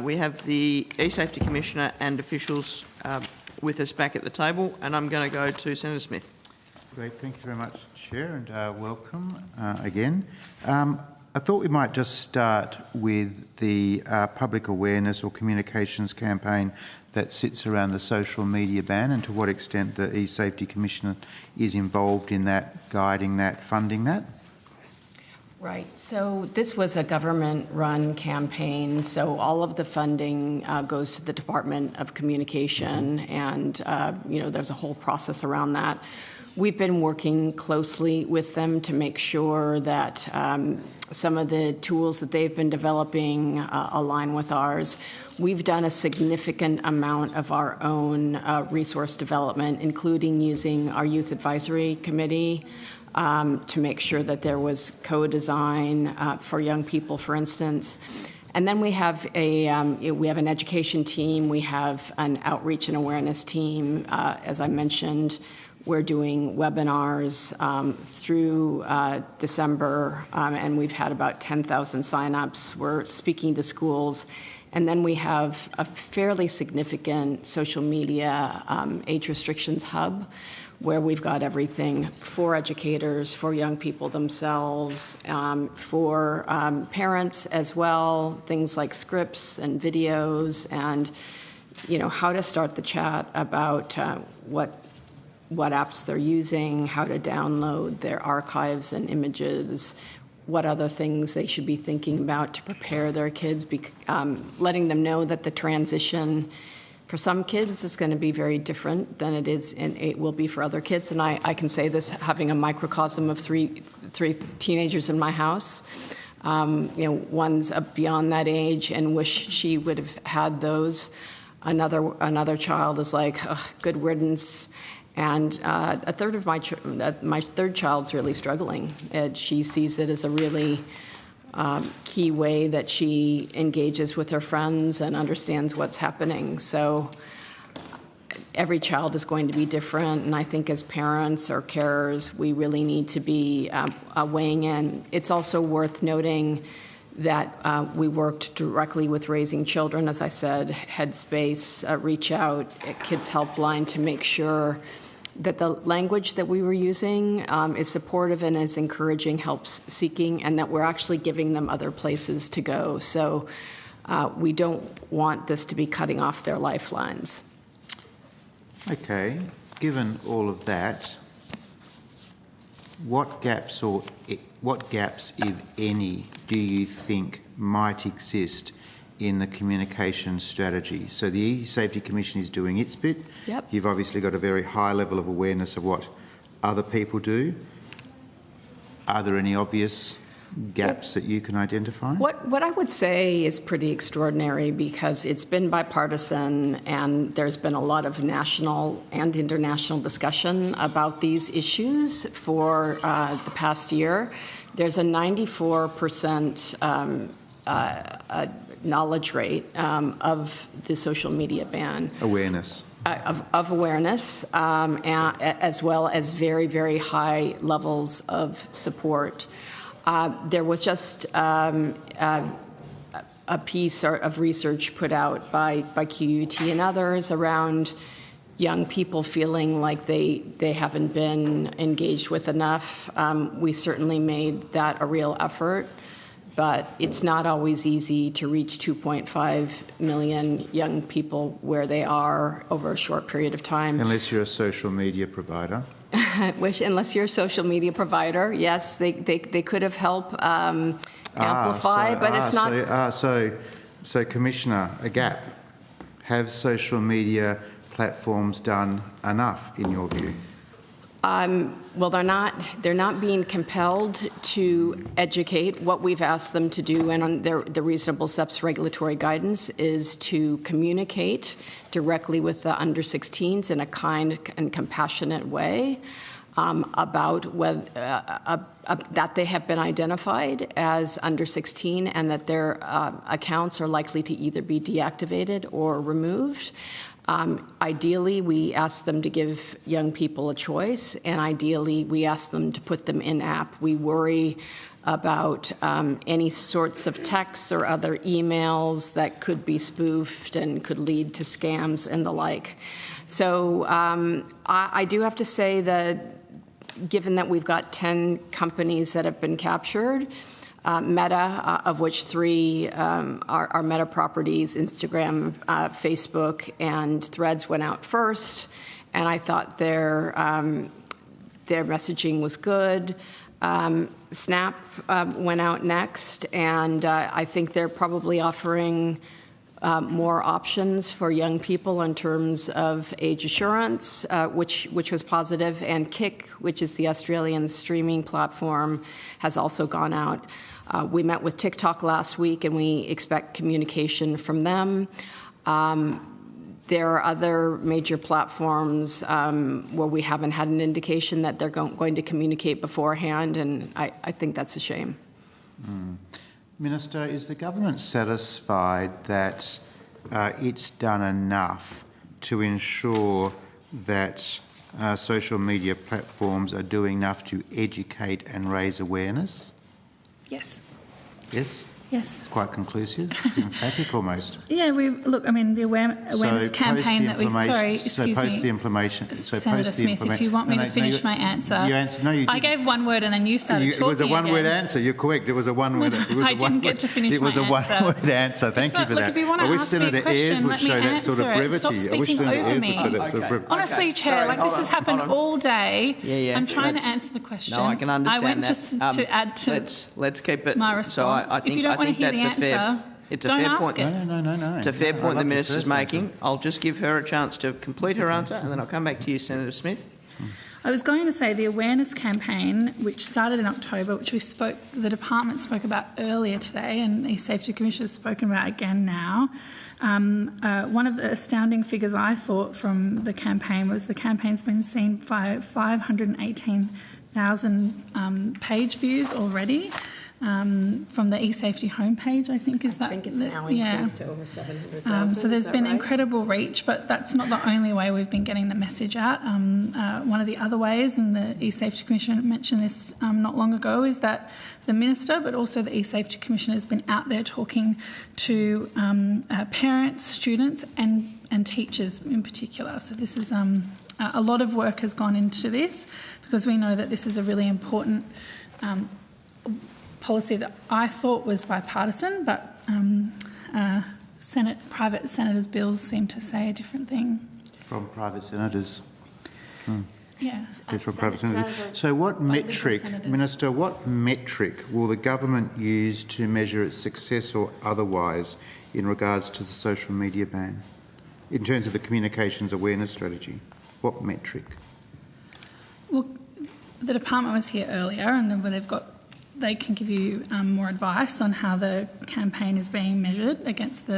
We have the E-Safety Commissioner and officials with us back at the table, and I'm going to go to Senator Smith. Great, thank you very much, Chair, and welcome again. I thought we might just start with the public awareness or communications campaign that sits around the social media ban, and to what extent the E-Safety Commissioner is involved in that, guiding that, funding that. Right. So this was a government-run campaign, so all of the funding goes to the Department of Communication, and there's a whole process around that. We've been working closely with them to make sure that some of the tools that they've been developing align with ours. We've done a significant amount of our own resource development, including using our Youth Advisory Committee to make sure that there was co-design for young people, for instance. And then we have an education team, we have an outreach and awareness team. As I mentioned, we're doing webinars through December, and we've had about 10,000 signups. We're speaking to schools. And then we have a fairly significant social media age restrictions hub, where we've got everything for educators, for young people themselves, for parents as well, things like scripts and videos, and how to start the chat about what apps they're using, how to download their archives and images, what other things they should be thinking about to prepare their kids, letting them know that the transition for some kids is going to be very different than it is and it will be for other kids. And I can say this, having a microcosm of three teenagers in my house. One's beyond that age and wish she would have had those. Another child is like, oh, good riddance. And a third of my third child's really struggling. And she sees it as a really key way that she engages with her friends and understands what's happening. So every child is going to be different, and I think as parents or carers, we really need to be weighing in. It's also worth noting that we worked directly with Raising Children, as I said, Headspace, Reach Out, Kids Helpline, to make sure that the language that we were using is supportive and is encouraging help seeking, and that we're actually giving them other places to go. So we don't want this to be cutting off their lifelines. Okay, given all of that, what gaps, if any, do you think might exist in the communication strategy? So the E-Safety Commission is doing its bit. Yep. You've obviously got a very high level of awareness of what other people do. Are there any obvious gaps that you can identify? What I would say is pretty extraordinary, because it's been bipartisan and there's been a lot of national and international discussion about these issues for the past year. There's a 94% knowledge rate of the social media ban. Awareness. Of awareness, as well as very, very high levels of support. There was just a piece of research put out by QUT and others around young people feeling like they haven't been engaged with enough. We certainly made that a real effort, but it's not always easy to reach 2.5 million young people where they are over a short period of time. Unless you're a social media provider. Unless you're a social media provider, yes, they could have helped amplify, but it's not. So, Commissioner, a gap. Have social media platforms done enough, in your view? Well, they're not being compelled to educate. What we've asked them to do, and on the reasonable steps regulatory guidance, is to communicate directly with the under 16s in a kind and compassionate way about whether that they have been identified as under 16 and that their accounts are likely to either be deactivated or removed. Ideally, we ask them to give young people a choice, and ideally, we ask them to put them in app. We worry about any sorts of texts or other emails that could be spoofed and could lead to scams and the like. So I do have to say that given that we've got 10 companies that have been captured, Meta, of which 3 are Meta properties, Instagram, Facebook, and Threads went out first, and I thought their messaging was good. Snap went out next, and I think they're probably offering more options for young people in terms of age assurance, which was positive, and Kick, which is the Australian streaming platform, has also gone out. We met with TikTok last week, and we expect communication from them. There are other major platforms where we haven't had an indication that they're going to communicate beforehand, and I think that's a shame. Minister, is the government satisfied that it's done enough to ensure that social media platforms are doing enough to educate and raise awareness? Yes. Yes? Yes. Quite conclusive, emphatic almost. Yeah, look, I mean, the awareness campaign that we, post the implementation. Senator Smith, if you want me to finish my answer. I gave one word and then you started talking. It was a one-word answer, you're correct. It was a one-word answer. I didn't get to finish my answer. It was a one-word answer. Thank you for that. If you want to ask me a question, let me answer it. Stop speaking over me. Honestly, Chair, this has happened all day. I'm trying to answer the question. No, I can understand that. I went to add to let's keep it. My response. So If you don't want to hear the answer, don't ask it. No. It's a fair point the Minister's making. I'll just give her a chance to complete her answer, and then I'll come back to you, Senator Smith. I was going to say the awareness campaign, which started in October, which the department spoke about earlier today, and the Safety Commissioner has spoken about again now. One of the astounding figures I thought from the campaign was the campaign's been seen by 518,000 page views already. From the eSafety homepage, I think is that. I think it's now increased to over 700,000. So there's been incredible reach, but that's not the only way we've been getting the message out. One of the other ways, and the eSafety Commissioner mentioned this not long ago, is that the Minister, but also the eSafety Commissioner, has been out there talking to parents, students, and teachers in particular. So this is a lot of work has gone into this because we know that this is a really important policy that I thought was bipartisan, but private senators' bills seem to say a different thing. From private senators. Yeah. Yes, from private senators. So what metric, Minister, what metric will the government use to measure its success or otherwise in regards to the social media ban, in terms of the communications awareness strategy? What metric? Well, the department was here earlier, and they can give you more advice on how the campaign is being measured against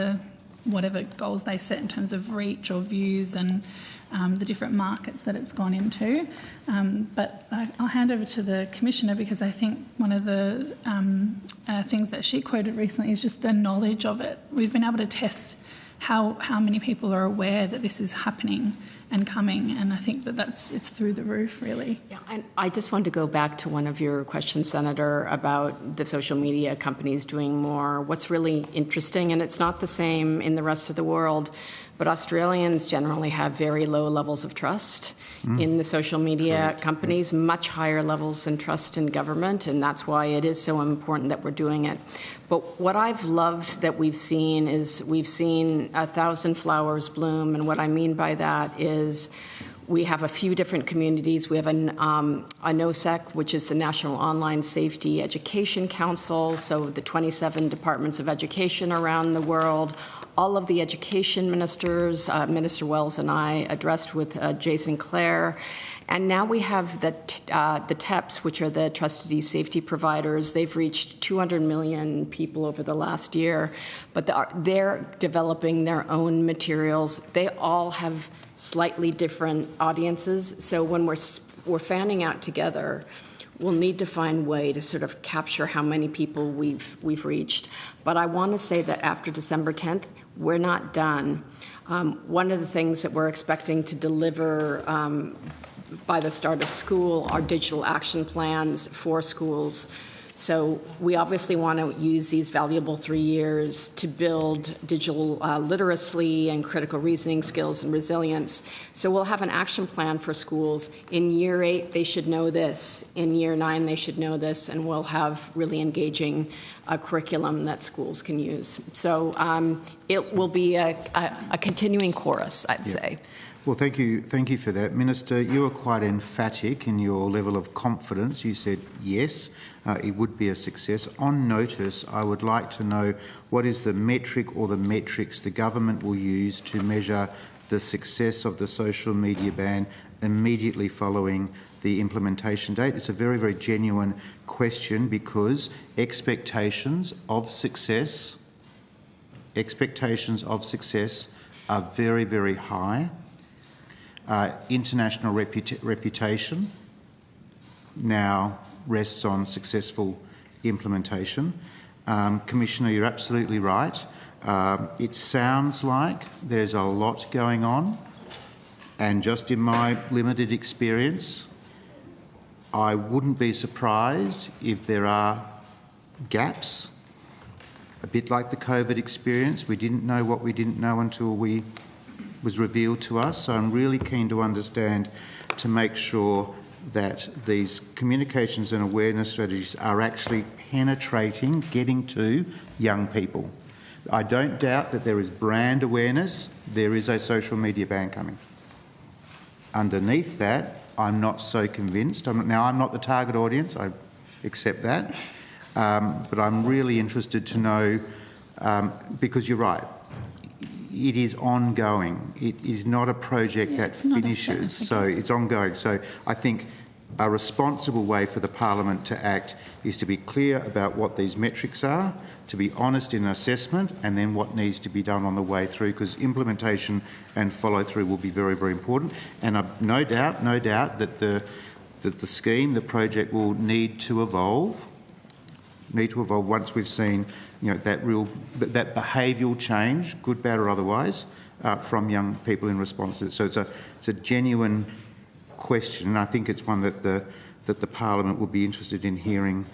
whatever goals they set in terms of reach or views and the different markets that it's gone into. But I'll hand over to the Commissioner, because I think one of the things that she quoted recently is just the knowledge of it. We've been able to test how many people are aware that this is happening and coming, and I think it's through the roof, really. Yeah, and I just wanted to go back to one of your questions, Senator, about the social media companies doing more. What's really interesting, and it's not the same in the rest of the world, but Australians generally have very low levels of trust in the social media companies, much higher levels than trust in government, and that's why it is so important that we're doing it. But what I've loved that we've seen is 1,000 flowers bloom, and what I mean by that is we have a few different communities. We have a NOSEC, which is the National Online Safety Education Council, so the 27 departments of education around the world. All of the education ministers, Minister Wells and I addressed with Jason Clare. And now we have the TEPs, which are the Trusted Safety Providers. They've reached 200 million people over the last year, but they're developing their own materials. They all have slightly different audiences. So when we're fanning out together, we'll need to find a way to sort of capture how many people we've reached. But I want to say that after December 10th, we're not done. One of the things that we're expecting to deliver by the start of school are digital action plans for schools So we obviously want to use these valuable 3 years to build digital literacy and critical reasoning skills and resilience. So we'll have an action plan for schools. In year 8, they should know this. In year 9, they should know this. And we'll have really engaging curriculum that schools can use. So it will be a continuing chorus, I'd say. Well, thank you for that. Minister, you were quite emphatic in your level of confidence. You said yes, it would be a success. On notice, I would like to know what is the metric or the metrics the government will use to measure the success of the social media ban immediately following the implementation date. It's a very, very genuine question because expectations of success are very, very high. International reputation now rests on successful implementation. Commissioner, you're absolutely right. It sounds like there's a lot going on, and just in my limited experience, I wouldn't be surprised if there are gaps, a bit like the COVID experience. We didn't know what we didn't know until we was revealed to us. So I'm really keen to understand, to make sure that these communications and awareness strategies are actually penetrating, getting to young people. I don't doubt that there is brand awareness. There is a social media ban coming. Underneath that, I'm not so convinced. I'm not the target audience, I accept that. But I'm really interested to know, because you're right, it is ongoing. It is not a project that finishes, so it's ongoing. So I think a responsible way for the Parliament to act is to be clear about what these metrics are, to be honest in assessment, and then what needs to be done on the way through, because implementation and follow-through will be very, very important. And I've no doubt that the scheme, the project will need to evolve once we've seen, you know, that behavioural change, good, bad or otherwise, from young people in response to it. So it's a genuine question, and I think it's one that the Parliament will be interested in hearing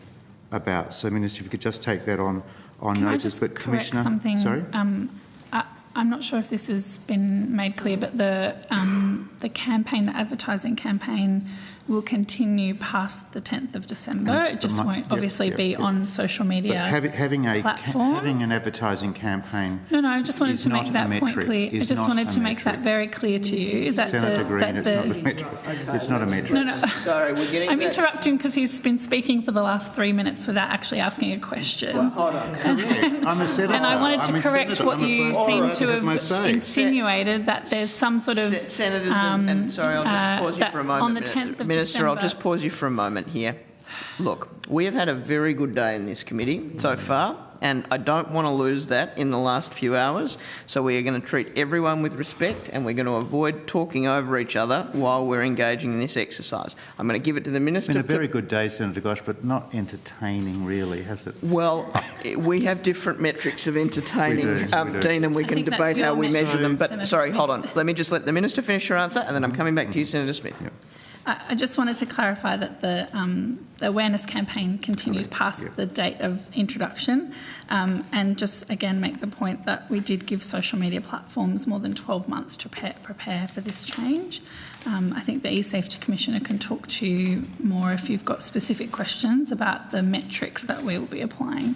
about. So, Minister, if you could just take that on Can notice. I just but correct Commissioner, something? sorry, I'm not sure if this has been made clear, but the campaign, the advertising campaign, will continue past the 10th of December. It just won't obviously be on social media having platforms. an advertising campaign. No, I just wanted to make that point clear. I just wanted to make that very clear to you that Senator Green, it's not a metric. It's not a metric. No. Sorry, we're getting. I'm interrupting because he's been speaking for the last 3 minutes without actually asking a question. Well, hold on. I'm a senator. And I wanted to correct what you seem to have insinuated, that there's some sort of... Senators, and sorry, I'll just pause you for a moment. On the 10th of Minister, December. I'll just pause you for a moment here. Look, we have had a very good day in this committee so far, and I don't want to lose that in the last few hours. So we are going to treat everyone with respect, and we're going to avoid talking over each other while we're engaging in this exercise. I'm going to give it to the Minister. It's been a very good day, Senator Gosh, but not entertaining really, has it? Well, we have different metrics of entertaining, we do. Dean, and we can debate how we measure them. But Senator sorry, Smith. hold on. Let me just let the Minister finish her answer, and then I'm coming back to you, Senator Smith. Yep. I just wanted to clarify that the awareness campaign continues past the date of introduction, and just again make the point that we did give social media platforms more than 12 months to prepare for this change. I think the E-Safety Commissioner can talk to you more if you've got specific questions about the metrics that we will be applying.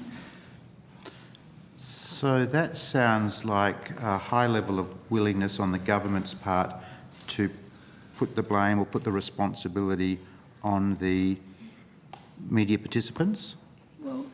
So that sounds like a high level of willingness on the government's part to put the blame or put the responsibility on the media participants? Well,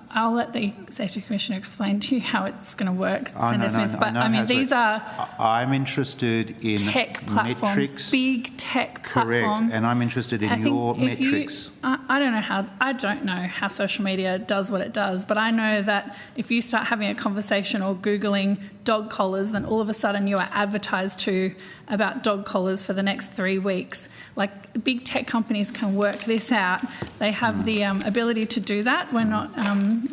I'll let the Safety Commissioner explain to you how it's going to work, Senator Smith. But I mean, these are I'm interested in tech platforms, metrics. Big tech Correct, platforms. and I'm interested in your metrics. I don't know how social media does what it does, but I know that if you start having a conversation or Googling dog collars, then all of a sudden you are advertised to about dog collars for the next 3 weeks. Like, big tech companies can work this out. They have the ability to do that.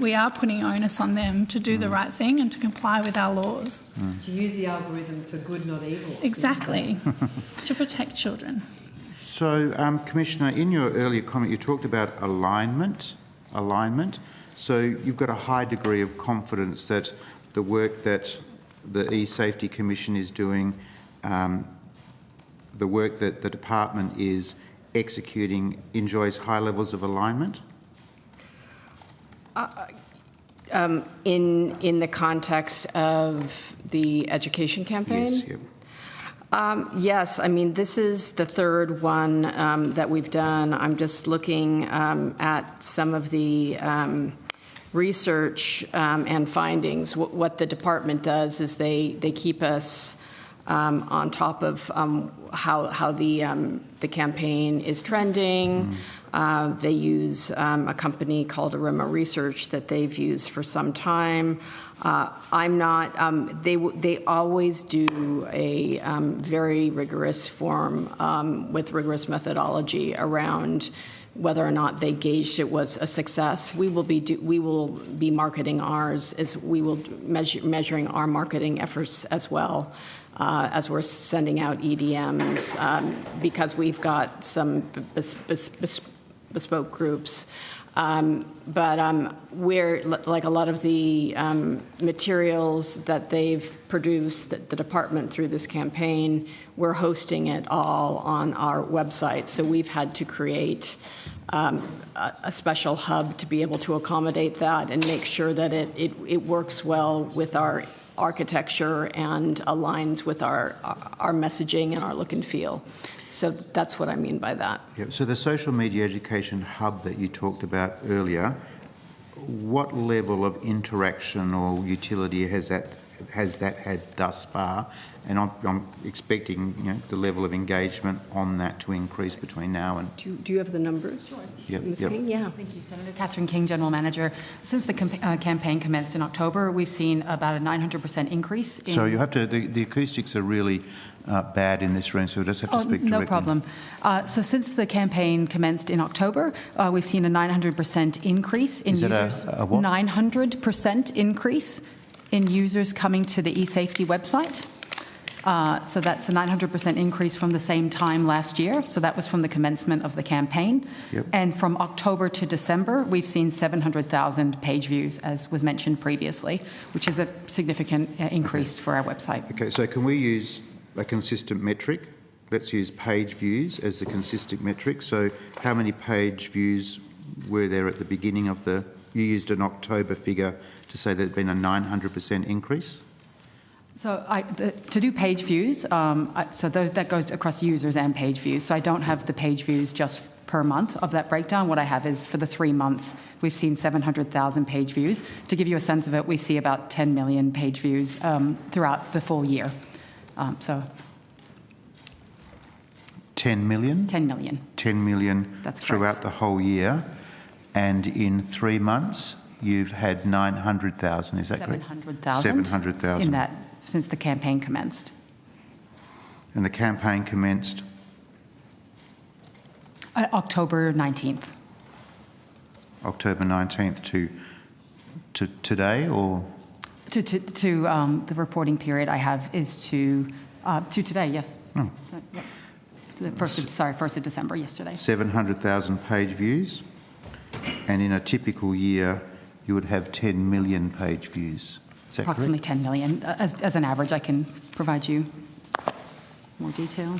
We are putting onus on them to do the right thing and to comply with our laws. To use the algorithm for good, not evil. Exactly. To protect children. So, Commissioner, in your earlier comment, you talked about alignment alignment. So you've got a high degree of confidence that the work that the E-Safety Commission is doing, the work that the department is executing, enjoys high levels of alignment? In the context of the education campaign? Yes, yep. Yes, I mean, this is the third one that we've done. I'm just looking at some of the research and findings. What the department does is they keep us on top of how the campaign is trending. They use a company called Remuneration that they've used for some time. I'm not. They always do a very rigorous form with rigorous methodology around whether or not they gauged it was a success. We will be marketing ours as we will measuring our marketing efforts as well. As we're sending out EDMs, because we've got some bespoke groups. But we're, like a lot of the materials that they've produced, that the department through this campaign, we're hosting it all on our website. So we've had to create a special hub to be able to accommodate that and make sure that it works well with our architecture and aligns with our messaging and our look and feel. So that's what I mean by that. Yep. So the social media education hub that you talked about earlier, what level of interaction or utility has that had thus far? And I'm expecting, the level of engagement on that to increase between now and... Do you have the numbers? Sure. Ms. King? Yeah. Thank you, Senator. Catherine King, General Manager. Since the campaign commenced in October, we've seen about a 900% increase in... So you have to... The acoustics are really bad in this room, so we just have to speak directly. No problem. So since the campaign commenced in October, we've seen a 900% increase in users. A what? 900% increase in users coming to the eSafety website. So that's a 900% increase from the same time last year. So that was from the commencement of the campaign. Yep. And from October to December, we've seen 700,000 page views, as was mentioned previously, which is a significant increase for our website. Okay, so can we use a consistent metric? Let's use page views as the consistent metric. So how many page views were there at the beginning of the... You used an October figure to say there'd been a 900% increase? So to do page views, that goes across users and page views. So I don't have the page views just per month of that breakdown. What I have is for the 3 months, we've seen 700,000 page views. To give you a sense of it, we see about 10 million page views throughout the full year. 10 million? 10 million. 10 million. That's throughout correct. the whole year. And in 3 months, you've had 900,000, is that correct? 700,000. 700,000. In that, since the campaign commenced. And the campaign commenced? October 19th. October 19th to today, or? To the reporting period I have is to today, yes. Oh. So, yeah. The 1st of December, yesterday. 700,000 page views. And in a typical year, you would have 10 million page views. Is that Approximately correct? 10 million. As an average, I can provide you more detail.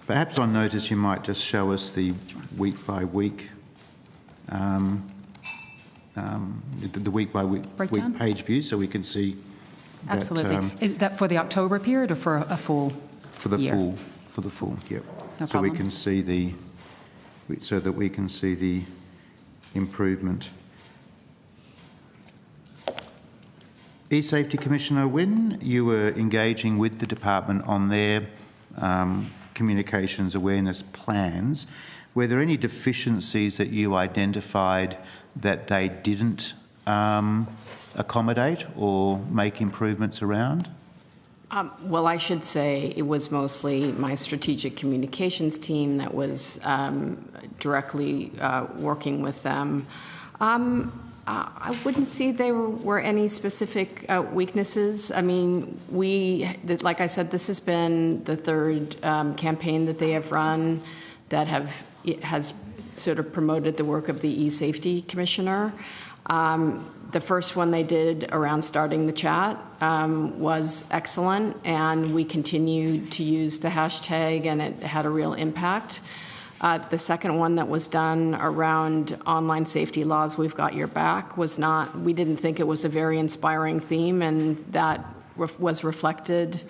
Perhaps on notice you might just show us the week by week, the week by week Breakdown? page views, so we can see that, Absolutely. Is that for the October period or for a full year? For the full, yep. No so we problem. can see so that we can see the improvement. E-Safety Commissioner, when you were engaging with the department on their communications awareness plans, were there any deficiencies that you identified that they didn't accommodate or make improvements around? Well, I should say it was mostly my strategic communications team that was directly working with them. I wouldn't see there were any specific weaknesses. I mean, like I said, this has been the third campaign that they have run that has sort of promoted the work of the e-safety commissioner. The first one they did around starting the chat was excellent, and we continued to use the hashtag, and it had a real impact. The second one that was done around online safety laws, We've Got Your Back, we didn't think it was a very inspiring theme, and that was reflected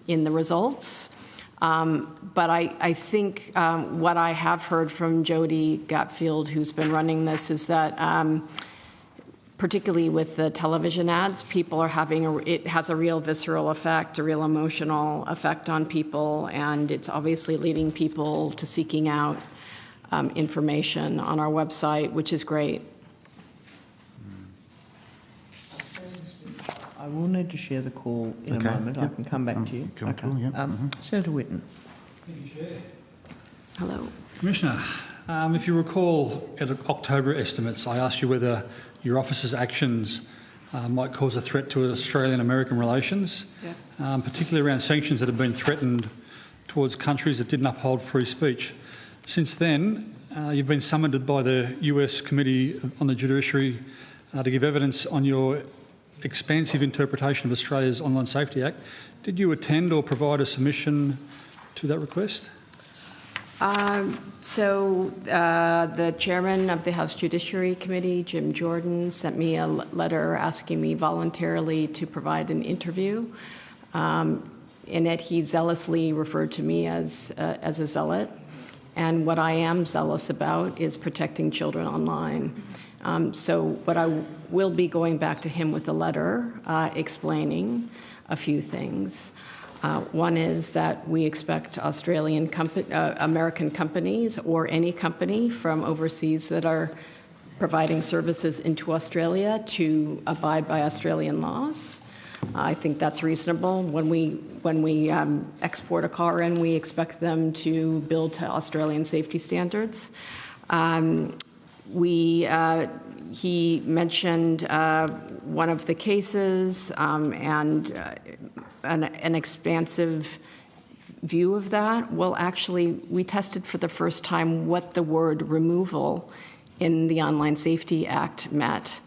in the results. But I think what I have heard from Jody Gatfield, who's been running this, is that particularly with the television ads, people are it has a real visceral effect, a real emotional effect on people, and it's obviously leading people to seeking out information on our website, which is great. I will need to share the call in a moment. I can come back to you. Senator Whitten. Hello. Commissioner, if you recall at October estimates, I asked you whether your office's actions might cause a threat to Australian-American relations, particularly around sanctions that have been threatened towards countries that didn't uphold free speech. Since then, you've been summoned by the US Committee on the Judiciary to give evidence on your expansive interpretation of Australia's Online Safety Act. Did you attend or provide a submission to that request? The chairman of the House Judiciary Committee, Jim Jordan, sent me a letter asking me voluntarily to provide an interview. In it, he zealously referred to me as a zealot. And what I am zealous about is protecting children online. But I will be going back to him with a letter explaining a few things. One is that we expect American companies or any company from overseas that are providing services into Australia to abide by Australian laws. I think that's reasonable. When we export a car in, we expect them to build to Australian safety standards. He mentioned one of the cases and an expansive view of that. Well, actually, we tested for the first time what the word removal in the Online Safety Act meant.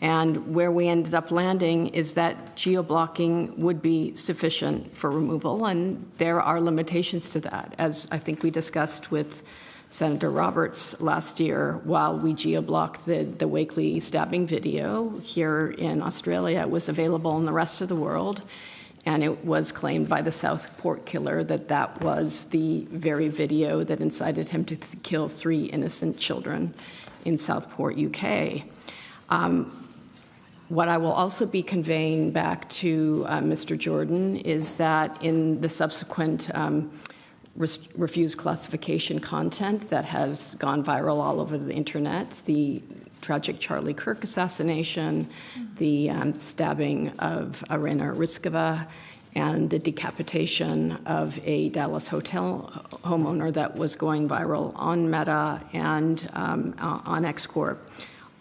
And where we ended up landing is that geo-blocking would be sufficient for removal, and there are limitations to that, as I think we discussed with Senator Roberts last year. While we geo-blocked the Wakely stabbing video here in Australia, it was available in the rest of the world, and it was claimed by the Southport killer that that was the very video that incited him to kill 3 innocent children in Southport, UK. What I will also be conveying back to Mr. Jordan is that in the subsequent refused classification content that has gone viral all over the internet, the tragic Charlie Kirk assassination, the stabbing of Irina Ryskova, and the decapitation of a Dallas hotel homeowner that was going viral on Meta and on X-Corp.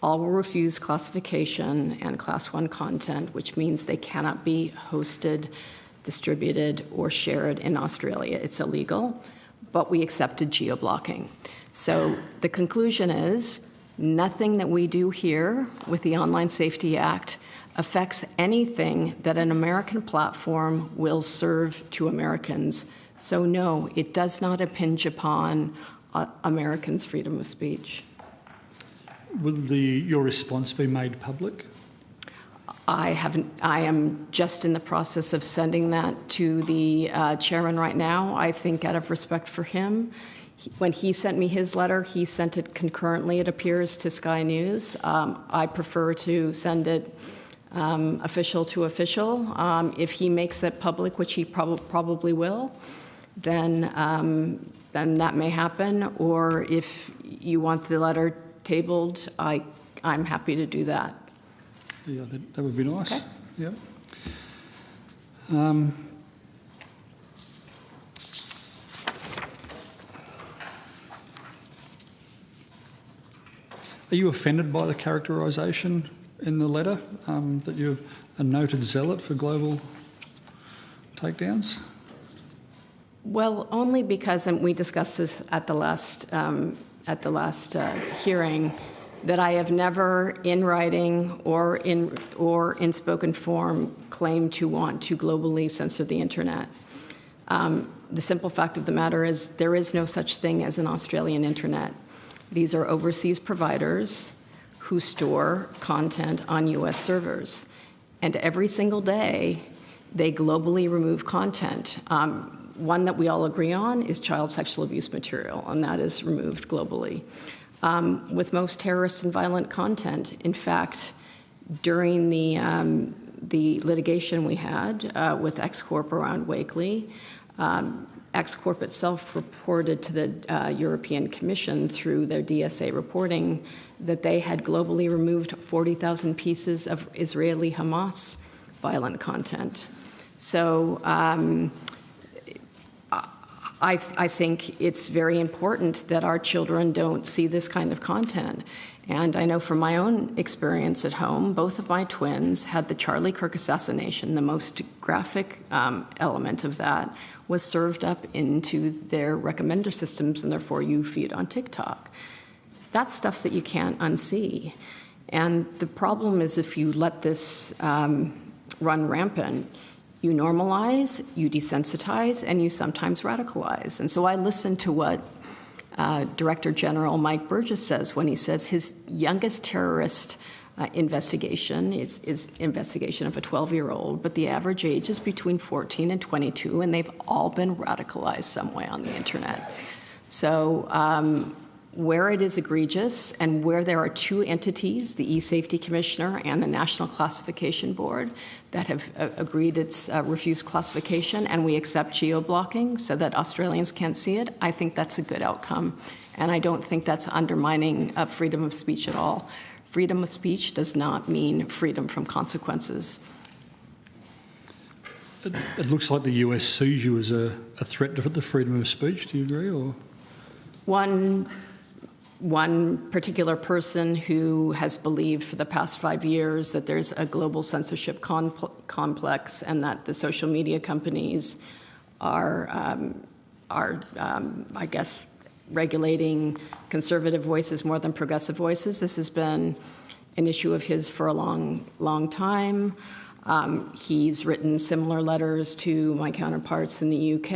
All were refused classification and Class 1 content, which means they cannot be hosted, distributed, or shared in Australia. It's illegal, but we accepted geo-blocking. So the conclusion is nothing that we do here with the Online Safety Act affects anything that an American platform will serve to Americans. So no, it does not impinge upon Americans' freedom of speech. Will your response be made public? I am just in the process of sending that to the chairman right now. I think out of respect for him, when he sent me his letter, he sent it concurrently, it appears, to Sky News. I prefer to send it official to official. If he makes it public, which he probably will, then that may happen. Or if you want the letter tabled, I'm happy to do that. Yeah, that would be nice. Okay. Yep. Are you offended by the characterisation in the letter that you're a noted zealot for global takedowns? Well, only because we discussed this at the last hearing that I have never, in writing or in spoken form, claimed to want to globally censor the internet. The simple fact of the matter is there is no such thing as an Australian internet. These are overseas providers who store content on US servers. And every single day, they globally remove content. One that we all agree on is child sexual abuse material, and that is removed globally. With most terrorist and violent content, in fact, during the litigation we had with X Corp around Wakely, X Corp itself reported to the European Commission through their DSA reporting that they had globally removed 40,000 pieces of Israeli Hamas violent content. So I think it's very important that our children don't see this kind of content. And I know from my own experience at home, both of my twins had the Charlie Kirk assassination. The most graphic element of that was served up into their recommender systems in their For You feed on TikTok. That's stuff that you can't unsee. And the problem is if you let this run rampant, you normalize, you desensitize, and you sometimes radicalize. And so I listen to what Director General Mike Burgess says when he says his youngest terrorist investigation is investigation of a 12-year-old, but the average age is between 14 and 22, and they've all been radicalized some way on the internet. So where it is egregious and where there are two entities, the E-Safety Commissioner and the National Classification Board, that have agreed it's refused classification, and we accept geo-blocking so that Australians can't see it, I think that's a good outcome. And I don't think that's undermining freedom of speech at all. Freedom of speech does not mean freedom from consequences. It looks like the US sees you as a threat to the freedom of speech. Do you agree? Or One particular person who has believed for the past 5 years that there's a global censorship complex and that the social media companies are I guess, regulating conservative voices more than progressive voices. This has been an issue of his for a long time. He's written similar letters to my counterparts in the UK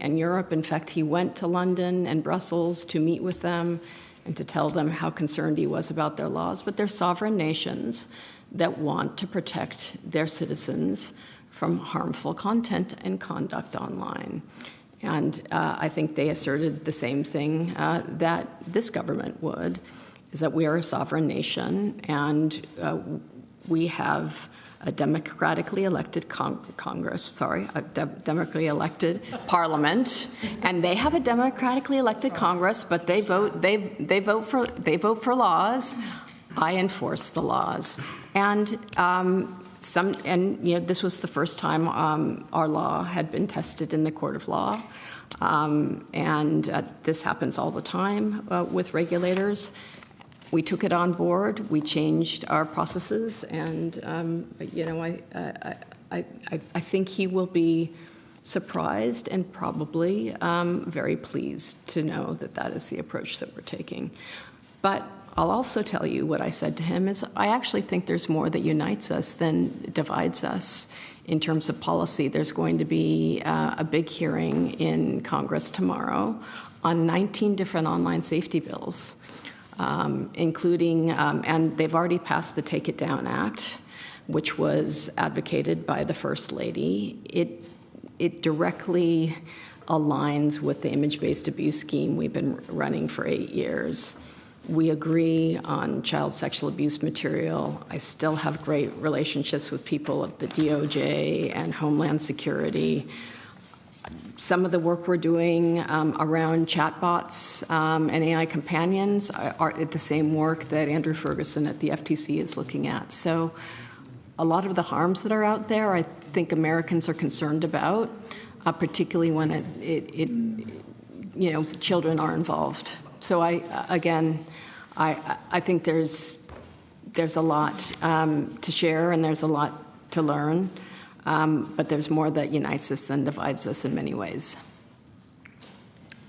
and Europe. In fact, he went to London and Brussels to meet with them and to tell them how concerned he was about their laws. But they're sovereign nations that want to protect their citizens from harmful content and conduct online. And I think they asserted the same thing that this government would, is that we are a sovereign nation and we have a democratically elected democratically elected parliament, and they have a democratically elected Congress, but they vote for laws. I enforce the laws, and this was the first time our law had been tested in the court of law, and this happens all the time with regulators. We took it on board. We changed our processes, and I think he will be surprised and probably very pleased to know that that is the approach that we're taking. But I'll also tell you what I said to him is I actually think there's more that unites us than divides us in terms of policy. There's going to be a big hearing in Congress tomorrow on 19 different online safety bills. Including, and they've already passed the Take It Down Act, which was advocated by the First Lady. It directly aligns with the image-based abuse scheme we've been running for 8 years. We agree on child sexual abuse material. I still have great relationships with people at the DOJ and Homeland Security. Some of the work we're doing around chatbots and AI companions are the same work that Andrew Ferguson at the FTC is looking at. So a lot of the harms that are out there, I think Americans are concerned about, particularly when children are involved. So I think there's a lot to share and there's a lot to learn. But there's more that unites us than divides us in many ways.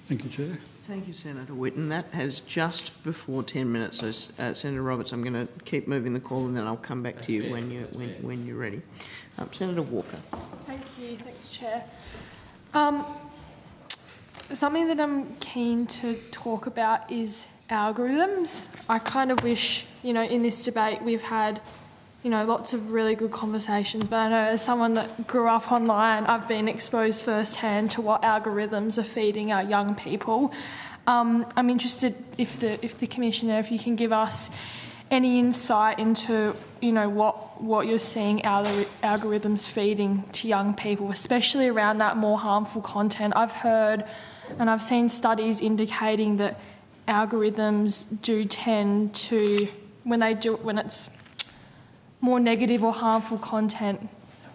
Thank you, Chair. Thank you, Senator Whitten. That has just before 10 minutes. So, Senator Roberts, I'm going to keep moving the call, and then I'll come back to you when you're ready. Senator Walker. Thank you. Thanks, Chair. Something that I'm keen to talk about is algorithms. I kind of wish, in this debate we've had, lots of really good conversations, but I know as someone that grew up online, I've been exposed firsthand to what algorithms are feeding our young people. I'm interested if the Commissioner, if you can give us any insight into, what you're seeing algorithms feeding to young people, especially around that more harmful content. I've heard and I've seen studies indicating that algorithms do tend to, when it's more negative or harmful content,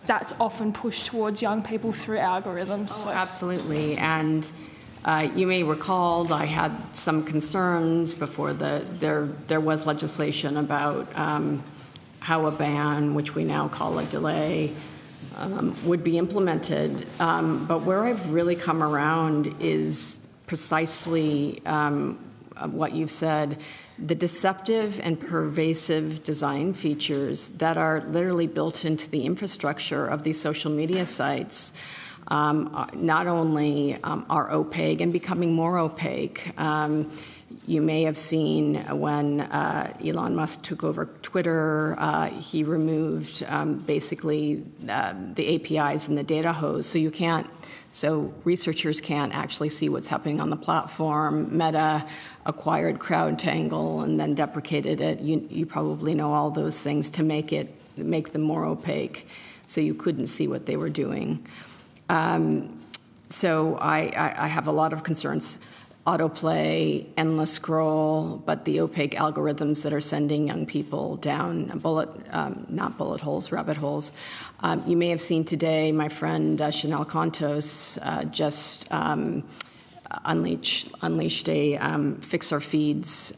that's often pushed towards young people through algorithms. Oh, absolutely. And you may recall I had some concerns before there was legislation about how a ban, which we now call a delay, would be implemented. But where I've really come around is precisely what you've said. The deceptive and pervasive design features that are literally built into the infrastructure of these social media sites not only are opaque and becoming more opaque. You may have seen when Elon Musk took over Twitter, he removed basically the APIs and the data hose, so researchers can't actually see what's happening on the platform. Meta acquired CrowdTangle and then deprecated it. You probably know all those things to make them more opaque, so you couldn't see what they were doing. So I have a lot of concerns. Autoplay, endless scroll, but the opaque algorithms that are sending young people down rabbit holes. You may have seen today my friend Chanel Contos just unleashed a Fix Our Feeds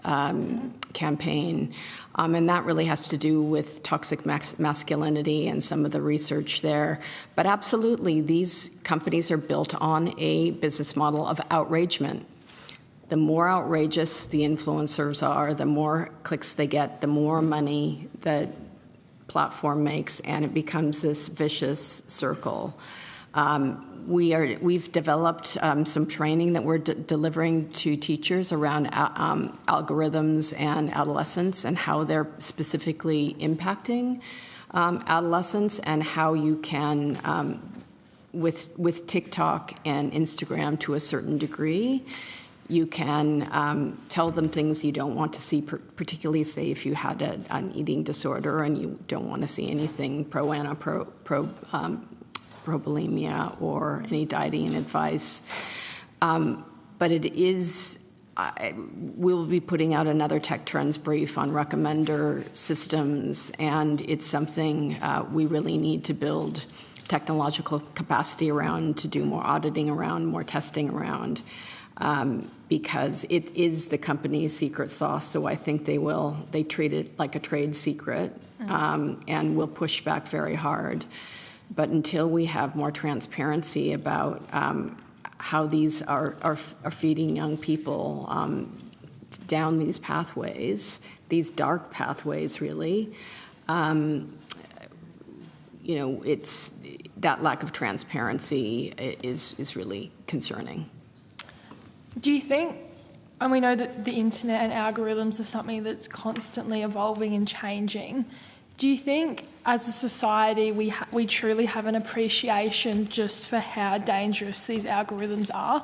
campaign. And that really has to do with toxic masculinity and some of the research there. But absolutely, these companies are built on a business model of outragement. The more outrageous the influencers are, the more clicks they get, the more money the platform makes, and it becomes this vicious circle. We've developed some training that we're delivering to teachers around algorithms and adolescents and how they're specifically impacting adolescents, and how you can, with TikTok and Instagram to a certain degree, you can tell them things you don't want to see, particularly, say, if you had an eating disorder and you don't want to see anything pro-bulimia or any dieting advice. But we'll be putting out another Tech Trends brief on recommender systems, and it's something we really need to build technological capacity around, to do more auditing around, more testing around. Because it is the company's secret sauce, so I think they treat it like a trade secret, and will push back very hard. But until we have more transparency about how these are feeding young people down these pathways, these dark pathways, really, it's that lack of transparency is really concerning. Do you think, and we know that the internet and algorithms are something that's constantly evolving and changing, do you think as a society we truly have an appreciation just for how dangerous these algorithms are?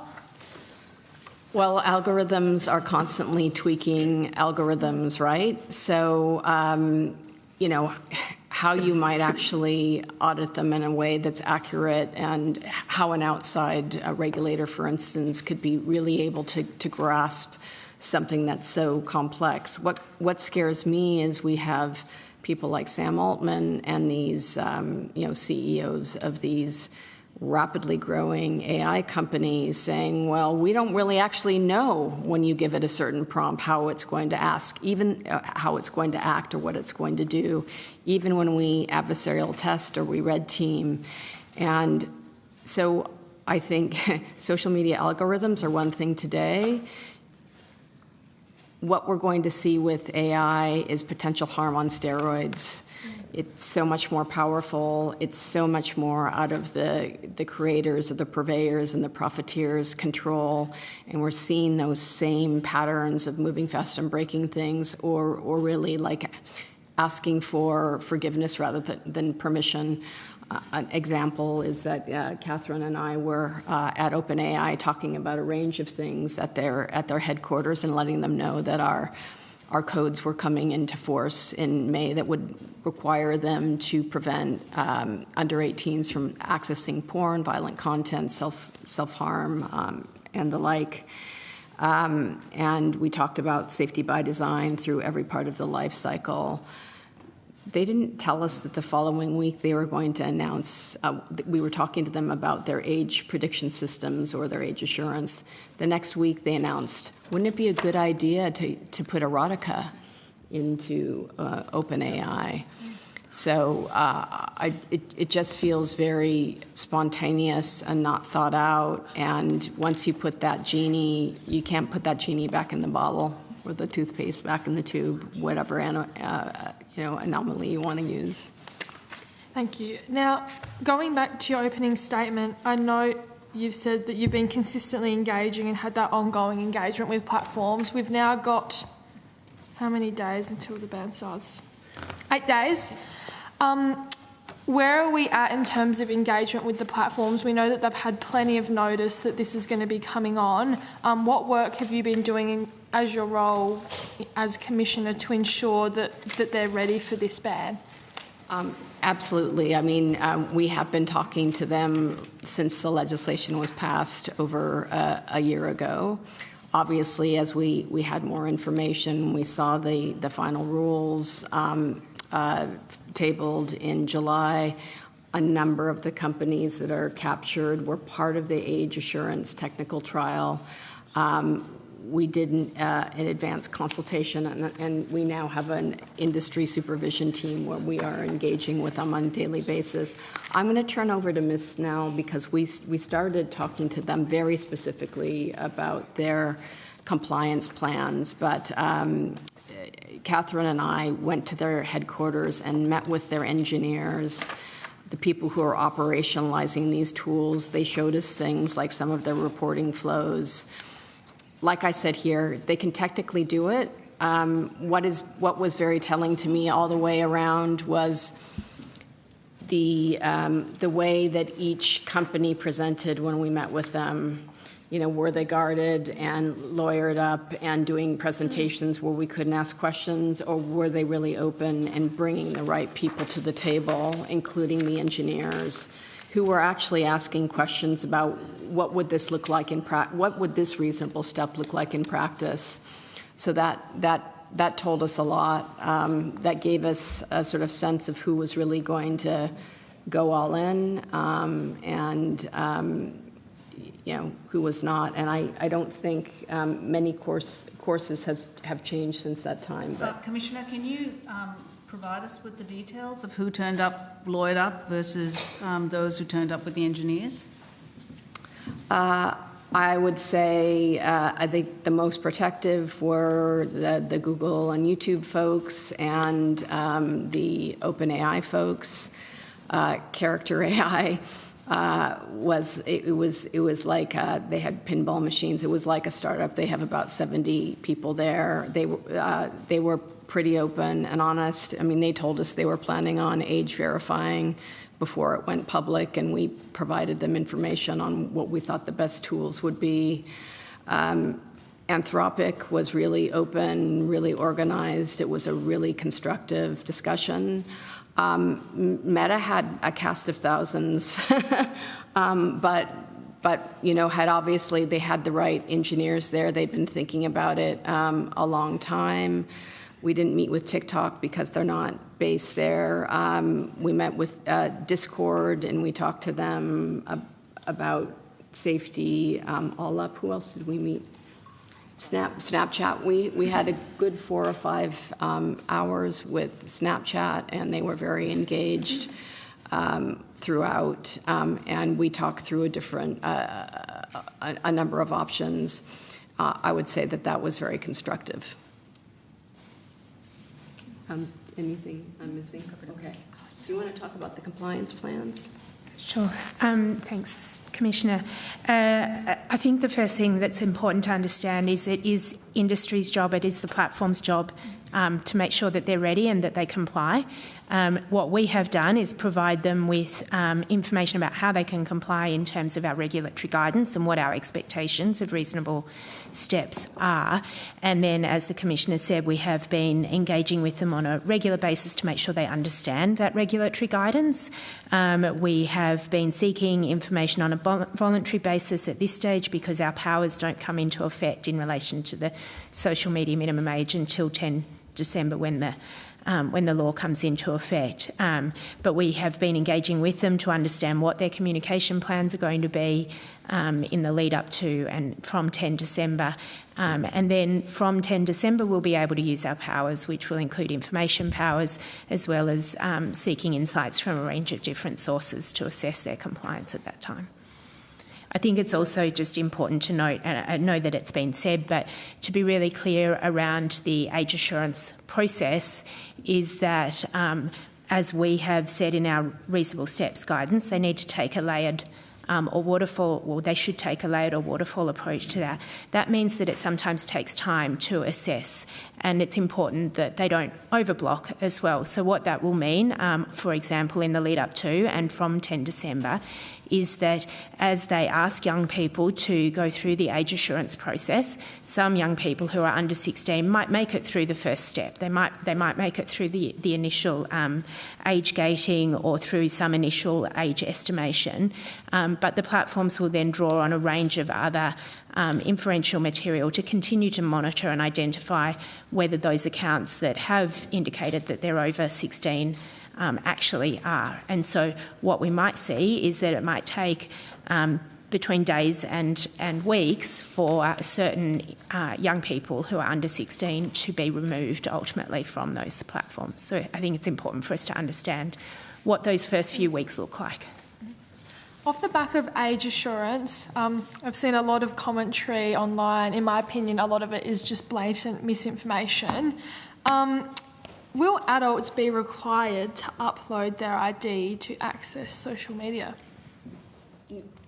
Well, algorithms are constantly tweaking algorithms, right? So, how you might actually audit them in a way that's accurate, and how an outside regulator, for instance, could be really able to grasp something that's so complex. What scares me is we have people like Sam Altman and these CEOs of these rapidly growing AI companies saying, well, we don't really actually know when you give it a certain prompt how it's going to ask, even how it's going to act or what it's going to do, even when we adversarial test or we red team. And so I think social media algorithms are one thing today. What we're going to see with AI is potential harm on steroids. It's so much more powerful. It's so much more out of the creators, of the purveyors, and the profiteers' control. And we're seeing those same patterns of moving fast and breaking things, or really like asking for forgiveness rather than permission. An example is that Catherine and I were at OpenAI talking about a range of things at their headquarters and letting them know that our codes were coming into force in May that would require them to prevent under 18s from accessing porn, violent content, self-harm, and the like. And we talked about safety by design through every part of the life cycle. They didn't tell us that the following week they were going to announce, we were talking to them about their age prediction systems or their age assurance. The next week they announced, wouldn't it be a good idea to put erotica into OpenAI? So it just feels very spontaneous and not thought out. And once you put that genie, you can't put that genie back in the bottle or the toothpaste back in the tube, whatever anomaly you want to use. Thank you. Now, going back to your opening statement, I know you've said that you've been consistently engaging and had that ongoing engagement with platforms. We've now got how many days until the ban starts? 8 days. Where are we at in terms of engagement with the platforms? We know that they've had plenty of notice that this is going to be coming on. What work have you been doing as your role as Commissioner to ensure that they're ready for this ban? Absolutely. I mean, we have been talking to them since the legislation was passed over a year ago. Obviously, as we had more information, we saw the final rules tabled in July. A number of the companies that are captured were part of the age assurance technical trial. We did an advanced consultation, and we now have an industry supervision team where we are engaging with them on a daily basis. I'm going to turn over to Ms. Snell because we started talking to them very specifically about their compliance plans, but Catherine and I went to their headquarters and met with their engineers, the people who are operationalizing these tools. They showed us things like some of their reporting flows. Like I said here, they can technically do it. What was very telling to me all the way around was the way that each company presented when we met with them. You know, were they guarded and lawyered up and doing presentations where we couldn't ask questions, or were they really open and bringing the right people to the table, including the engineers, who were actually asking questions about what would this look like in what would this reasonable step look like in practice? So that told us a lot. That gave us a sort of sense of who was really going to go all in, and who was not. And I don't think many courses have changed since that time. But Commissioner, can you provide us with the details of who turned up lawyered up versus those who turned up with the engineers? I would say I think the most protective were the Google and YouTube folks and the OpenAI folks. Character AI was like they had pinball machines. It was like a startup. They have about 70 people there. They were pretty open and honest. I mean, they told us they were planning on age verifying before it went public, and we provided them information on what we thought the best tools would be. Anthropic was really open, really organized. It was a really constructive discussion. Meta had a cast of thousands, but had obviously, they had the right engineers there. They'd been thinking about it a long time. We didn't meet with TikTok because they're not based there. We met with Discord, and we talked to them about safety. All up, who else did we meet? Snapchat. We had a good 4 or 5 hours with Snapchat, and they were very engaged. throughout, and we talked through a number of options. I would say that was very constructive. Anything I'm missing? Okay. Do you want to talk about the compliance plans? Sure. Thanks, Commissioner. I think the first thing that's important to understand is it is industry's job, it is the platform's job to make sure that they're ready and that they comply. What we have done is provide them with information about how they can comply in terms of our regulatory guidance and what our expectations of reasonable steps are. And then, as the Commissioner said, we have been engaging with them on a regular basis to make sure they understand that regulatory guidance. We have been seeking information on a voluntary basis at this stage because our powers don't come into effect in relation to the social media minimum age until 10 December when the law comes into effect. But we have been engaging with them to understand what their communication plans are going to be in the lead up to and from 10 December. And then from 10 December, we'll be able to use our powers, which will include information powers, as well as seeking insights from a range of different sources to assess their compliance at that time. I think it's also just important to note, and I know that it's been said, but to be really clear around the age assurance process is that, as we have said in our reasonable steps guidance, they need to take a layered or waterfall, well, they should take a layered or waterfall approach to that. That means that it sometimes takes time to assess, and it's important that they don't overblock as well. So what that will mean, for example, in the lead up to and from 10 December, is that as they ask young people to go through the age assurance process, some young people who are under 16 might make it through the first step. They might make it through the initial age gating or through some initial age estimation, but the platforms will then draw on a range of other inferential material to continue to monitor and identify whether those accounts that have indicated that they're over 16 actually are. And so what we might see is that it might take between days and weeks for certain young people who are under 16 to be removed ultimately from those platforms. So I think it's important for us to understand what those first few weeks look like. Off the back of age assurance, I've seen a lot of commentary online. In my opinion, a lot of it is just blatant misinformation. Will adults be required to upload their ID to access social media?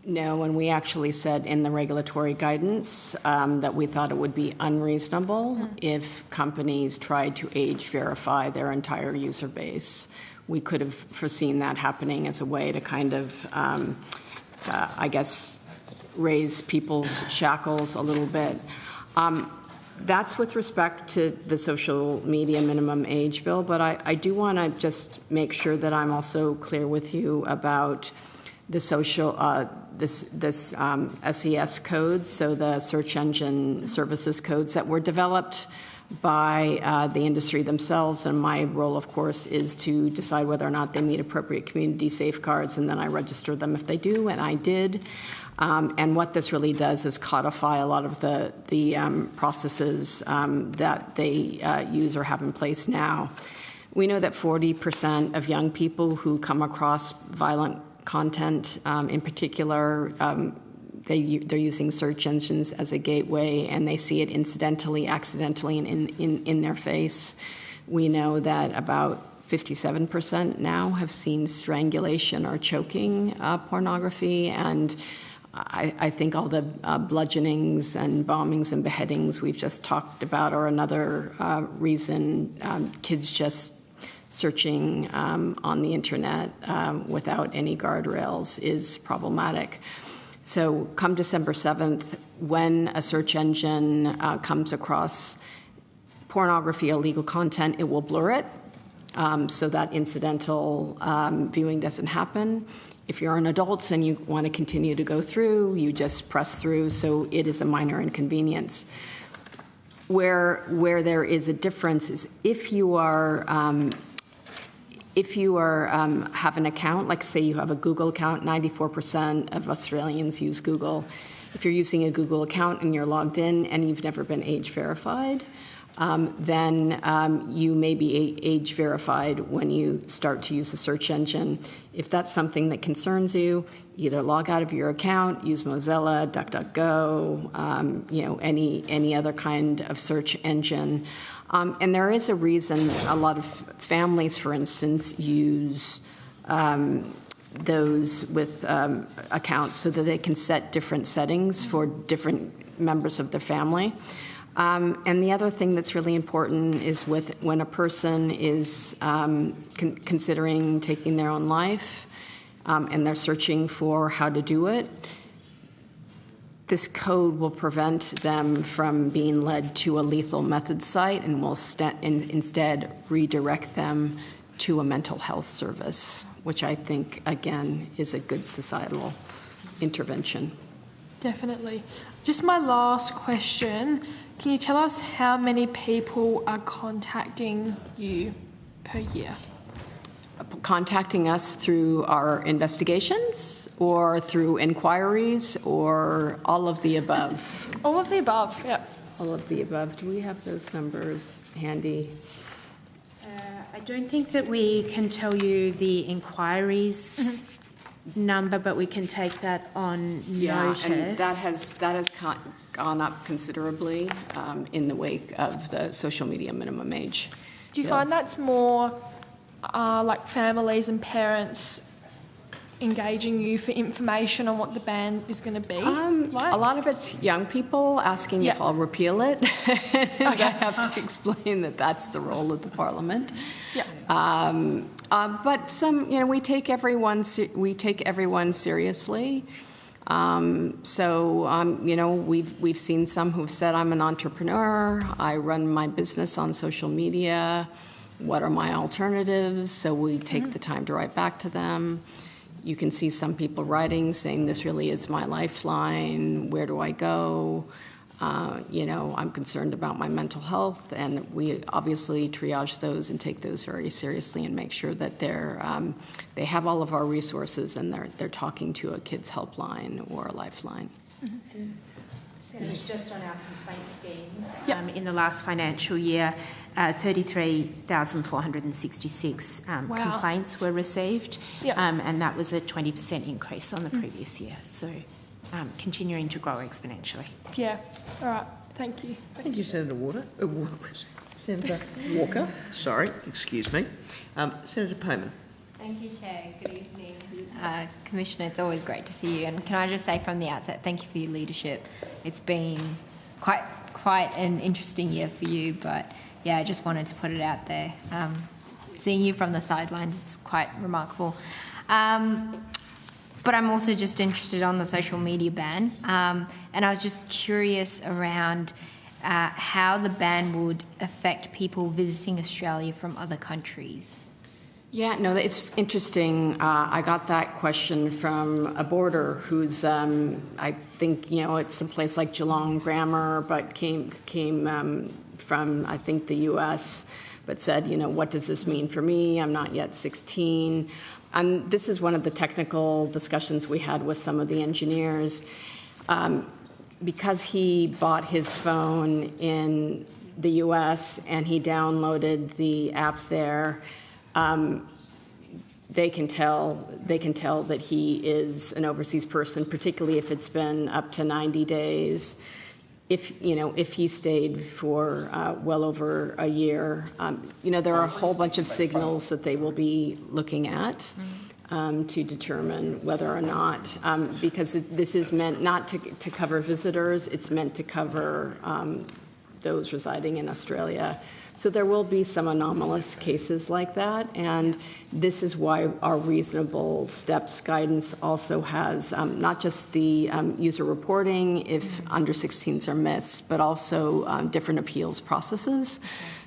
No, and we actually said in the regulatory guidance that we thought it would be unreasonable if companies tried to age verify their entire user base. We could have foreseen that happening as a way to kind of, I guess, raise people's shackles a little bit. That's with respect to the social media minimum age bill, but I do want to just make sure that I'm also clear with you about the social, this SES codes, so the search engine services codes that were developed by the industry themselves, and my role, of course, is to decide whether or not they meet appropriate community safeguards, and then I register them if they do, and I did. And what this really does is codify a lot of the processes that they use or have in place now. We know that 40% of young people who come across violent content, in particular, they're using search engines as a gateway, and they see it incidentally, accidentally, and in their face. We know that about 57% now have seen strangulation or choking pornography, and I think all the bludgeonings and bombings and beheadings we've just talked about are another reason kids just searching on the internet without any guardrails is problematic. So come December 7th, when a search engine comes across pornography, illegal content, it will blur it so that incidental viewing doesn't happen. If you're an adult and you want to continue to go through, you just press through, so it is a minor inconvenience. Where there is a difference is if you are have an account, like say you have a Google account, 94% of Australians use Google. If you're using a Google account and you're logged in and you've never been age verified, then you may be age verified when you start to use the search engine. If that's something that concerns you, either log out of your account, use Mozilla, DuckDuckGo, any other kind of search engine. And there is a reason a lot of families, for instance, use those with accounts so that they can set different settings for different members of the family. And the other thing that's really important is when a person is considering taking their own life and they're searching for how to do it, this code will prevent them from being led to a lethal method site and will instead redirect them to a mental health service, which I think, again, is a good societal intervention. Definitely. Just my last question, can you tell us how many people are contacting you per year? Contacting us through our investigations or through inquiries or all of the above? All of the above, yeah. All of the above. Do we have those numbers handy? I don't think that we can tell you the inquiries number, but we can take that on notice. And that has gone up considerably in the wake of the social media minimum age. Do you find that's more like families and parents engaging you for information on what the ban is going to be? A lot of it's young people asking if I'll repeal it. I have to explain that that's the role of the Parliament. Yeah. But some, we take everyone seriously. We've seen some who've said, I'm an entrepreneur, I run my business on social media, what are my alternatives? So we take the time to write back to them. You can see some people writing saying, this really is my lifeline, where do I go? I'm concerned about my mental health, and we obviously triage those and take those very seriously and make sure that they have all of our resources and they're talking to a kids helpline or a lifeline. Mm-hmm. Just on our complaint schemes, in the last financial year, 33,466 complaints were received, and that was a 20% increase on the previous year. So continuing to grow exponentially. Yeah, all right, thank you. Thank you, Senator Senator Walker, sorry, excuse me. Senator Payman. Thank you, Chair. Good evening. Commissioner, it's always great to see you. And can I just say from the outset, thank you for your leadership. It's been quite an interesting year for you, but yeah, I just wanted to put it out there. Seeing you from the sidelines, it's quite remarkable. But I'm also just interested on the social media ban. And I was just curious around how the ban would affect people visiting Australia from other countries. Yeah, no, it's interesting. I got that question from a boarder who's, I think, it's a place like Geelong Grammar, but came from, I think, the US, but said, what does this mean for me? I'm not yet 16. And this is one of the technical discussions we had with some of the engineers. Because he bought his phone in the US and he downloaded the app there, they can tell that he is an overseas person, particularly if it's been up to 90 days. If he stayed for well over a year, there are a whole bunch of signals that they will be looking at to determine whether or not, because this is meant not to cover visitors, it's meant to cover those residing in Australia. So there will be some anomalous cases like that, and this is why our reasonable steps guidance also has not just the user reporting if under 16s are missed, but also different appeals processes.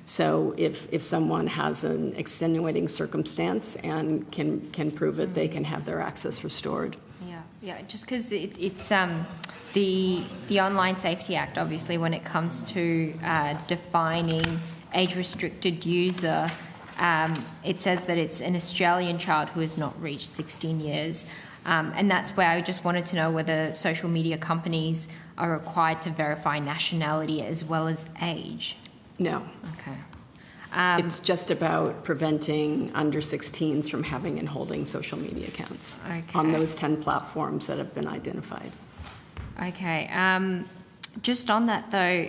So if someone has an extenuating circumstance and can prove it, they can have their access restored. Yeah, just because it's the Online Safety Act, obviously, when it comes to defining age-restricted user, it says that it's an Australian child who has not reached 16 years. And that's where I just wanted to know whether social media companies are required to verify nationality as well as age. No. Okay. It's just about preventing under 16s from having and holding social media accounts on those 10 platforms that have been identified. Okay. Just on that though,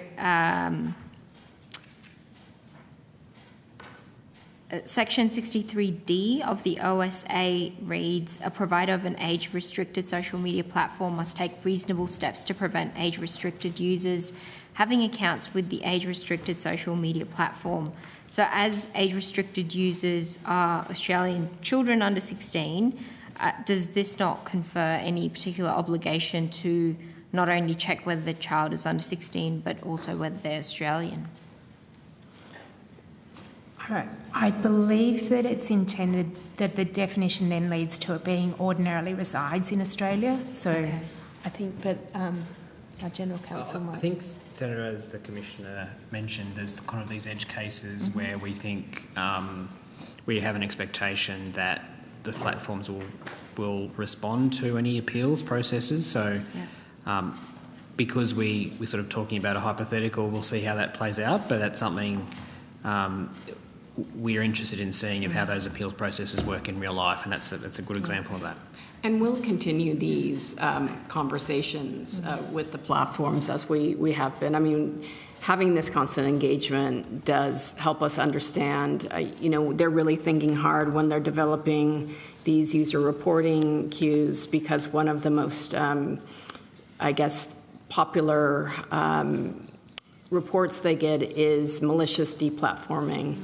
Section 63D of the OSA reads, a provider of an age-restricted social media platform must take reasonable steps to prevent age-restricted users having accounts with the age-restricted social media platform. So as age-restricted users are Australian children under 16, does this not confer any particular obligation to not only check whether the child is under 16, but also whether they're Australian? I believe that it's intended that the definition then leads to it being ordinarily resides in Australia. So I think, but our General Counsel might. I think, Senator, as the Commissioner mentioned, there's kind of these edge cases where we think we have an expectation that the platforms will respond to any appeals processes. So because we're sort of talking about a hypothetical, we'll see how that plays out, but that's something we're interested in seeing of how those appeals processes work in real life, and that's a good example of that. And we'll continue these conversations with the platforms as we have been. I mean, having this constant engagement does help us understand, they're really thinking hard when they're developing these user reporting queues, because one of the most, popular reports they get is malicious deplatforming.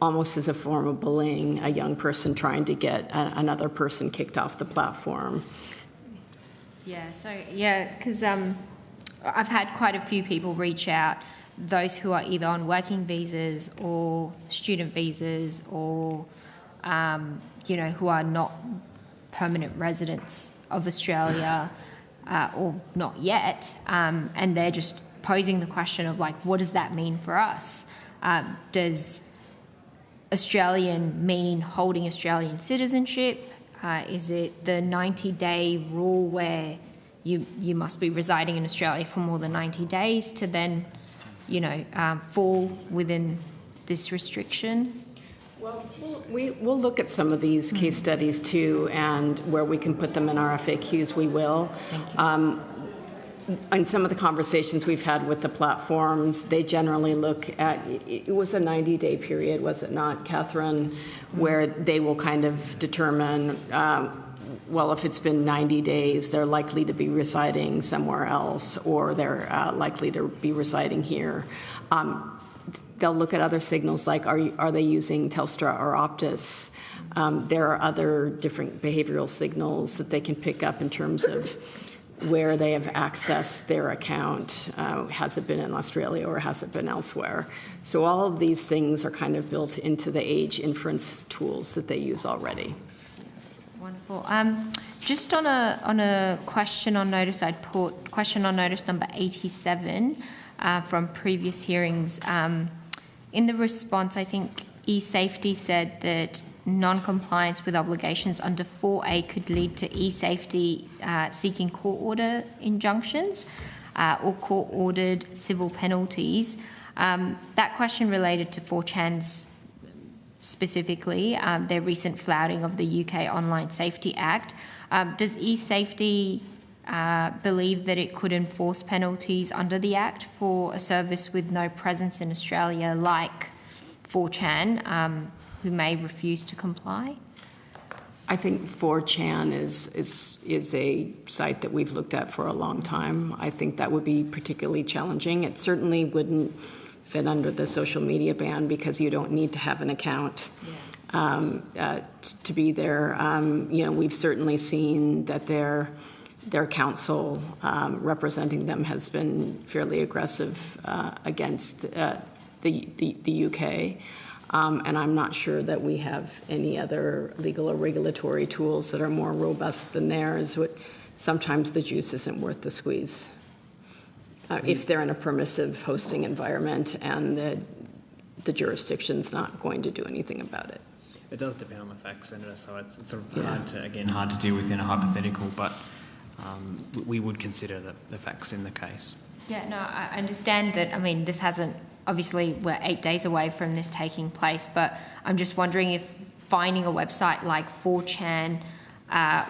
Almost as a form of bullying, a young person trying to get another person kicked off the platform. Because I've had quite a few people reach out, those who are either on working visas or student visas or, who are not permanent residents of Australia or not yet, and they're just posing the question of, like, what does that mean for us? Does Australian mean holding Australian citizenship? Is it the 90-day rule where you must be residing in Australia for more than 90 days to then, fall within this restriction? Well, we'll look at some of these case studies too, and where we can put them in our FAQs, we will. Thank you. In some of the conversations we've had with the platforms, they generally look at, it was a 90-day period, was it not, Catherine, where they will kind of determine, if it's been 90 days, they're likely to be residing somewhere else, or they're likely to be residing here. They'll look at other signals like, are they using Telstra or Optus? There are other different behavioral signals that they can pick up in terms of where they have accessed their account. Has it been in Australia or has it been elsewhere? So all of these things are kind of built into the age inference tools that they use already. Wonderful. Just on a question on notice, I'd put question on notice number 87 from previous hearings. In the response, I think eSafety said that non-compliance with obligations under 4A could lead to eSafety seeking court order injunctions or court-ordered civil penalties. That question related to 4chans specifically, their recent flouting of the UK Online Safety Act. Does eSafety believe that it could enforce penalties under the Act for a service with no presence in Australia like 4chan, who may refuse to comply? I think 4chan is a site that we've looked at for a long time. I think that would be particularly challenging. It certainly wouldn't fit under the social media ban because you don't need to have an account to be there. We've certainly seen that their counsel representing them has been fairly aggressive against the UK. And I'm not sure that we have any other legal or regulatory tools that are more robust than theirs. Sometimes the juice isn't worth the squeeze if they're in a permissive hosting environment and the jurisdiction's not going to do anything about it. It does depend on the facts, Senator, so it's sort of hard to deal with in a hypothetical, but we would consider the facts in the case. Yeah, no, I understand that. I mean, this hasn't obviously we're 8 days away from this taking place, but I'm just wondering if finding a website like 4chan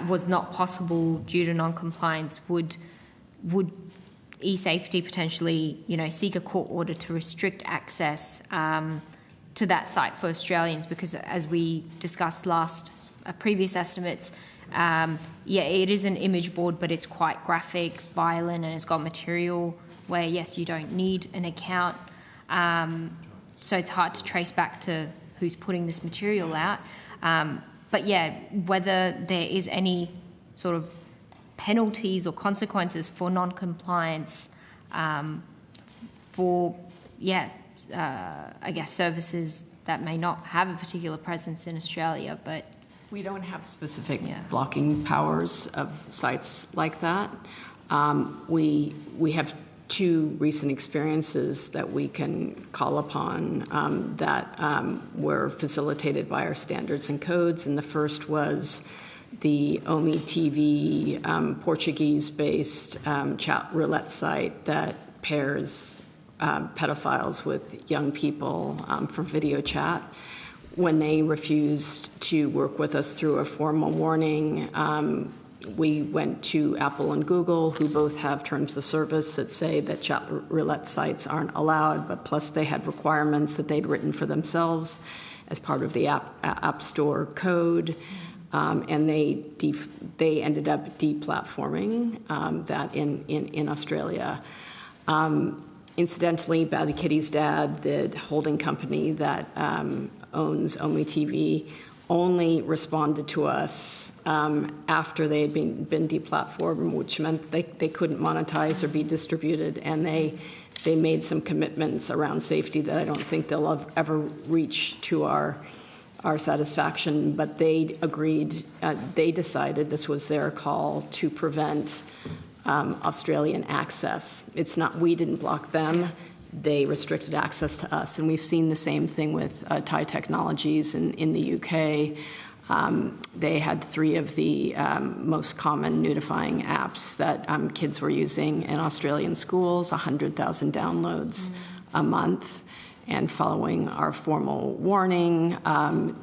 was not possible due to non-compliance, would eSafety potentially, seek a court order to restrict access to that site for Australians? Because as we discussed previous estimates, it is an image board, but it's quite graphic, violent, and it's got material where, yes, you don't need an account. So it's hard to trace back to who's putting this material out. But yeah, whether there is any sort of penalties or consequences for non-compliance for, I guess, services that may not have a particular presence in Australia, but... We don't have specific blocking powers of sites like that. We have 2 recent experiences that we can call upon that were facilitated by our standards and codes, and the first was the OMI TV Portuguese-based chat roulette site that pairs pedophiles with young people for video chat. When they refused to work with us through a formal warning, we went to Apple and Google, who both have terms of service that say that chat roulette sites aren't allowed, but plus they had requirements that they'd written for themselves as part of the App Store code. And they ended up deplatforming that in Australia. Incidentally, Bad Kitty's dad, the holding company that owns OMI TV, only responded to us after they had been deplatformed, which meant they couldn't monetize or be distributed, and they made some commitments around safety that I don't think they'll ever reach to our satisfaction, but they agreed, they decided this was their call to prevent Australian access. It's not, we didn't block them, they restricted access to us. And we've seen the same thing with Thai Technologies in the UK. They had 3 of the most common nudifying apps that kids were using in Australian schools, 100,000 downloads a month. And following our formal warning,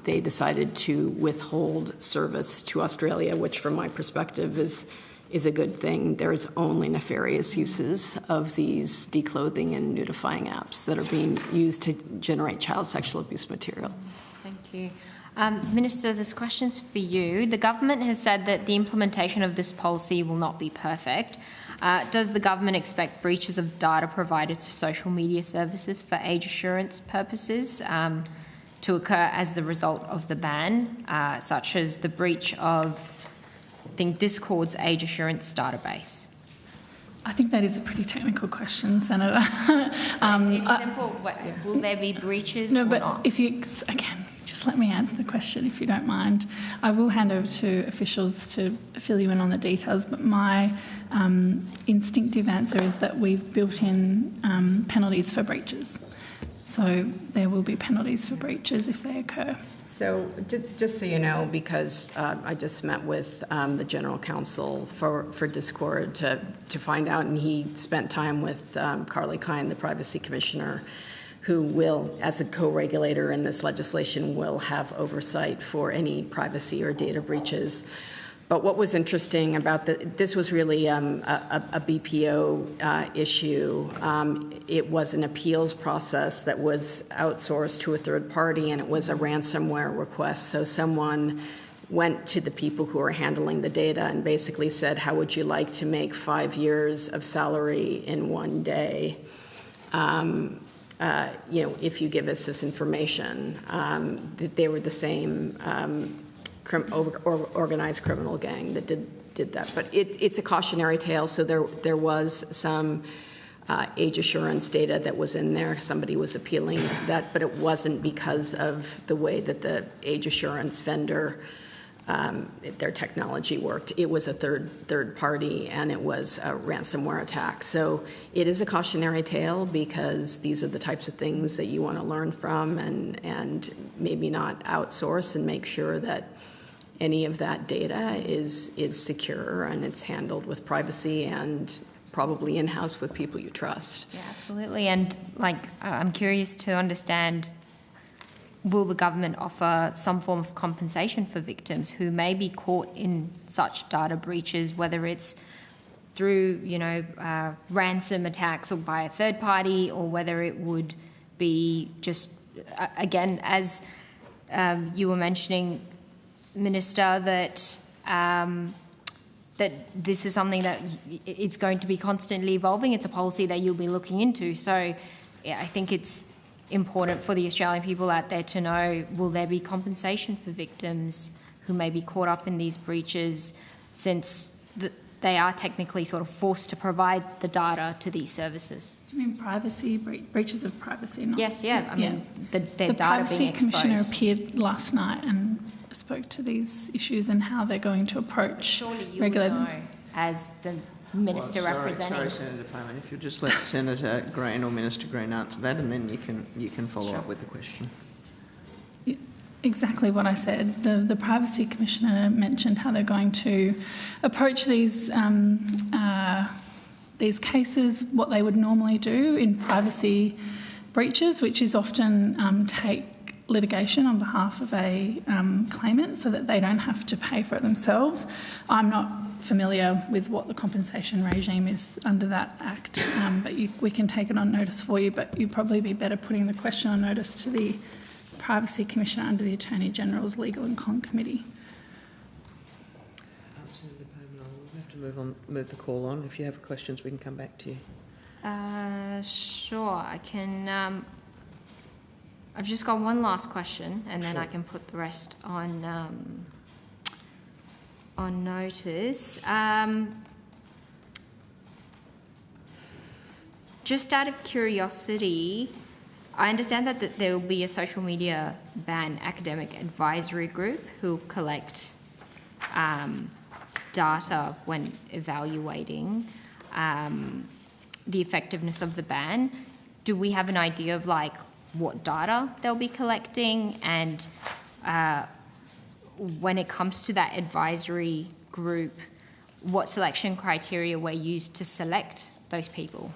they decided to withhold service to Australia, which from my perspective is a good thing. There's only nefarious uses of these declothing and nudifying apps that are being used to generate child sexual abuse material. Thank you. Minister, this question's for you. The government has said that the implementation of this policy will not be perfect. Does the government expect breaches of data provided to social media services for age assurance purposes to occur as the result of the ban, such as the breach of Discord's age assurance database? I think that is a pretty technical question, Senator. It's simple. Will there be breaches or but not? If you, again, just let me answer the question if you don't mind. I will hand over to officials to fill you in on the details, but my instinctive answer is that we've built in penalties for breaches. So there will be penalties for breaches if they occur. So just so you know, because I just met with the General Counsel for Discord to find out, and he spent time with Carly Kine, the Privacy Commissioner, who will, as a co-regulator in this legislation, will have oversight for any privacy or data breaches. But what was interesting about this was really a BPO issue. It was an appeals process that was outsourced to a third party, and it was a ransomware request. So someone went to the people who were handling the data and basically said, how would you like to make 5 years of salary in 1 day? If you give us this information. They were the same organized criminal gang that did that. But it's a cautionary tale, so there was some age assurance data that was in there. Somebody was appealing that, but it wasn't because of the way that the age assurance vendor, their technology worked. It was a third party, and it was a ransomware attack. So it is a cautionary tale because these are the types of things that you want to learn from and maybe not outsource, and make sure that any of that data is secure and it's handled with privacy and probably in-house with people you trust. Yeah, absolutely. And I'm curious to understand, will the government offer some form of compensation for victims who may be caught in such data breaches, whether it's through, ransom attacks or by a third party, or whether it would be just, again, as you were mentioning, Minister, that that this is something that it's going to be constantly evolving. It's a policy that you'll be looking into. So I think it's important for the Australian people out there to know, will there be compensation for victims who may be caught up in these breaches, since they are technically sort of forced to provide the data to these services? Do you mean privacy, breaches of privacy? Not, yes, yeah. I mean, their data being exposed. The Privacy Commissioner appeared last night and spoke to these issues and how they're going to approach surely you will know as the Minister representing. Sorry, Senator Payman, if you'll just let Senator Green or Minister Green answer that, and then you can follow up with the question. Exactly what I said. The Privacy Commissioner mentioned how they're going to approach these cases, what they would normally do in privacy breaches, which is often take litigation on behalf of a claimant so that they don't have to pay for it themselves. I'm not familiar with what the compensation regime is under that Act, but we can take it on notice for you, but you'd probably be better putting the question on notice to the Privacy Commissioner under the Attorney General's Legal and Con Committee. Senator Payman, I'll have to move the call on. If you have questions, we can come back to you. Sure, I can. I've just got one last question, and then I can put the rest on notice. Just out of curiosity, I understand that there will be a social media ban academic advisory group who collect data when evaluating the effectiveness of the ban. Do we have an idea of what data they'll be collecting, and when it comes to that advisory group, what selection criteria were used to select those people?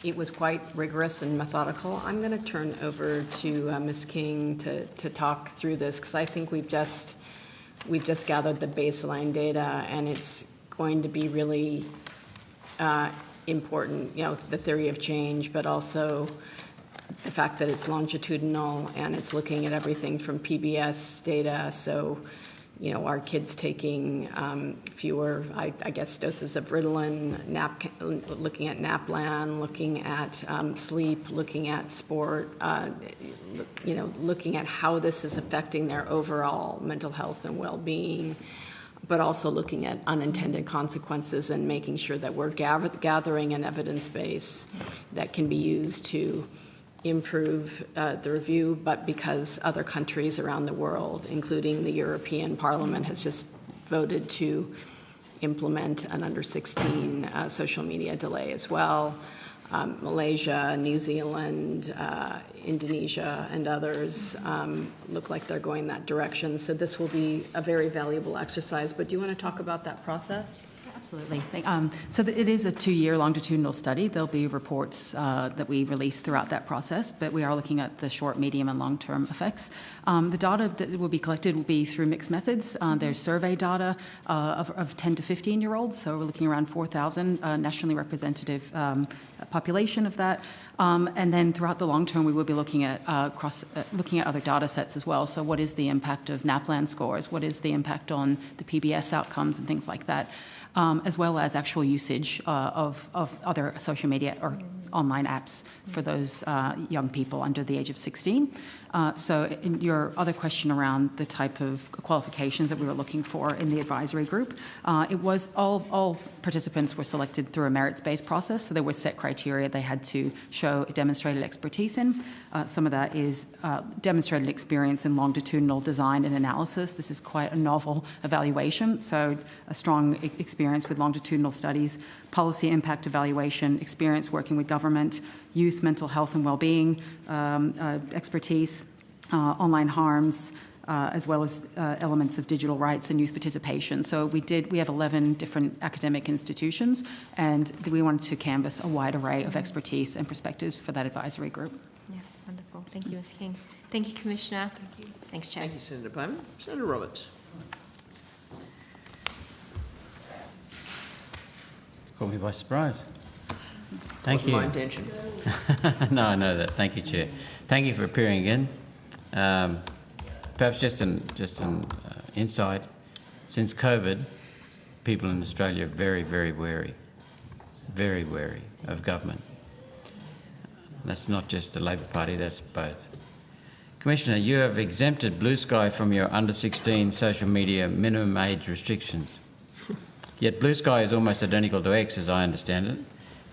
It was quite rigorous and methodical. I'm going to turn over to Ms. King to talk through this, because I think we've just gathered the baseline data, and it's going to be really important, the theory of change, but also the fact that it's longitudinal and it's looking at everything from PBS data. So, our kids taking fewer, I guess, doses of Ritalin, looking at NAPLAN, looking at sleep, looking at sport, looking at how this is affecting their overall mental health and well-being, but also looking at unintended consequences and making sure that we're gathering an evidence base that can be used to improve the review, but because other countries around the world, including the European Parliament, has just voted to implement an under-16 social media delay as well. Malaysia, New Zealand, Indonesia, and others look like they're going that direction. So this will be a very valuable exercise. But do you want to talk about that process? Absolutely. So it is a 2-year longitudinal study. There'll be reports that we release throughout that process, but we are looking at the short, medium and long-term effects. The data that will be collected will be through mixed methods. There's survey data of 10 to 15-year-olds, so we're looking around 4,000 nationally representative population of that. And then throughout the long term, we will be looking at looking at other data sets as well. So what is the impact of NAPLAN scores? What is the impact on the PBS outcomes and things like that? As well as actual usage of other social media or online apps for those young people under the age of 16. So in your other question around the type of qualifications that we were looking for in the advisory group, it was all participants were selected through a merits-based process, so there were set criteria they had to show demonstrated expertise in. Some of that is demonstrated experience in longitudinal design and analysis. This is quite a novel evaluation, so a strong experience with longitudinal studies, policy impact evaluation, experience working with government, youth mental health and well-being, expertise, online harms, as well as elements of digital rights and youth participation. So we have 11 different academic institutions, and we wanted to canvass a wide array of expertise and perspectives for that advisory group. Yeah, wonderful. Thank you, Ms. King. Thank you, Commissioner. Thank you. Thanks, Chair. Thank you, Senator Bowman. Senator Roberts. Caught me by surprise. Thank Wasn't you. my intention. No, I know that. Thank you, Chair. Thank you for appearing again. Perhaps just an insight. Since COVID, people in Australia are very, very wary of government. That's not just the Labor Party, that's both. Commissioner, you have exempted Blue Sky from your under-16 social media minimum age restrictions. Yet Blue Sky is almost identical to X, as I understand it.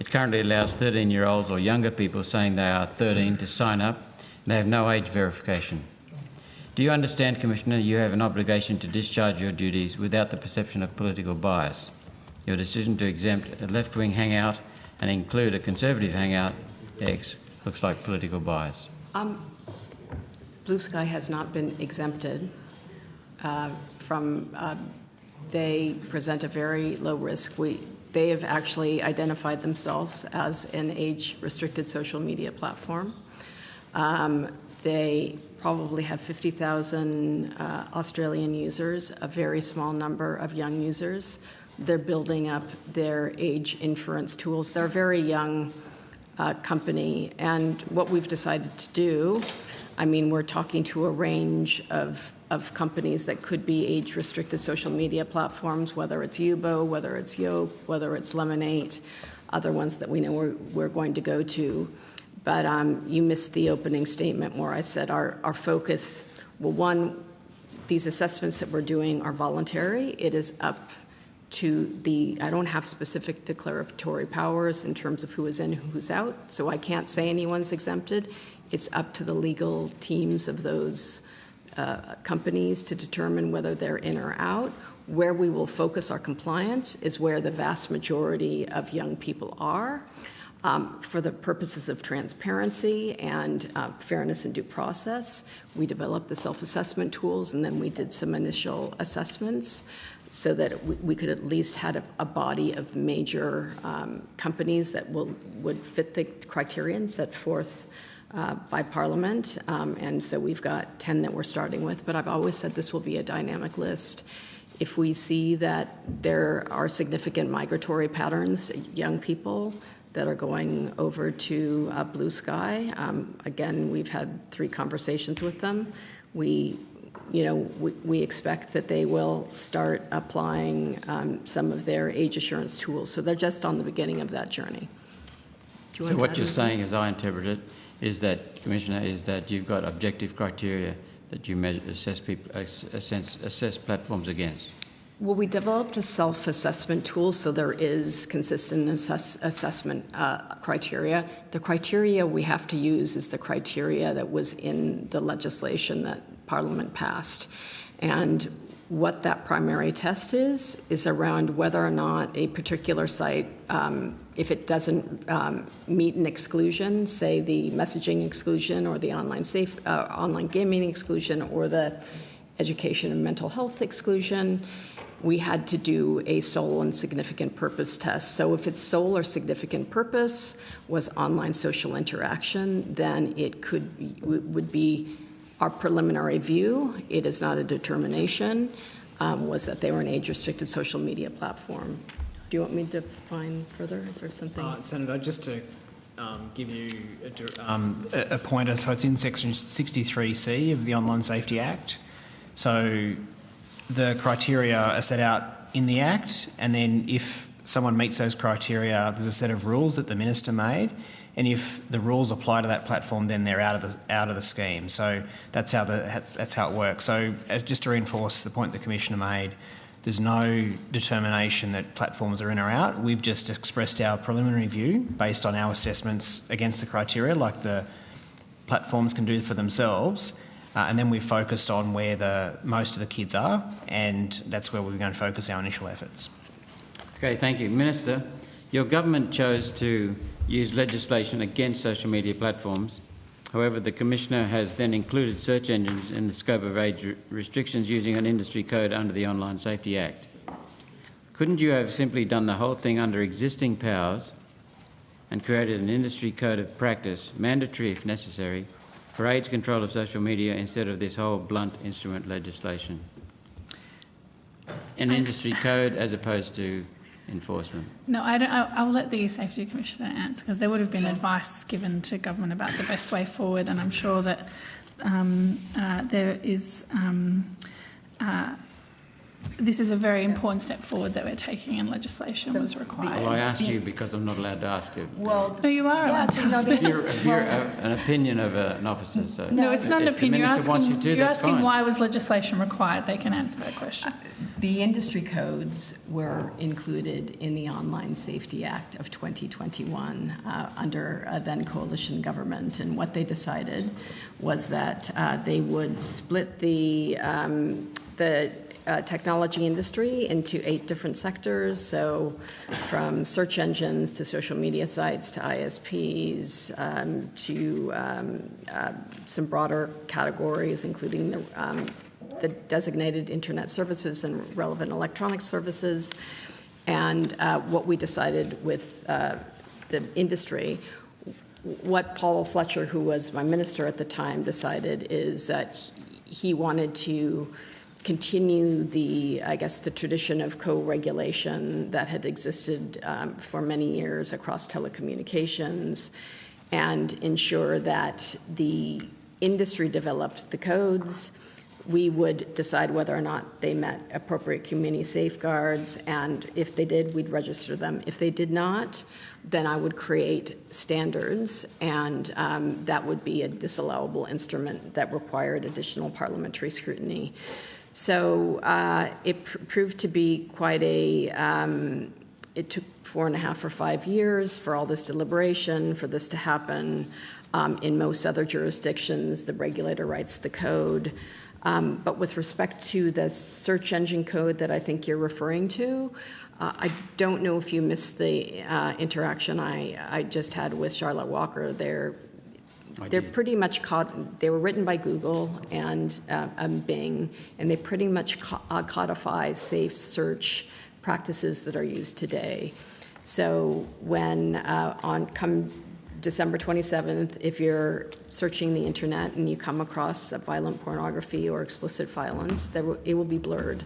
It currently allows 13-year-olds or younger people saying they are 13 to sign up, and they have no age verification. Do you understand, Commissioner, you have an obligation to discharge your duties without the perception of political bias? Your decision to exempt a left-wing hangout and include a conservative hangout, X, looks like political bias. Blue Sky has not been exempted from. They present a very low risk. They have actually identified themselves as an age-restricted social media platform. They probably have 50,000 Australian users, a very small number of young users. They're building up their age inference tools. They're a very young company, and what we've decided to do, I mean, we're talking to a range of companies that could be age-restricted social media platforms, whether it's Yubo, whether it's Yoke, whether it's Lemonade, other ones that we know we're going to go to. But you missed the opening statement where I said our focus, well, one, these assessments that we're doing are voluntary. It is up to I don't have specific declaratory powers in terms of who is in, who's out, so I can't say anyone's exempted. It's up to the legal teams of those companies to determine whether they're in or out. Where we will focus our compliance is where the vast majority of young people are. For the purposes of transparency and fairness and due process, we developed the self-assessment tools, and then we did some initial assessments so that we could at least have a body of major companies that would fit the criterion set forth by Parliament, and so we've got 10 that we're starting with, but I've always said this will be a dynamic list. If we see that there are significant migratory patterns, young people that are going over to Blue Sky, again, we've had 3 conversations with them. We expect that they will start applying some of their age assurance tools, so they're just on the beginning of that journey. So what you're saying, as I interpret it, is that, Commissioner, is that you've got objective criteria that you assess platforms against? Well, we developed a self-assessment tool, so there is consistent assessment criteria. The criteria we have to use is the criteria that was in the legislation that Parliament passed. And what that primary test is around whether or not a particular site, if it doesn't meet an exclusion, say the messaging exclusion or the online gaming exclusion or the education and mental health exclusion, we had to do a sole and significant purpose test. So if its sole or significant purpose was online social interaction, then it would be our preliminary view. It is not a determination, was that they were an age-restricted social media platform. Do you want me to define further? Is there something? Senator, just to give you a pointer, so it's in section 63C of the Online Safety Act. So the criteria are set out in the Act, and then if someone meets those criteria, there's a set of rules that the Minister made, and if the rules apply to that platform, then they're out of the scheme. So that's how it works. So just to reinforce the point the Commissioner made, there's no determination that platforms are in or out. We've just expressed our preliminary view based on our assessments against the criteria, like the platforms can do for themselves. And then we've focused on where most of the kids are, and that's where we're going to focus our initial efforts. Okay, thank you. Minister, your government chose to use legislation against social media platforms However, the Commissioner has then included search engines in the scope of age restrictions using an industry code under the Online Safety Act. Couldn't you have simply done the whole thing under existing powers and created an industry code of practice, mandatory if necessary, for age control of social media instead of this whole blunt instrument legislation? An industry code as opposed to enforcement. No, I don't. I'll let the Safety Commissioner answer, because there would have been advice given to government about the best way forward, and I'm sure that there is. This is a very important step forward that we're taking, and legislation was required. Well, I asked you because I'm not allowed to ask you. Well, no, you are allowed to ask. You're an opinion of an officer. So no, it's not an opinion. You're asking fine. why was legislation required. They can answer that question. The industry codes were included in the Online Safety Act of 2021 under a then coalition government, and what they decided was that they would split the technology industry into 8 different sectors, so from search engines to social media sites to ISPs to some broader categories, including the designated internet services and relevant electronic services. And what we decided with the industry, what Paul Fletcher, who was my minister at the time, decided is that he wanted to continue the tradition of co-regulation that had existed for many years across telecommunications, and ensure that the industry developed the codes. We would decide whether or not they met appropriate community safeguards, and if they did, we'd register them. If they did not, then I would create standards, and that would be a disallowable instrument that required additional parliamentary scrutiny. So it proved to be quite it took 4.5 or 5 years for all this deliberation, for this to happen. In most other jurisdictions, the regulator writes the code. But with respect to the search engine code that I think you're referring to, I don't know if you missed the interaction I just had with Charlotte Walker. They're pretty much they were written by Google and Bing, and they pretty much codify safe search practices that are used today. So when come December 27th, if you're searching the internet and you come across violent pornography or explicit violence, it will be blurred.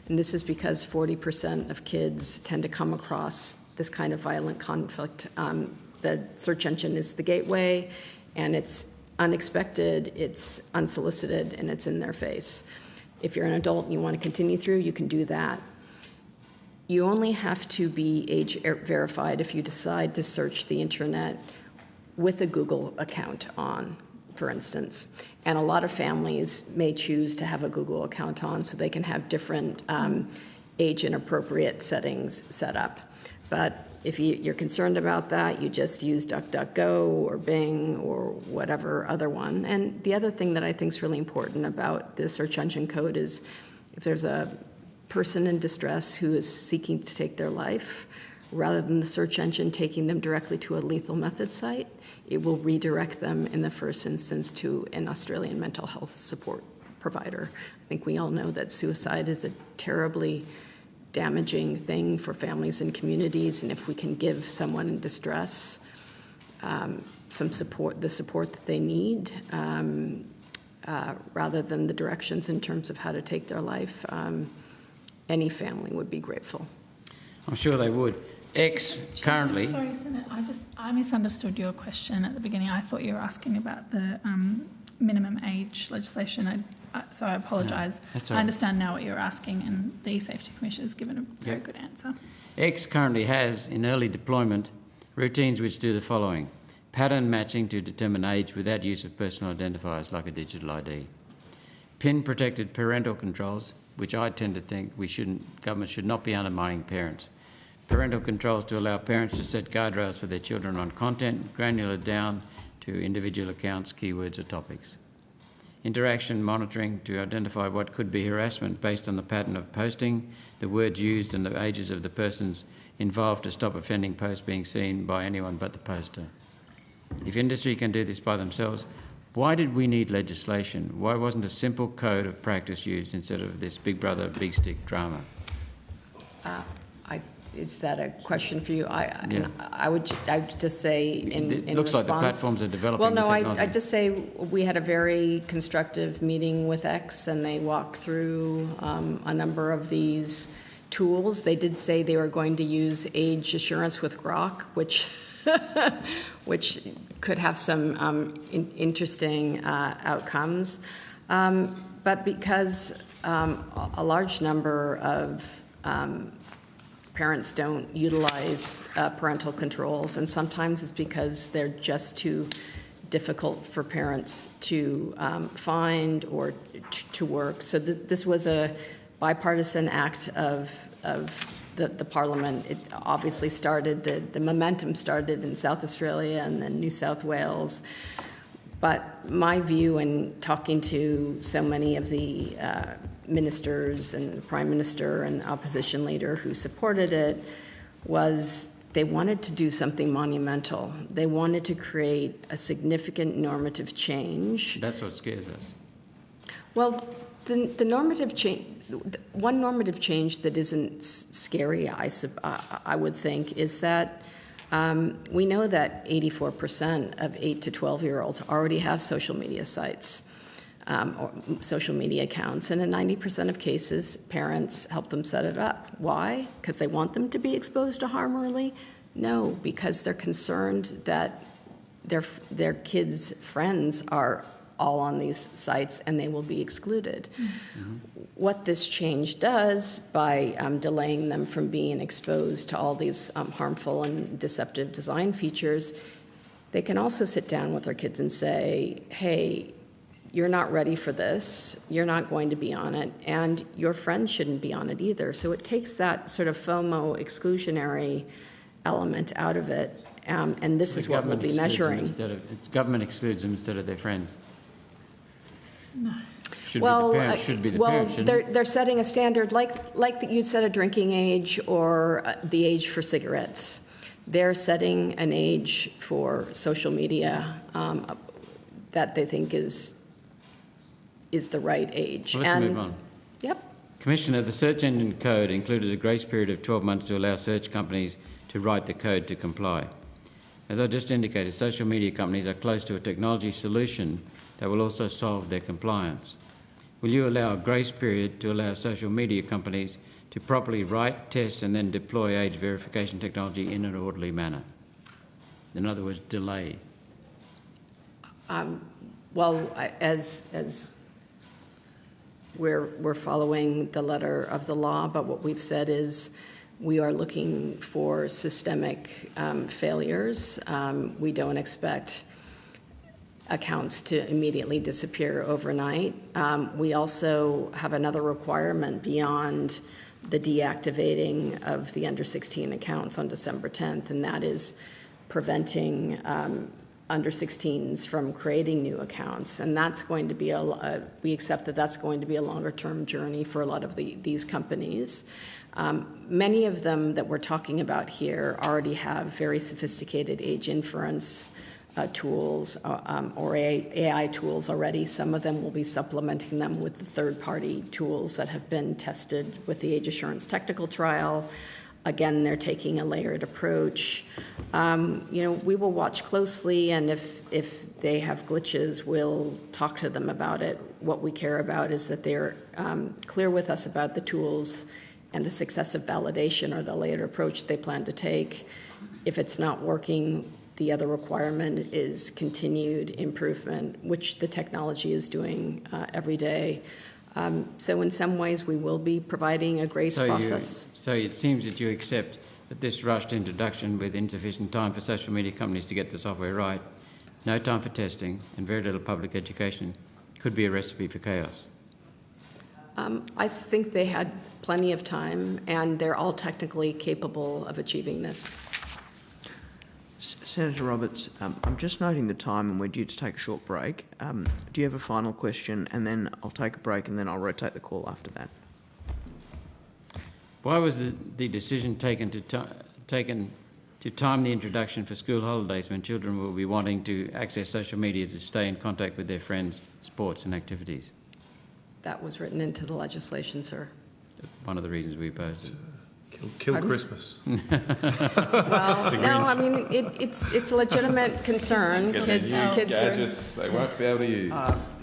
And this is because 40% of kids tend to come across this kind of violent conflict. The search engine is the gateway, and it's unexpected, it's unsolicited, and it's in their face. If you're an adult and you want to continue through, you can do that. You only have to be age verified if you decide to search the internet with a Google account on, for instance. And a lot of families may choose to have a Google account on so they can have different age inappropriate settings set up. But if you're concerned about that, you just use DuckDuckGo or Bing or whatever other one. And the other thing that I think is really important about the search engine code is if there's a person in distress who is seeking to take their life, rather than the search engine taking them directly to a lethal method site, it will redirect them in the first instance to an Australian mental health support provider. I think we all know that suicide is a terribly damaging thing for families and communities, and if we can give someone in distress some support, the support that they need, rather than the directions in terms of how to take their life, any family would be grateful. I'm sure they would. Currently... Sorry, Senator, I misunderstood your question at the beginning. I thought you were asking about the minimum age legislation. So I apologise. No, I understand now what you're asking, and the Safety Commissioner has given a very good answer. X currently has, in early deployment, routines which do the following. Pattern matching to determine age without use of personal identifiers like a digital ID. PIN-protected parental controls, which I tend to think government should not be undermining parents. Parental controls to allow parents to set guardrails for their children on content, granular down to individual accounts, keywords or topics. Interaction monitoring to identify what could be harassment based on the pattern of posting, the words used and the ages of the persons involved to stop offending posts being seen by anyone but the poster. If industry can do this by themselves, Why did we need legislation? Why wasn't a simple code of practice used instead of this big brother, big stick drama? Is that a question for you? Yeah. I would just say in response. It looks like the platforms are developing. Well, no, the technology. I just say we had a very constructive meeting with X, and they walked through a number of these tools. They did say they were going to use age assurance with Grok, which could have some interesting outcomes. But because a large number of parents don't utilize parental controls, and sometimes it's because they're just too difficult for parents to find or to work. So this was a bipartisan act of the Parliament. It obviously started, the momentum started in South Australia and then New South Wales. But my view in talking to so many of the ministers and the Prime Minister and the opposition leader who supported it was they wanted to do something monumental. They wanted to create a significant normative change. That's what scares us. Well, the normative change, one normative change that isn't scary, I would think, is that we know that 84% of 8 to 12-year-olds already have social media sites or social media accounts, and in 90% of cases, parents help them set it up. Why? Because they want them to be exposed to harm early? No, because they're concerned that their kids' friends are all on these sites and they will be excluded. Mm-hmm. What this change does by delaying them from being exposed to all these harmful and deceptive design features, they can also sit down with their kids and say, hey, you're not ready for this, you're not going to be on it, and your friends shouldn't be on it either. So it takes that sort of FOMO exclusionary element out of it, and this is what we'll be measuring. Government excludes them instead of their friends. No. Should be the parents, shouldn't it? They're setting a standard like you'd set a drinking age or the age for cigarettes. They're setting an age for social media that they think is the right age. Well, let's move on. Yep. Commissioner, the search engine code included a grace period of 12 months to allow search companies to write the code to comply. As I just indicated, social media companies are close to a technology solution that will also solve their compliance. Will you allow a grace period to allow social media companies to properly write, test and then deploy age verification technology in an orderly manner? In other words, delay. Well, as we're following the letter of the law, but what we've said is we are looking for systemic failures. We don't expect accounts to immediately disappear overnight. We also have another requirement beyond the deactivating of the under 16 accounts on December 10th, and that is preventing under 16s from creating new accounts. And that's going to be we accept that that's going to be a longer term journey for a lot of these companies. Many of them that we're talking about here already have very sophisticated age inference tools or AI tools already. Some of them will be supplementing them with the third-party tools that have been tested with the age assurance technical trial. Again, they're taking a layered approach. We will watch closely, and if they have glitches, we'll talk to them about it. What we care about is that they're clear with us about the tools and the successive validation or the layered approach they plan to take. If it's not working, the other requirement is continued improvement, which the technology is doing every day. So in some ways, we will be providing a grace process. So it seems that you accept that this rushed introduction with insufficient time for social media companies to get the software right, no time for testing, and very little public education could be a recipe for chaos. I think they had plenty of time, and they're all technically capable of achieving this. Senator Roberts, I'm just noting the time and we're due to take a short break. Do you have a final question? And then I'll take a break and then I'll rotate the call after that. Why was the decision taken to time the introduction for school holidays when children will be wanting to access social media to stay in contact with their friends, sports and activities. That was written into the legislation, sir. One of the reasons we opposed it. Kill Christmas. Well, no, I mean, it's a legitimate concern. Kids Gadgets they won't be able to use.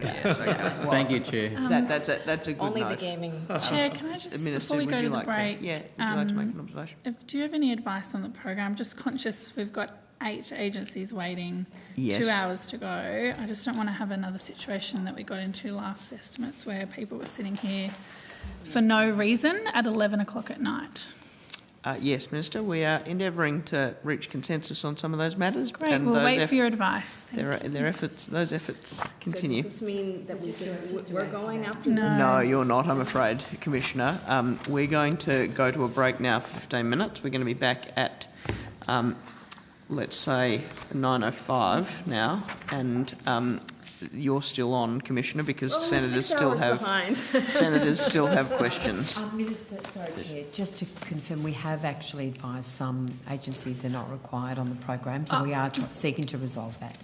Yes, okay. Well, Thank you, Chair. that's a good only note. the gaming. Chair, can I just, Minister, before we would go you to the like break, to? Yeah, would you like to make an observation? do you have any advice on the program? I'm just conscious we've got 8 agencies waiting, Yes. 2 hours to go. I just don't want to have another situation that we got into last estimates where people were sitting here for no reason at 11 o'clock at night. Yes, Minister, we are endeavouring to reach consensus on some of those matters. Great, and we'll those wait for your advice. those efforts continue. So does this mean that we're going after No. this? No, you're not, I'm afraid, Commissioner. We're going to go to a break now for 15 minutes. We're going to be back at, let's say, 9:05 now, and you're still on, Commissioner, because Well, we're senators 6 still hours have behind. senators still have questions. Minister, sorry, Chair, just to confirm, we have actually advised some agencies they're not required on the program, so we are seeking to resolve that.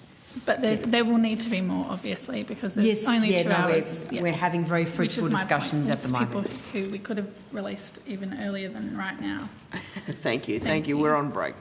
But there will need to be more, obviously, because there's only 2 hours. We're having very Which fruitful is my point. discussions at the There's moment. people who we could have released even earlier than right now. Thank you. We're on break.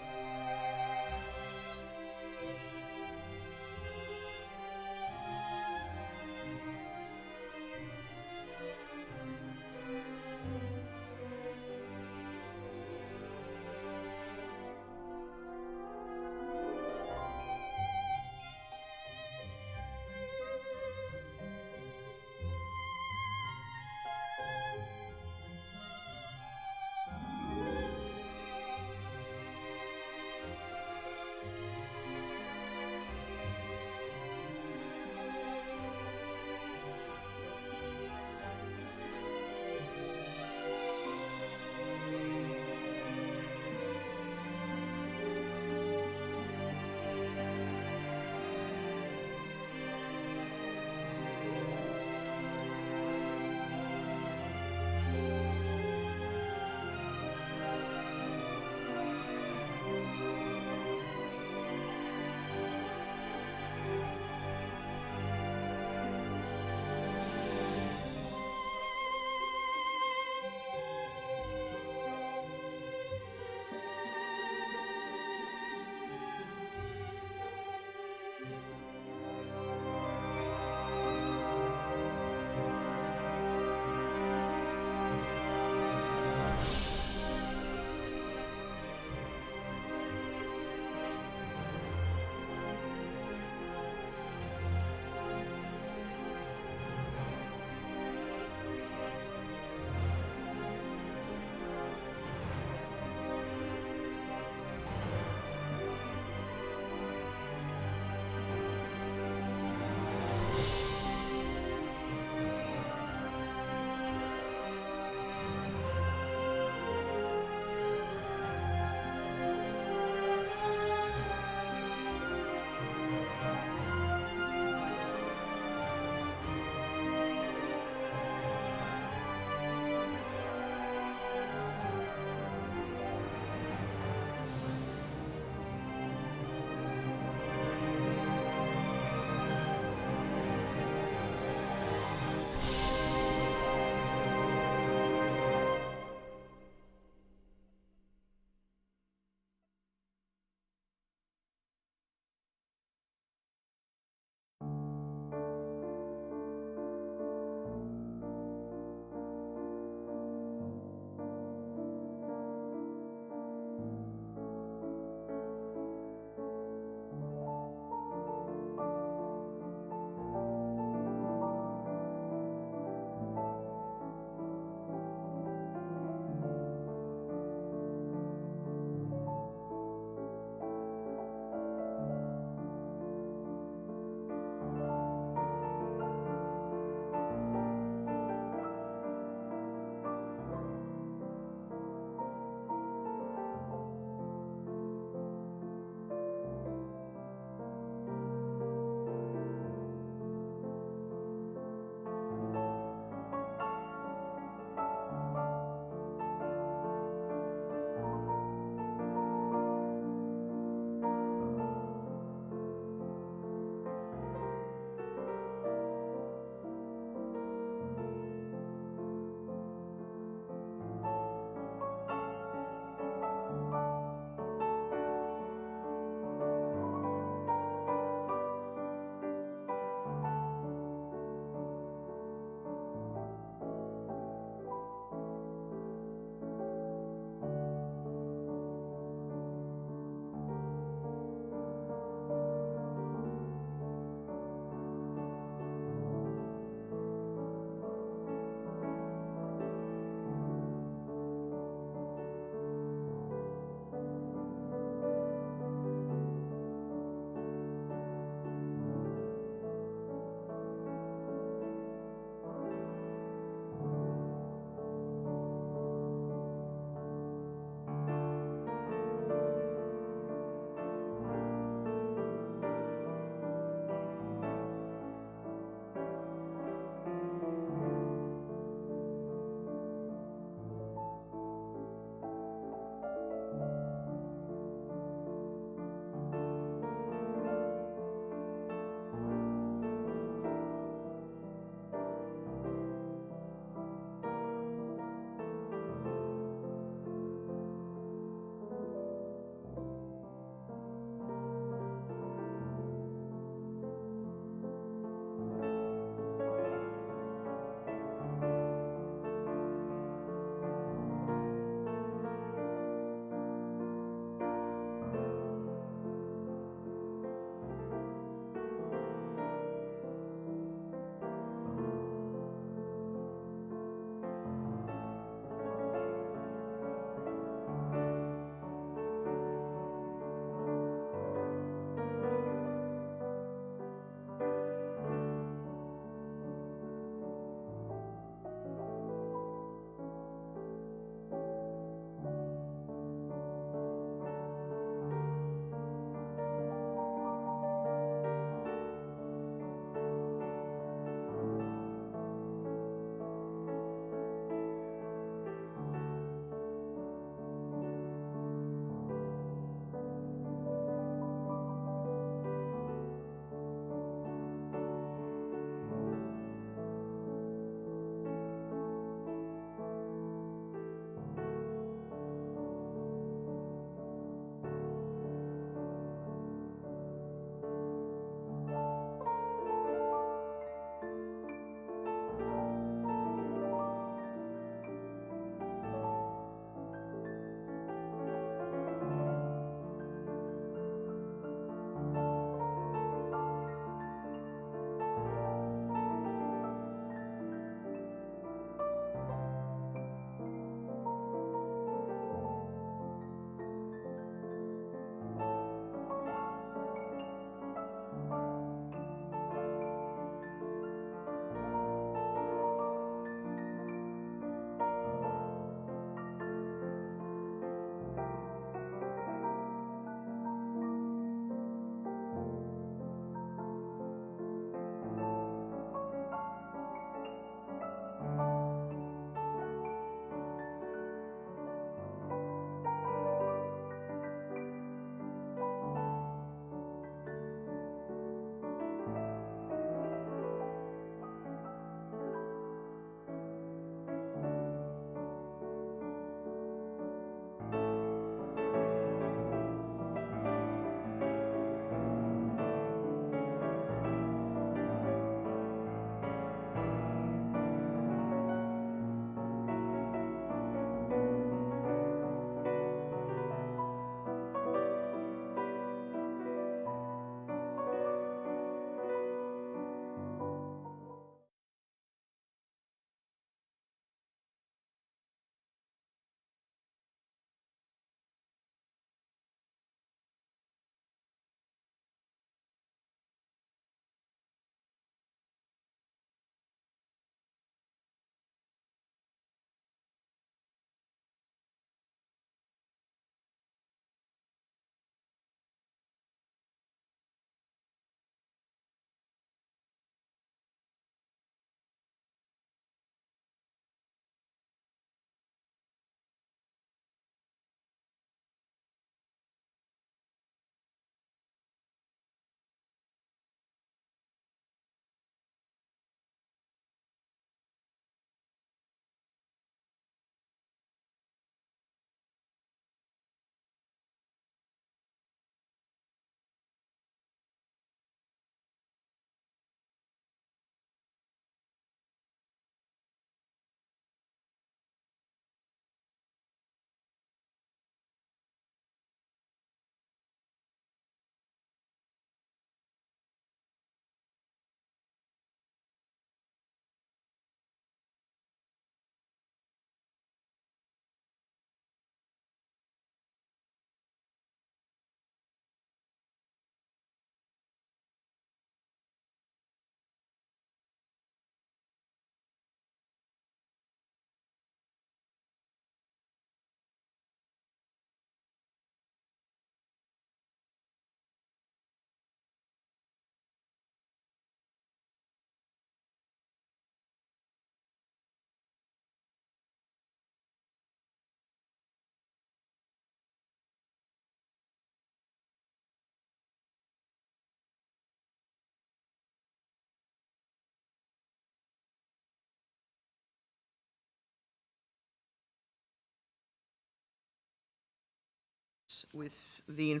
business with the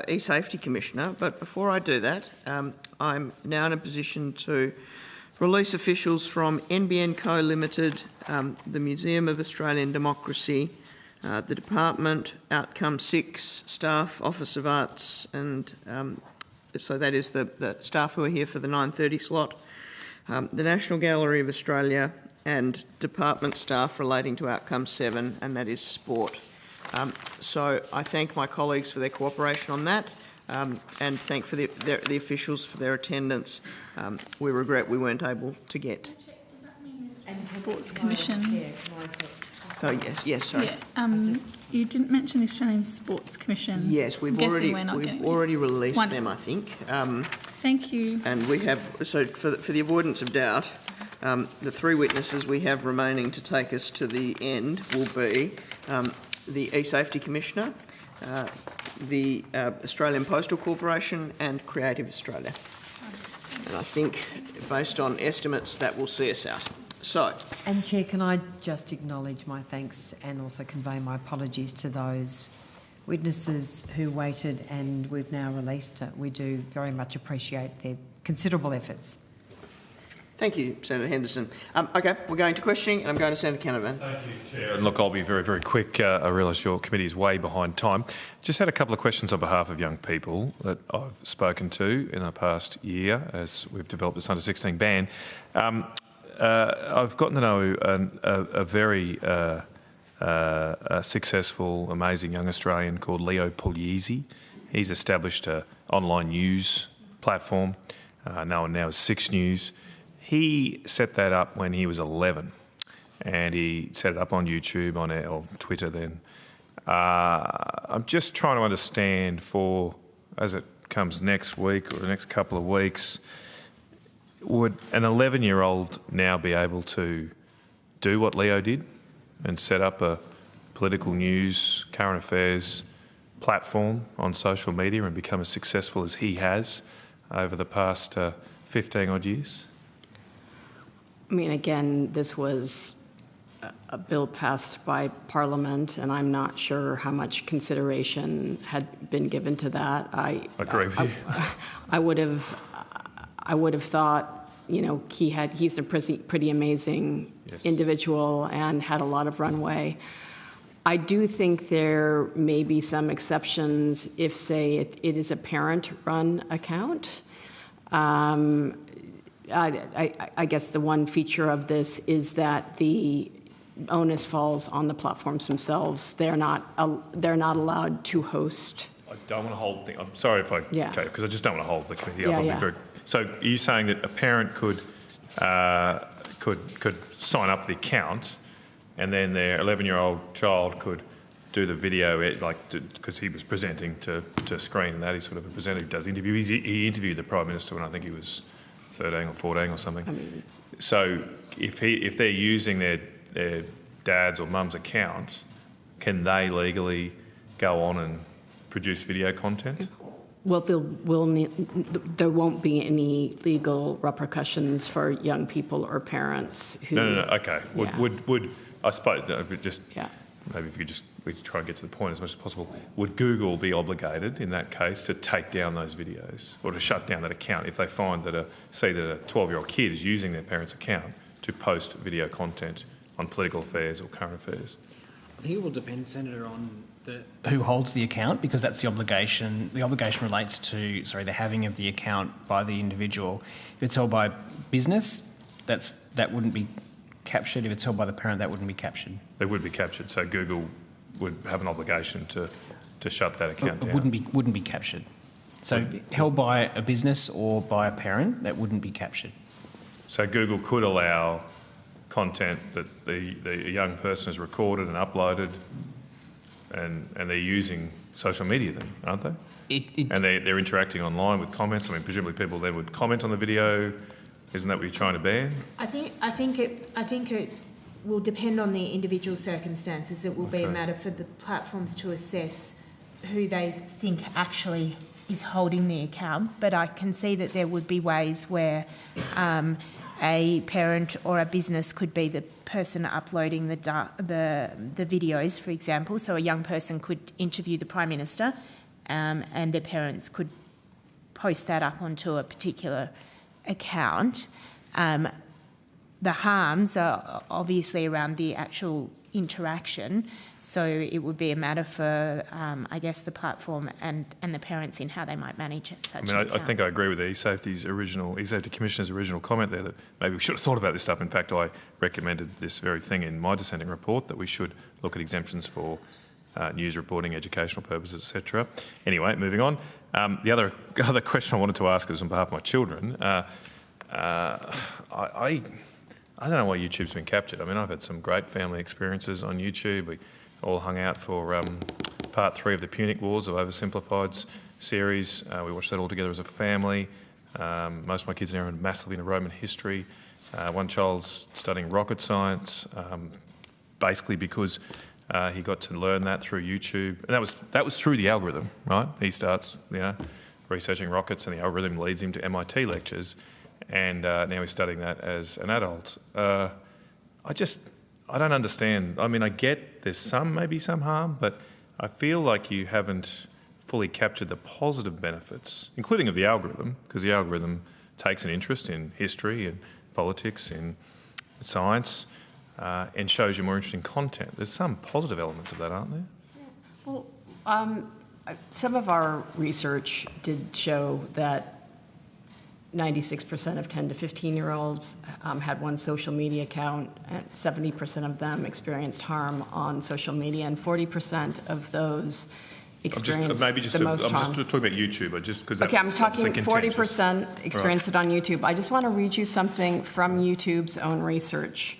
e-safety commissioner, but before I do that, I'm now in a position to release officials from NBN Co Limited, the Museum of Australian Democracy, the Department, Outcome 6, staff, Office of Arts, and so that is the staff who are here for the 9:30 slot, the National Gallery of Australia, and department staff relating to Outcome 7, and that is sport. So I thank my colleagues for their cooperation on that, and thank for the officials for their attendance. We regret we weren't able to get. And Sports Commission. Oh yes, sorry. Yeah, you didn't mention the Australian Sports Commission. Yes, we've already released Wonderful. them, I think. Thank you. And we have, so for the avoidance of doubt, the three witnesses we have remaining to take us to the end will be the e-safety commissioner, the Australian Postal Corporation, and Creative Australia. And I think, based on estimates, that will see us out. So, and Chair, can I just acknowledge my thanks and also convey my apologies to those witnesses who waited and we've now released it. We do very much appreciate their considerable efforts. Thank you, Senator Henderson. Okay, we're going to questioning, and I'm going to Senator Canavan. Thank you, Chair. And look, I'll be very, very quick. I realise your committee is way behind time. Just had a couple of questions on behalf of young people that I've spoken to in the past year as we've developed this under-16 ban. I've gotten to know a very successful, amazing young Australian called Leo Pugliese. He's established an online news platform, known now as 6 News. He set that up when he was 11, and he set it up on YouTube, or Twitter then. I'm just trying to understand as it comes next week or the next couple of weeks, would an 11-year-old now be able to do what Leo did and set up a political news, current affairs platform on social media and become as successful as he has over the past 15-odd years? I mean, again, this was a bill passed by Parliament, and I'm not sure how much consideration had been given to that. I agree with you. I would have thought, you know, he's a pretty amazing individual and had a lot of runway. I do think there may be some exceptions if, say, it is a parent-run account. I guess the one feature of this is that the onus falls on the platforms themselves. They're not allowed to host. I don't want to hold things. I'm sorry if I okay, because I just don't want to hold the committee up. So are you saying that a parent could sign up the account, and then their 11-year-old child could do the video, because he was presenting to screen, and that is sort of a presenter who does interviews. He interviewed the Prime Minister when I think he was 13 or 14 or something. So if they're using their dad's or mum's account, can they legally go on and produce video content? Well, there won't be any legal repercussions for young people or parents who... No, okay. Would I suppose, maybe if we try and get to the point as much as possible, would Google be obligated in that case to take down those videos or to shut down that account if they find that a 12-year-old kid is using their parents' account to post video content on political affairs or current affairs? I think it will depend, Senator, on who holds the account, because that's the obligation. The obligation relates to, the having of the account by the individual. If it's held by business, that wouldn't be captured. If it's held by the parent, that wouldn't be captured. They would be captured, so Google would have an obligation to shut that account down. It wouldn't be captured. So held by a business or by a parent, that wouldn't be captured. So Google could allow content that the young person has recorded and uploaded, and they're using social media then, aren't they? And they're interacting online with comments. I mean, presumably people then would comment on the video. Isn't that what you're trying to ban? I think it will depend on the individual circumstances. It will be a matter for the platforms to assess who they think actually is holding the account. But I can see that there would be ways where a parent or a business could be the person uploading the videos, for example. So a young person could interview the Prime Minister, and their parents could post that up onto a particular account. The harms are obviously around the actual interaction, so it would be a matter for, I guess, the platform and the parents in how they might manage such an account. I think I agree with the E-Safety Commissioner's original comment there that maybe we should have thought about this stuff. In fact, I recommended this very thing in my dissenting report, that we should look at exemptions for news reporting, educational purposes, etc. Anyway, moving on. The other question I wanted to ask is on behalf of my children. I don't know why YouTube's been captured. I mean, I've had some great family experiences on YouTube. We all hung out for part 3 of the Punic Wars of Oversimplified's series. We watched that all together as a family. Most of my kids now are massively into Roman history. One child's studying rocket science, basically because he got to learn that through YouTube. And that was through the algorithm, right? He starts, researching rockets, and the algorithm leads him to MIT lectures. And now he's studying that as an adult. I don't understand. I mean, I get there's maybe some harm, but I feel like you haven't fully captured the positive benefits, including of the algorithm, because the algorithm takes an interest in history and politics and science and shows you more interesting content. There's some positive elements of that, aren't there? Well, some of our research did show that 96% of 10 to 15-year-olds had one social media account, and 70% of them experienced harm on social media, and 40% of those experienced the most harm. I'm just talking about YouTube, because okay, I'm talking 40% experienced it on YouTube. I just want to read you something from YouTube's own research.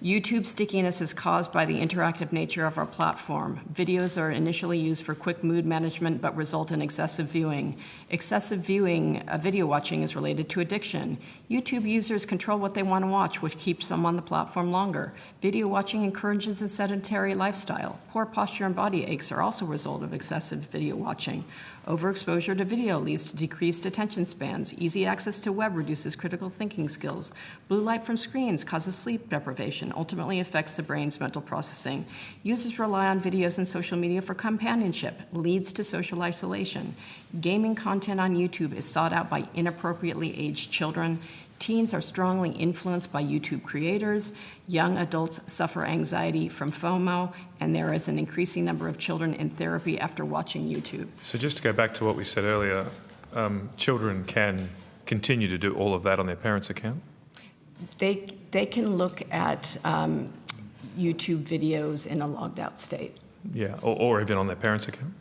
YouTube stickiness is caused by the interactive nature of our platform. Videos are initially used for quick mood management but result in excessive viewing. Excessive viewing, video watching, is related to addiction. YouTube users control what they want to watch, which keeps them on the platform longer. Video watching encourages a sedentary lifestyle. Poor posture and body aches are also a result of excessive video watching. Overexposure to video leads to decreased attention spans. Easy access to web reduces critical thinking skills. Blue light from screens causes sleep deprivation, ultimately affects the brain's mental processing. Users rely on videos and social media for companionship, leads to social isolation. Gaming content on YouTube is sought out by inappropriately aged children. Teens are strongly influenced by YouTube creators. Young adults suffer anxiety from FOMO, and there is an increasing number of children in therapy after watching YouTube. So just to go back to what we said earlier, children can continue to do all of that on their parents' account? They can look at YouTube videos in a logged out state. Yeah, or even on their parents' account?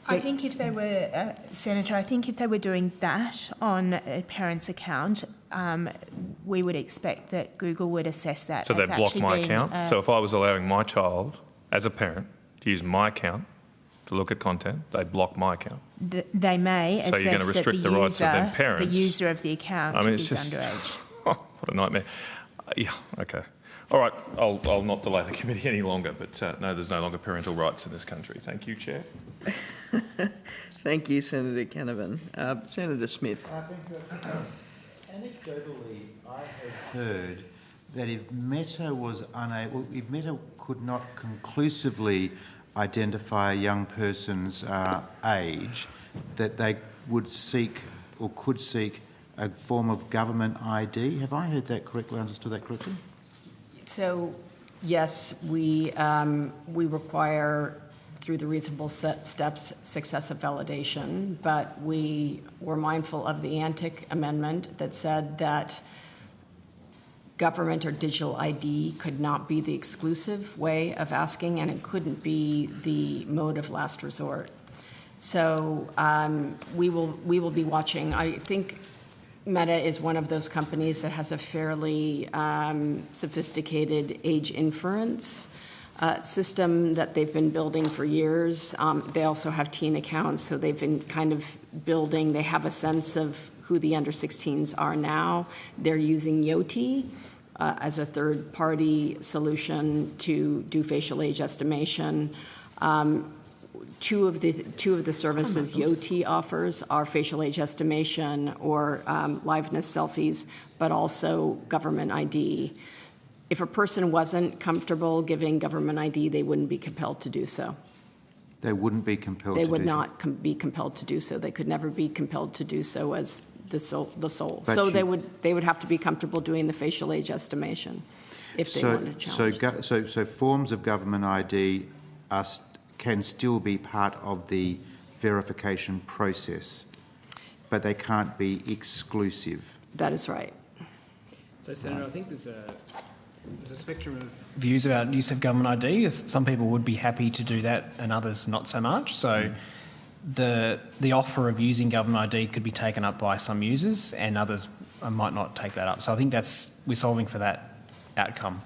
I think if they were, Senator, I think if they were doing that on a parent's account, we would expect that Google would assess that. So they'd block my account? So if I was allowing my child, as a parent, to use my account to look at content, they'd block my account? They may assess so you're going to restrict the rights of them parents. The user of the account is underage. What a nightmare. Yeah, okay. All right, I'll not delay the committee any longer, but no, there's no longer parental rights in this country. Thank you, Chair. Thank you, Senator Canavan. Senator Smith. Anecdotally, I have heard that if Meta could not conclusively identify a young person's age, that they would seek or could seek a form of government ID. Have I heard that correctly, understood that correctly? So, yes, we require, through the reasonable steps, successive validation, but we were mindful of the Antic Amendment that said that government or digital ID could not be the exclusive way of asking, and it couldn't be the mode of last resort. So we will be watching. I think Meta is one of those companies that has a fairly sophisticated age inference system that they've been building for years. They also have teen accounts, so they've been kind of building. They have a sense of who the under 16s are now. They're using Yoti as a third-party solution to do facial age estimation. two of the services Yoti offers are facial age estimation or liveness selfies, but also government ID. If a person wasn't comfortable giving government ID, they wouldn't be compelled to do so. They wouldn't be compelled to They do would so? not be compelled to do so. They could never be compelled to do so as the sole. But So they would have to be comfortable doing the facial age estimation if they wanted to challenge. So forms of government ID can still be part of the verification process, but they can't be exclusive. That is right. So, Senator, I think there's a spectrum of views about use of government ID. Some people would be happy to do that and others not so much. So the offer of using government ID could be taken up by some users and others might not take that up. So I think we're solving for that outcome.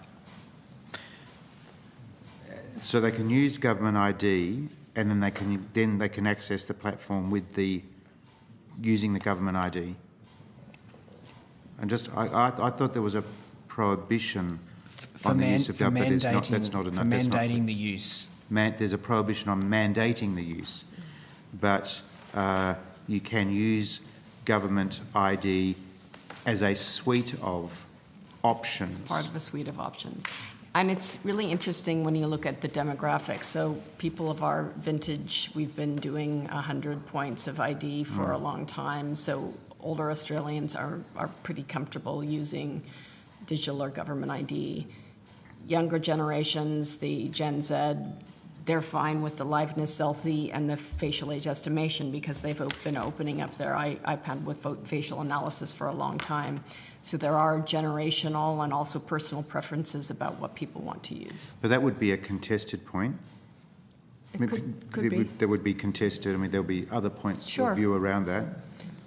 So they can use government ID and then they can access the platform with using the government ID. And I thought there was a prohibition on the use of government, but that's not enough. Mandating the use. There's a prohibition on mandating the use, but you can use government ID as a suite of options. It's part of a suite of options. And it's really interesting when you look at the demographics. So people of our vintage, we've been doing 100 points of ID for a long time. So older Australians are pretty comfortable using digital or government ID. Younger generations, the Gen Z, they're fine with the liveness selfie and the facial age estimation because they've been opening up their iPad with facial analysis for a long time. So there are generational and also personal preferences about what people want to use. But that would be a contested point. Could be. There would be contested. I mean, there'll be other points of view around that.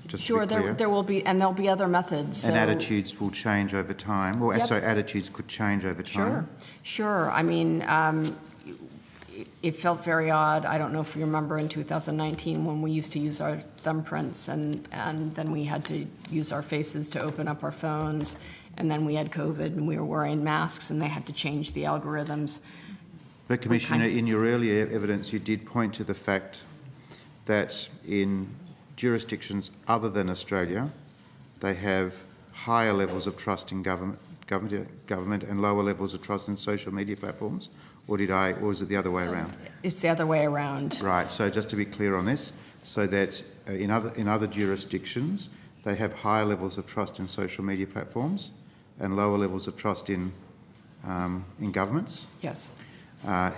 Just sure, there will be, and there'll be other methods. And attitudes will change over time. Well, so attitudes could change over time. Sure. I mean, it felt very odd. I don't know if you remember in 2019 when we used to use our thumbprints and then we had to use our faces to open up our phones. And then we had COVID and we were wearing masks and they had to change the algorithms. But Commissioner, in your earlier evidence, you did point to the fact that in jurisdictions other than Australia, they have higher levels of trust in government and lower levels of trust in social media platforms, or was it the other way around? It's the other way around. Right. So just to be clear on this, so that in other jurisdictions, they have higher levels of trust in social media platforms and lower levels of trust in governments. Yes.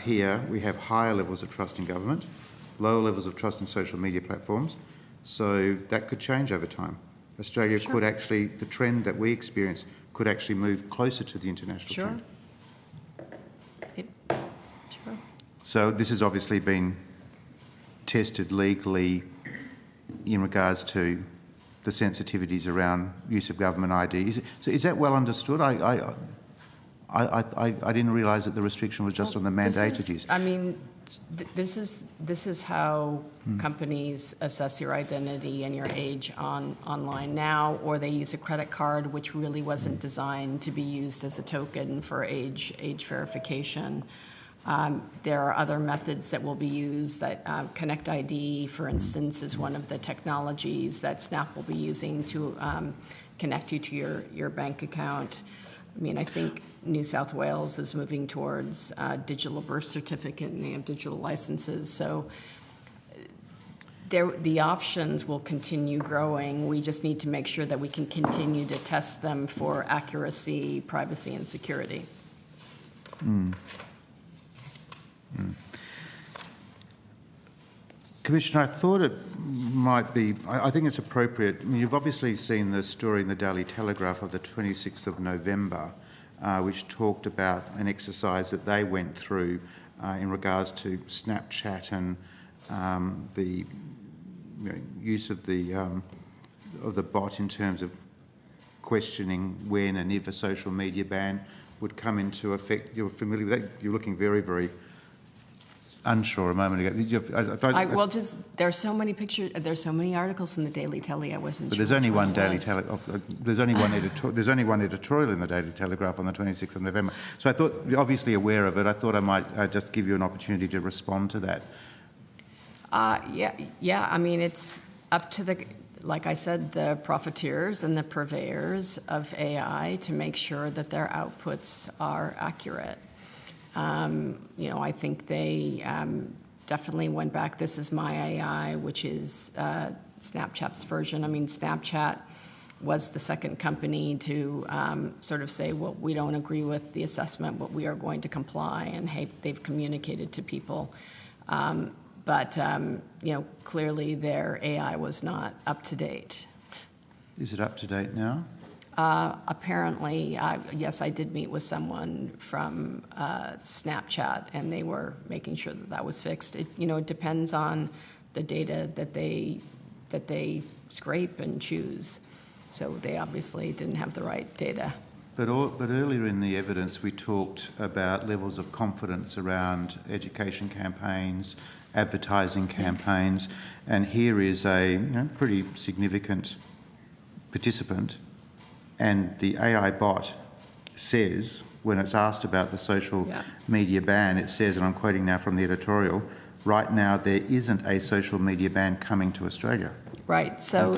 Here we have higher levels of trust in government, lower levels of trust in social media platforms. So that could change over time. Australia could actually, the trend that we experience could actually move closer to the international trend. Sure. So this has obviously been tested legally in regards to the sensitivities around use of government ID. Is that well understood? I didn't realise that the restriction was just on the mandated use. I mean, this is how companies assess your identity and your age online now, or they use a credit card, which really wasn't designed to be used as a token for age verification. There are other methods that will be used. That Connect ID, for instance, is one of the technologies that Snap will be using to connect you to your bank account. I mean, I think New South Wales is moving towards digital birth certificate and they have digital licenses. So the options will continue growing. We just need to make sure that we can continue to test them for accuracy, privacy, and security. Commissioner, I thought it might be, I think it's appropriate. I mean, you've obviously seen the story in the Daily Telegraph of the 26th of November, which talked about an exercise that they went through in regards to Snapchat and the use of the bot in terms of questioning when and if a social media ban would come into effect. You're familiar with that? You're looking very, very unsure a moment ago. There's so many pictures. There's so many articles in the Daily Telly. I wasn't. But sure there's only one Daily There's only one There's only one editorial in the Daily Telegraph on the 26th of November. So I thought, you're obviously aware of it. I thought I might just give you an opportunity to respond to that. Yeah. I mean, it's up to like I said, the profiteers and the purveyors of AI to make sure that their outputs are accurate. I think they definitely went back. This is my AI, which is Snapchat's version. I mean, Snapchat was the second company to sort of say, well, we don't agree with the assessment, but we are going to comply, and they've communicated to people. But clearly their AI was not up to date. Is it up to date now? Apparently, yes, I did meet with someone from Snapchat, and they were making sure that was fixed. It depends on the data that they scrape and choose. So they obviously didn't have the right data. But earlier in the evidence, we talked about levels of confidence around education campaigns, advertising campaigns, and here is a pretty significant participant, and the AI bot says, when it's asked about the social media ban, it says, and I'm quoting now from the editorial, right now there isn't a social media ban coming to Australia. Right, so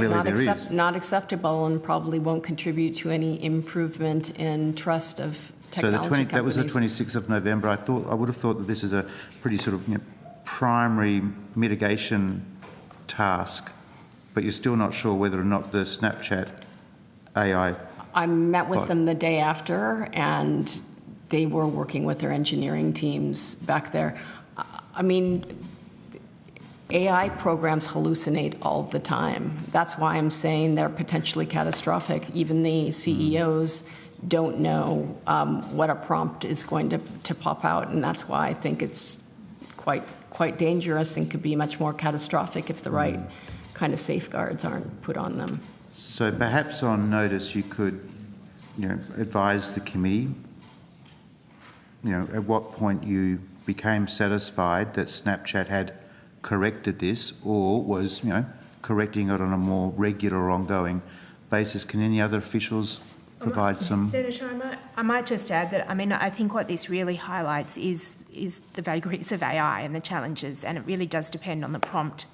not acceptable, and probably won't contribute to any improvement in trust of technology companies. That was the 26th of November. I would have thought that this is a pretty sort of primary mitigation task, but you're still not sure whether or not the Snapchat AI... I met with them the day after, and they were working with their engineering teams back there. I mean, AI programs hallucinate all the time. That's why I'm saying they're potentially catastrophic. Even the CEOs don't know what a prompt is going to pop out, and that's why I think it's quite dangerous and could be much more catastrophic if the right kind of safeguards aren't put on them. So perhaps on notice you could, advise the committee, at what point you became satisfied that Snapchat had corrected this or was, correcting it on a more regular or ongoing basis. Can any other officials provide some... Senator, I might just add that, I think what this really highlights is the vagaries of AI and the challenges, and it really does depend on the prompt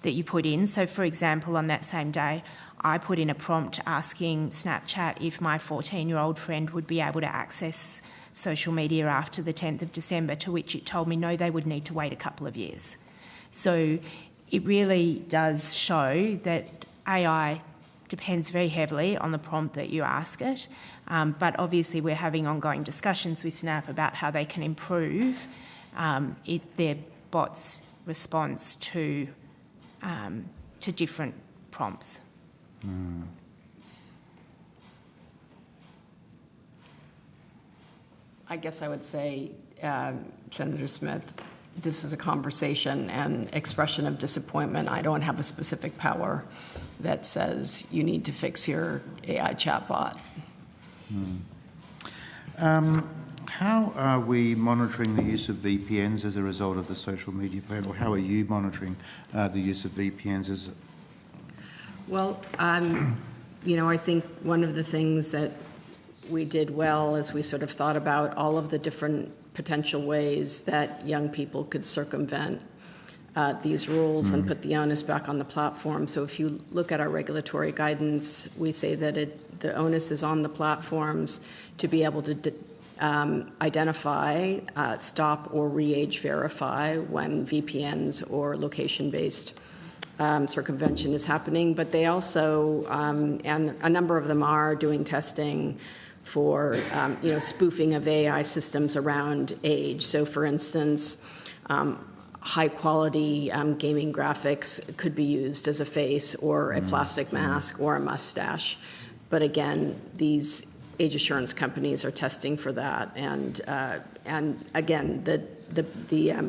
that you put in. So, for example, on that same day, I put in a prompt asking Snapchat if my 14-year-old friend would be able to access social media after the 10th of December, to which it told me no, they would need to wait a couple of years. So it really does show that AI depends very heavily on the prompt that you ask it. But obviously we're having ongoing discussions with Snap about how they can improve their bot's response to different prompts. I guess I would say, Senator Smith, this is a conversation and expression of disappointment. I don't have a specific power that says you need to fix your AI chatbot. How are we monitoring the use of VPNs as a result of the social media ban, or how are you monitoring the use of VPNs Well, I think one of the things that we did well is we sort of thought about all of the different potential ways that young people could circumvent these rules and put the onus back on the platform. So if you look at our regulatory guidance, we say that the onus is on the platforms to be able to identify, stop, or re-age verify when VPNs or location-based circumvention is happening. But they also, and a number of them are doing testing for spoofing of AI systems around age. So for instance, high quality gaming graphics could be used as a face or a plastic mask or a mustache. But again, these age assurance companies are testing for that. And again,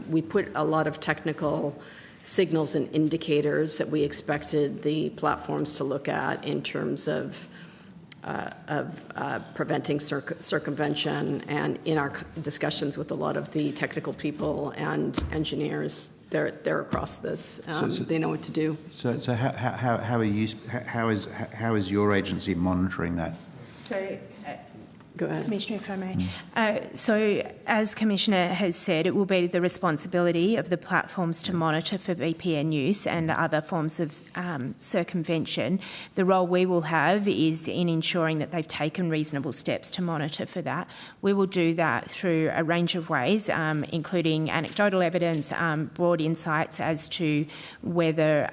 we put a lot of technical signals and indicators that we expected the platforms to look at in terms of preventing circumvention, and in our discussions with a lot of the technical people and engineers, they're across this. They know what to do. So how is your agency monitoring that? So Go ahead. Commissioner, if I may. So, as Commissioner has said, it will be the responsibility of the platforms to monitor for VPN use and other forms of circumvention. The role we will have is in ensuring that they've taken reasonable steps to monitor for that. We will do that through a range of ways, including anecdotal evidence, broad insights as to whether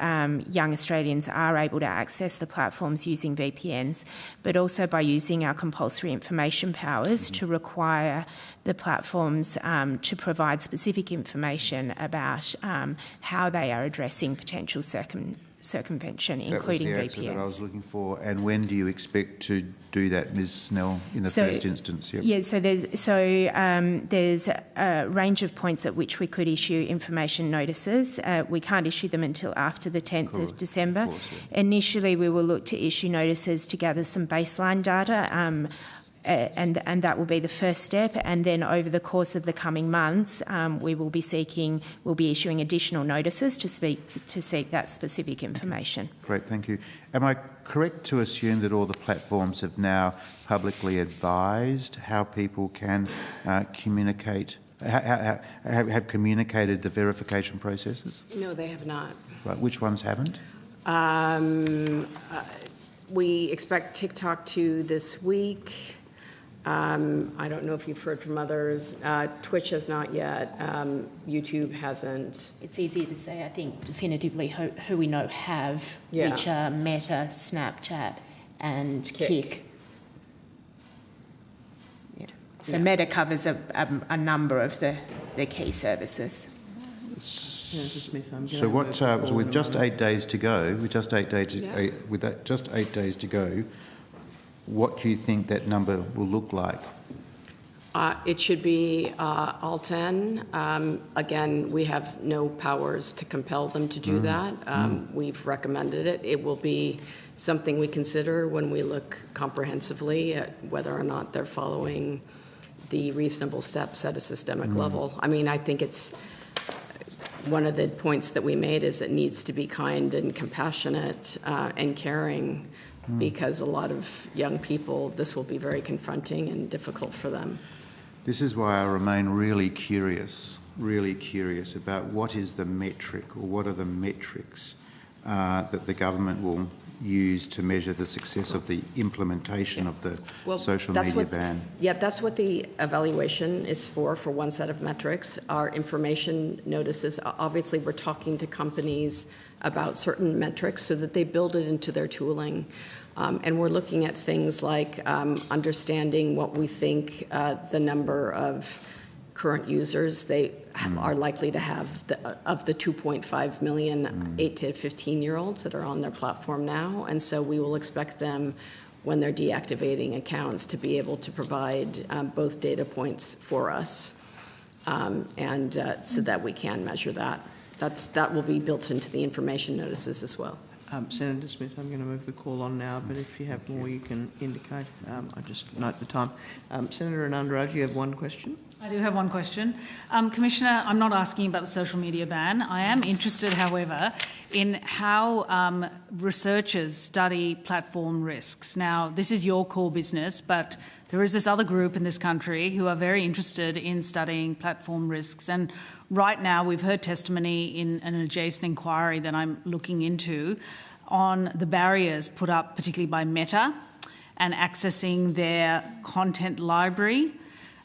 young Australians are able to access the platforms using VPNs, but also by using our compulsory information powers to require the platforms to provide specific information about how they are addressing potential circumvention, including VPNs. That was the answer that I was looking for. And when do you expect to do that, Ms. Snell, in the first instance? Yep. Yeah, so there's a range of points at which we could issue information notices. We can't issue them until after the 10th of December. Initially, we will look to issue notices to gather some baseline data, and that will be the first step. And then over the course of the coming months, we'll be issuing additional notices to seek that specific information. Great, thank you. Am I correct to assume that all the platforms have now publicly advised how people can communicate, have communicated the verification processes? No, they have not. Right, which ones haven't? We expect TikTok to this week. I don't know if you've heard from others. Twitch has not yet. YouTube hasn't. It's easier to say, I think, definitively who we know have, which are Meta, Snapchat and Kik. Yeah. So Meta covers a number of the key services. So what? So with just 8 days to go, just 8 days to go, what do you think that number will look like? It should be all 10. Again, we have no powers to compel them to do that. We've recommended it. It will be something we consider when we look comprehensively at whether or not they're following the reasonable steps at a systemic level. I mean, I think it's one of the points that we made is it needs to be kind and compassionate and caring, because a lot of young people, this will be very confronting and difficult for them. This is why I remain really curious about what is the metric, or what are the metrics that the government will use to measure the success of the implementation of the social media ban. Yeah, that's what the evaluation is for one set of metrics. Our information notices, obviously we're talking to companies about certain metrics so that they build it into their tooling. And we're looking at things like understanding what we think the number of current users they are likely to have of the 2.5 million 8 to 15-year-olds that are on their platform now. And so we will expect them, when they're deactivating accounts, to be able to provide both data points for us, and so that we can measure that. That will be built into the information notices as well. Senator Smith, I'm going to move the call on now, but if you have more, you can indicate. I just note the time. Senator Anandaraj, you have one question? I do have one question. Commissioner, I'm not asking about the social media ban. I am interested, however, in how researchers study platform risks. Now, this is your core business, but there is this other group in this country who are very interested in studying platform risks. And right now, we've heard testimony in an adjacent inquiry that I'm looking into on the barriers put up, particularly by Meta, and accessing their content library.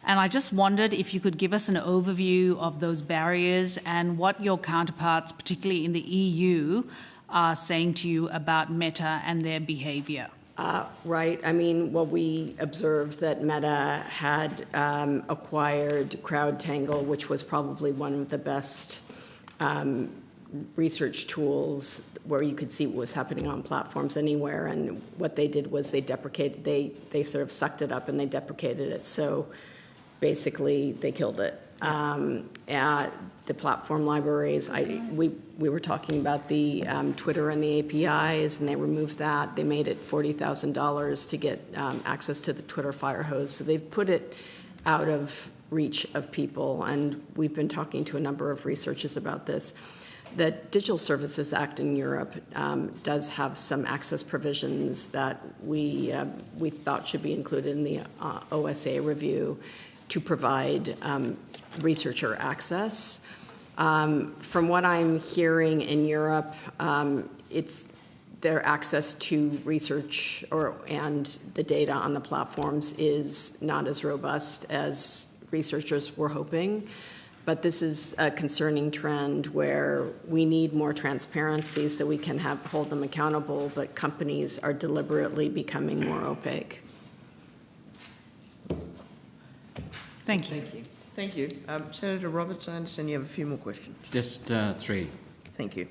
And I just wondered if you could give us an overview of those barriers and what your counterparts, particularly in the EU, are saying to you about Meta and their behaviour. Right. I mean, well, we observed that Meta had acquired CrowdTangle, which was probably one of the best research tools where you could see what was happening on platforms anywhere. And what they did was they sort of sucked it up and they deprecated it. So basically, they killed it. The platform libraries, we were talking about the Twitter and the APIs, and they removed that. They made it $40,000 to get access to the Twitter fire hose. So they've put it out of reach of people, and we've been talking to a number of researchers about this. The Digital Services Act in Europe does have some access provisions that we thought should be included in the OSA review to provide researcher access. From what I'm hearing in Europe, it's their access to research and the data on the platforms is not as robust as researchers were hoping. But this is a concerning trend where we need more transparency so we can hold them accountable, but companies are deliberately becoming more opaque. Thank you. Thank you. Thank you. Senator Roberts, I understand you have a few more questions. Just three. Thank you.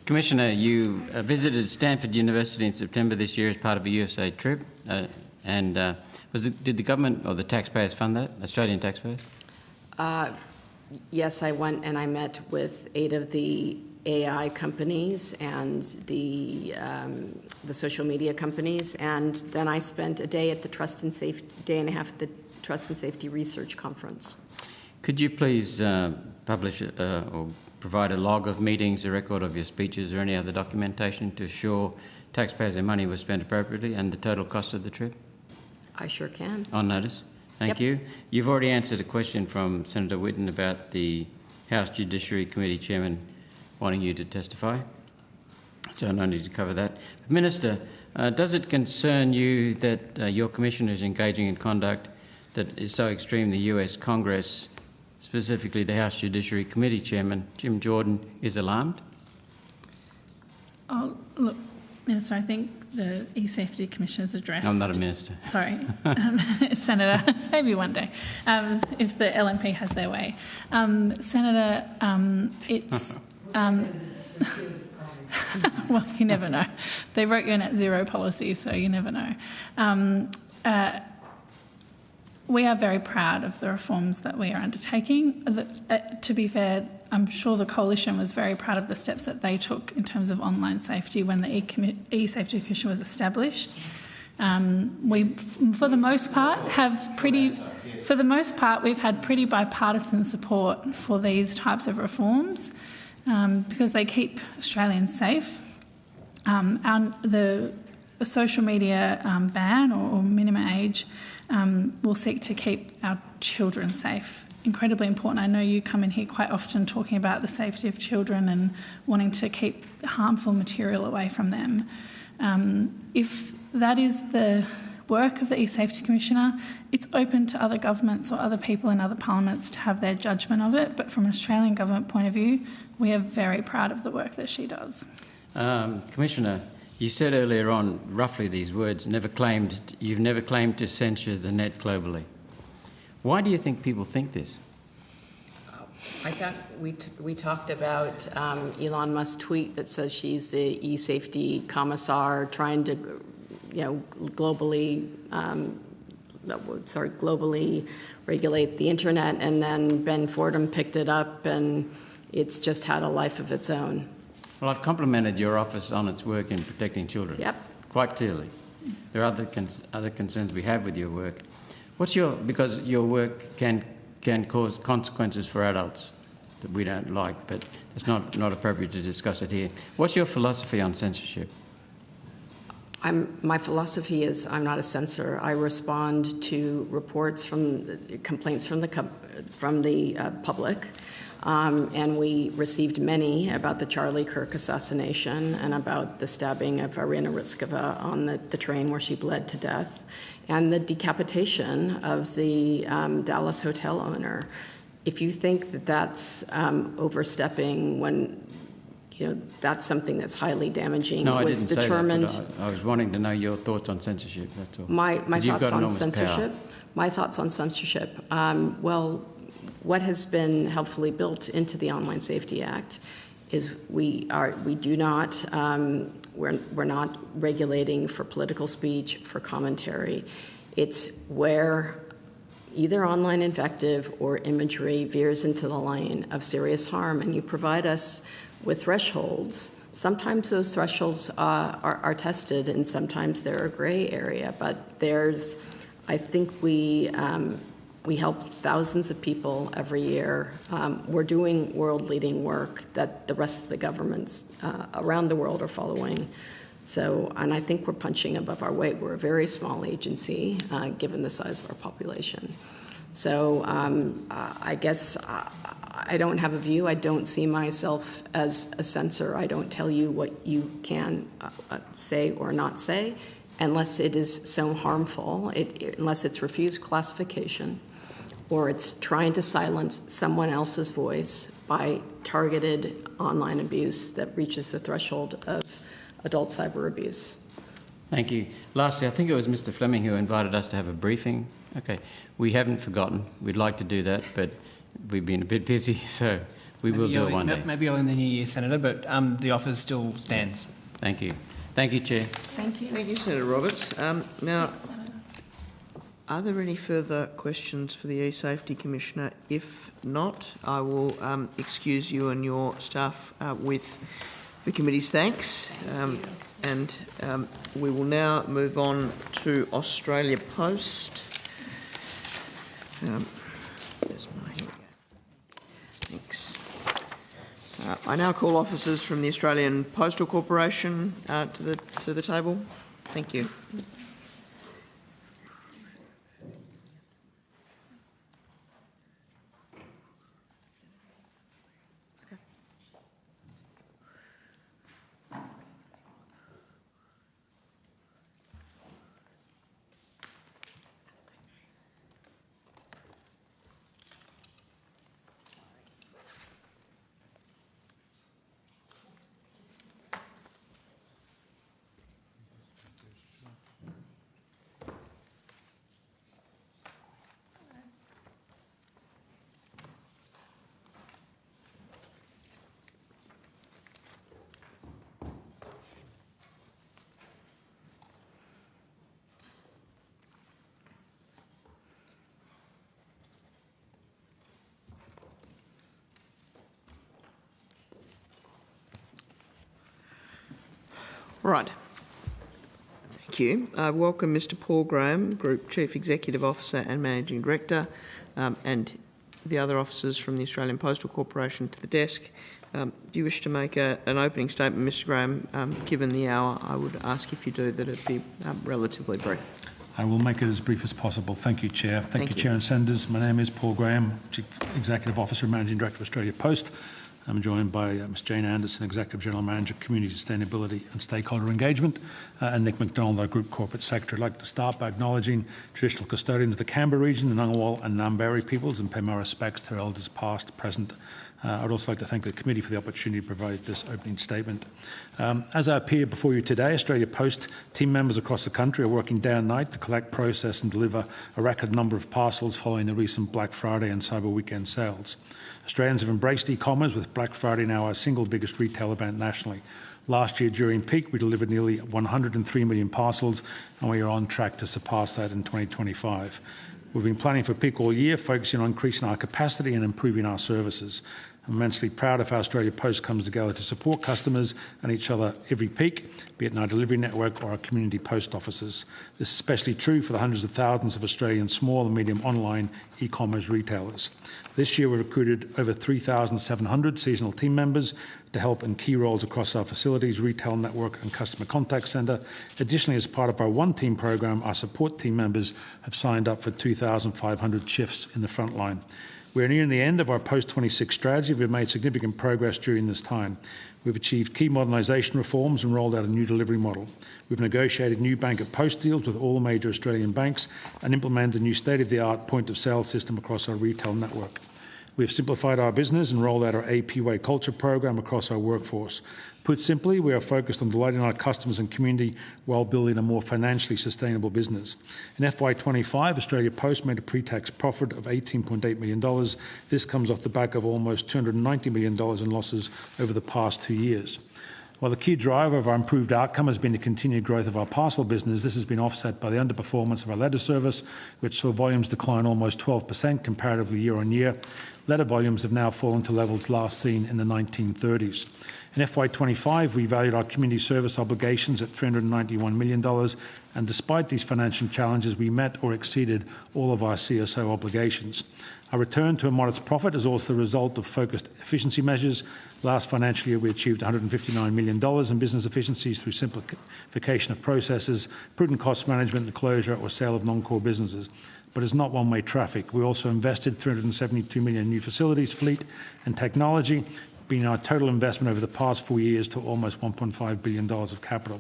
Commissioner, you visited Stanford University in September this year as part of a USA trip. Did the government or the taxpayers fund that, Australian taxpayers? Yes, I went and I met with 8 of the AI companies and the social media companies, and then I spent a day at the day and a half at the Trust and Safety Research Conference. Could you please publish or provide a log of meetings, a record of your speeches or any other documentation to assure taxpayers' money was spent appropriately and the total cost of the trip? I sure can. On notice. Thank you. You've already answered a question from Senator Whitten about the House Judiciary Committee Chairman wanting you to testify, so no need to cover that. Minister, does it concern you that your commissioner is engaging in conduct that is so extreme the US Congress, specifically the House Judiciary Committee Chairman, Jim Jordan, is alarmed? Oh, look, Minister, I think the e-safety commissioner's addressed... I'm not a minister. Sorry, Senator, maybe one day, if the LNP has their way. Senator, it's... well, you never know. They wrote your net zero policy, so you never know. We are very proud of the reforms that we are undertaking. To be fair, I'm sure the Coalition was very proud of the steps that they took in terms of online safety when the e-Safety Commission was established. We, for the most part, we've had pretty bipartisan support for these types of reforms because they keep Australians safe. And the social media ban or minimum age will seek to keep our children safe. Incredibly important. I know you come in here quite often talking about the safety of children and wanting to keep harmful material away from them. If that is the work of the e-Safety Commissioner, it's open to other governments or other people in other parliaments to have their judgment of it, but from an Australian government point of view, we are very proud of the work that she does. Commissioner, you said earlier on roughly these words, you've never claimed to censure the net globally. Why do you think people think this? I thought we talked about Elon Musk's tweet that says she's the e-safety commissar trying to, globally regulate the internet, and then Ben Fordham picked it up and it's just had a life of its own. Well, I've complimented your office on its work in protecting children. Yep. Quite clearly. There are other concerns we have with your work. Because your work can cause consequences for adults that we don't like, but it's not appropriate to discuss it here. What's your philosophy on censorship? My philosophy is I'm not a censor. I respond to reports complaints from the public. And we received many about the Charlie Kirk assassination and about the stabbing of Irina Rutskova on the train where she bled to death, and the decapitation of the Dallas hotel owner. If you think that that's overstepping when, that's something that's highly damaging. No, I didn't say that, but I was wanting to know your thoughts on censorship, that's all. My thoughts on censorship? My thoughts on censorship. Well, what has been helpfully built into the Online Safety Act is we're not regulating for political speech, for commentary. It's where either online invective or imagery veers into the line of serious harm, and you provide us with thresholds. Sometimes those thresholds are tested, and sometimes they're a gray area, but I think we We help thousands of people every year. We're doing world-leading work that the rest of the governments around the world are following. So, and I think we're punching above our weight. We're a very small agency, given the size of our population. So I guess I don't have a view. I don't see myself as a censor. I don't tell you what you can say or not say unless it is so harmful, unless it's refused classification or it's trying to silence someone else's voice by targeted online abuse that reaches the threshold of adult cyber abuse. Thank you. Lastly, I think it was Mr. Fleming who invited us to have a briefing. Okay, we haven't forgotten. We'd like to do that, but we've been a bit busy, so we will do it one day. Maybe early in the new year, Senator, but the offer still stands. Thank you. Thank you, Chair. Thank you. Thank you, Senator Roberts. Now, are there any further questions for the E-Safety Commissioner? If not, I will excuse you and your staff with the committee's thanks. And we will now move on to Australia Post. Thanks. I now call officers from the Australian Postal Corporation to the table. Thank you. Right. Thank you. I welcome Mr. Paul Graham, Group Chief Executive Officer and Managing Director, and the other officers from the Australian Postal Corporation to the desk. Do you wish to make an opening statement, Mr. Graham? Given the hour, I would ask if you do that it be relatively brief. I will make it as brief as possible. Thank you, Chair. Thank you, Chair and Senators. My name is Paul Graham, Chief Executive Officer and Managing Director of Australia Post. I'm joined by Ms Jane Anderson, Executive General Manager, Community Sustainability and Stakeholder Engagement, and Nick McDonald, our Group Corporate Secretary. I'd like to start by acknowledging traditional custodians of the Canberra region, the Ngunnawal and Ngambri peoples, and pay my respects to their elders past, present. I'd also like to thank the committee for the opportunity to provide this opening statement. As I appear before you today, Australia Post team members across the country are working day and night to collect, process and deliver a record number of parcels following the recent Black Friday and Cyber Weekend sales. Australians have embraced e-commerce, with Black Friday now our single biggest retail event nationally. Last year during peak, we delivered nearly 103 million parcels, and we are on track to surpass that in 2025. We've been planning for peak all year, focusing on increasing our capacity and improving our services. I'm immensely proud of how Australia Post comes together to support customers and each other every peak, be it in our delivery network or our community post offices. This is especially true for the hundreds of thousands of Australian small and medium online e-commerce retailers. This year we recruited over 3,700 seasonal team members to help in key roles across our facilities, retail network and customer contact centre. Additionally, as part of our One Team programme, our support team members have signed up for 2,500 shifts in the front line. We're nearing the end of our post-26 strategy. We've made significant progress during this time. We've achieved key modernisation reforms and rolled out a new delivery model. We've negotiated new bank at post deals with all major Australian banks and implemented a new state-of-the-art point-of-sale system across our retail network. We've simplified our business and rolled out our AP Way culture program across our workforce. Put simply, we are focused on delighting our customers and community while building a more financially sustainable business. In FY25, Australia Post made a pre-tax profit of $18.8 million. This comes off the back of almost $290 million in losses over the past 2 years. While the key driver of our improved outcome has been the continued growth of our parcel business, this has been offset by the underperformance of our letter service, which saw volumes decline almost 12% comparatively year on year. letter volumes have now fallen to levels last seen in the 1930s. In FY25, we valued our community service obligations at $391 million, and despite these financial challenges, we met or exceeded all of our CSO obligations. Our return to a modest profit is also the result of focused efficiency measures. Last financial year, we achieved $159 million in business efficiencies through simplification of processes, prudent cost management, the closure or sale of non-core businesses. But it's not one-way traffic. We also invested $372 million in new facilities, fleet and technology, bringing our total investment over the past 4 years to almost $1.5 billion of capital.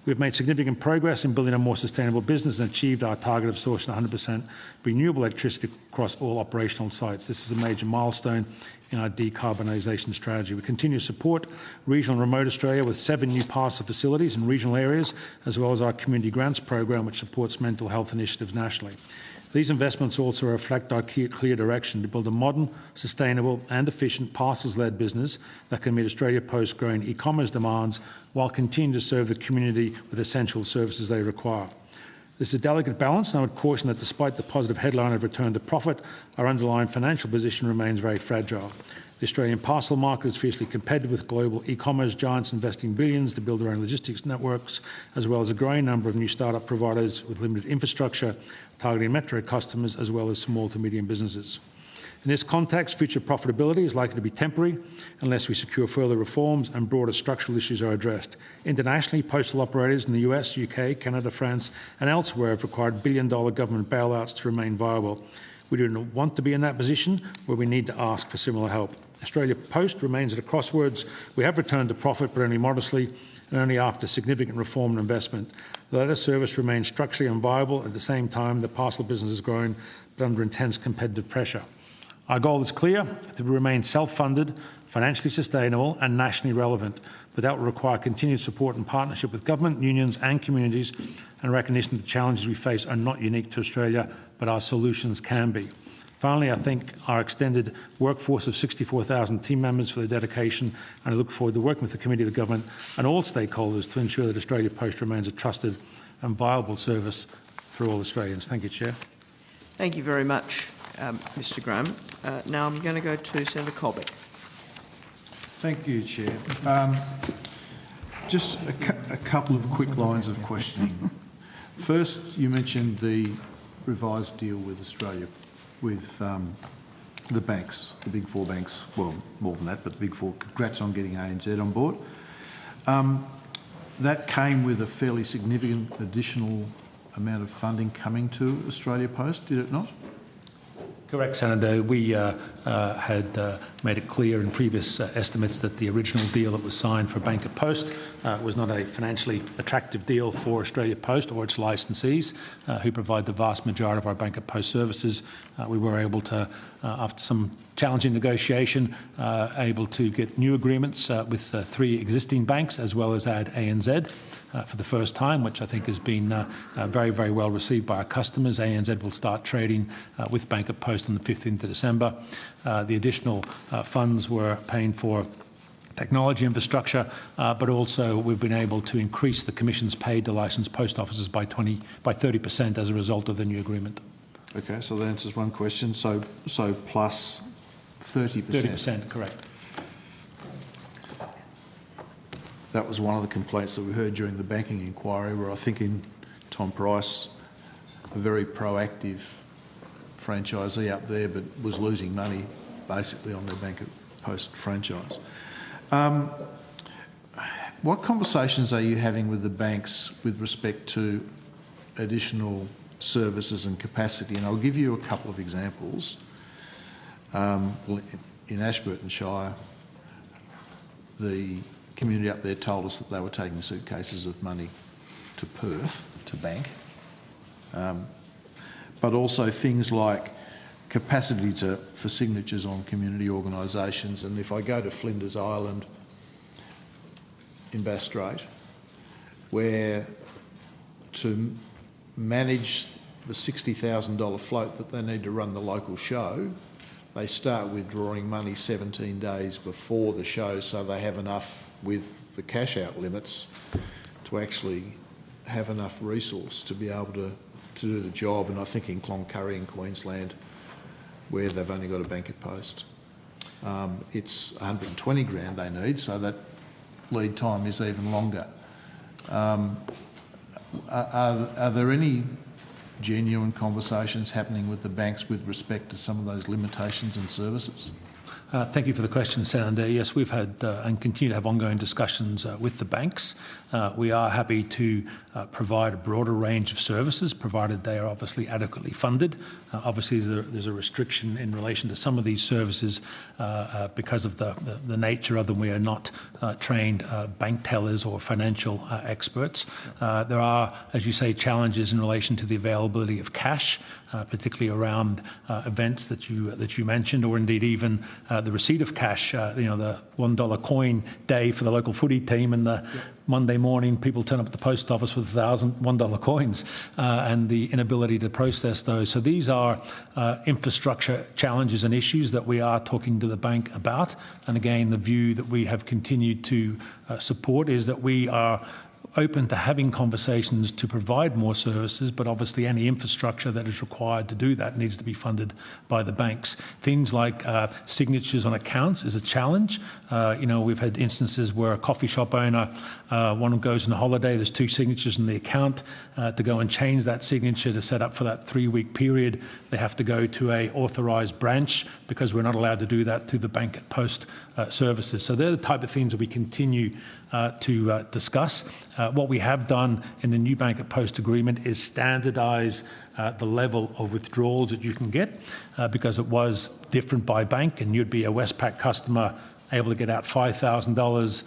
We've made significant progress in building a more sustainable business and achieved our target of sourcing 100% renewable electricity across all operational sites. This is a major milestone in our decarbonisation strategy. We continue to support regional and remote Australia with 7 new parcel facilities in regional areas, as well as our community grants program, which supports mental health initiatives nationally. These investments also reflect our clear direction to build a modern, sustainable and efficient parcels-led business that can meet Australia Post's growing e-commerce demands while continuing to serve the community with essential services they require. This is a delicate balance, and I would caution that despite the positive headline of return to profit, our underlying financial position remains very fragile. The Australian parcel market is fiercely competitive with global e-commerce giants investing billions to build their own logistics networks, as well as a growing number of new startup providers with limited infrastructure targeting metro customers as well as small to medium businesses. In this context, future profitability is likely to be temporary unless we secure further reforms and broader structural issues are addressed. Internationally, postal operators in the US, UK, Canada, France and elsewhere have required billion-dollar government bailouts to remain viable. We do not want to be in that position where we need to ask for similar help. Australia Post remains at a crossroads. We have returned to profit, but only modestly and only after significant reform and investment. The letter service remains structurally unviable. At the same time, the parcel business has grown, but under intense competitive pressure. Our goal is clear: to remain self-funded, financially sustainable and nationally relevant, but that will require continued support and partnership with government, unions and communities, and recognition that the challenges we face are not unique to Australia, but our solutions can be. Finally, I thank our extended workforce of 64,000 team members for their dedication, and I look forward to working with the Committee, the Government and all stakeholders to ensure that Australia Post remains a trusted and viable service for all Australians. Thank you, Chair. Thank you very much, Mr Graham. Now I'm going to go to Senator Colbeck. Thank you, Chair. Just a couple of quick lines of questioning. First, you mentioned the revised deal with Australia, with the banks, the big 4 banks, well, more than that, but the big 4. Congrats on getting ANZ on board. That came with a fairly significant additional amount of funding coming to Australia Post, did it not? Correct, Senator. We had made it clear in previous estimates that the original deal that was signed for Bank of Post was not a financially attractive deal for Australia Post or its licensees, who provide the vast majority of our Bank of Post services. We were able to, after some challenging negotiation, able to get new agreements with 3 existing banks, as well as add ANZ. For the first time, which I think has been very, very well received by our customers. ANZ will start trading with Bank of Post on the 15th of December. The additional funds were paying for technology infrastructure, but also we've been able to increase the commissions paid to licensed post offices by 30% as a result of the new agreement. Okay, so that answers one question. So plus 30%. 30%, correct. That was one of the complaints that we heard during the banking inquiry, where I think in Tom Price, a very proactive franchisee up there, but was losing money basically on their Bank of Post franchise. What conversations are you having with the banks with respect to additional services and capacity? And I'll give you a couple of examples. In Ashburton Shire, the community up there told us that they were taking suitcases of money to Perth to bank, but also things like capacity for signatures on community organisations. And if I go to Flinders Island in Bass Strait, where to manage the $60,000 float that they need to run the local show, they start withdrawing money 17 days before the show, so they have enough with the cash out limits to actually have enough resource to be able to do the job. And I think in Cloncurry in Queensland, where they've only got a bank at post. It's 120 grand they need, so that lead time is even longer. Are there any genuine conversations happening with the banks with respect to some of those limitations and services? Thank you for the question, Senator. Yes, we've had and continue to have ongoing discussions with the banks. We are happy to provide a broader range of services, provided they are obviously adequately funded. Obviously, there's a restriction in relation to some of these services because of the nature of them. We are not trained bank tellers or financial experts. There are, as you say, challenges in relation to the availability of cash, particularly around events that you mentioned, or indeed even the receipt of cash. The $1 coin day for the local footy team, and the Monday morning people turn up at the post office with 1,000 $1 coins, and the inability to process those. So these are infrastructure challenges and issues that we are talking to the bank about. And again, the view that we have continued to support is that we are open to having conversations to provide more services, but obviously any infrastructure that is required to do that needs to be funded by the banks. Things like signatures on accounts is a challenge. We've had instances where a coffee shop owner, one goes on a holiday, there's 2 signatures in the account. To go and change that signature to set up for that 3-week period, they have to go to a authorised branch, because we're not allowed to do that through the bank at post services. So they're the type of things that we continue to discuss. What we have done in the new bank at post agreement is standardise the level of withdrawals that you can get, because it was different by bank, and you'd be a Westpac customer able to get out $5,000.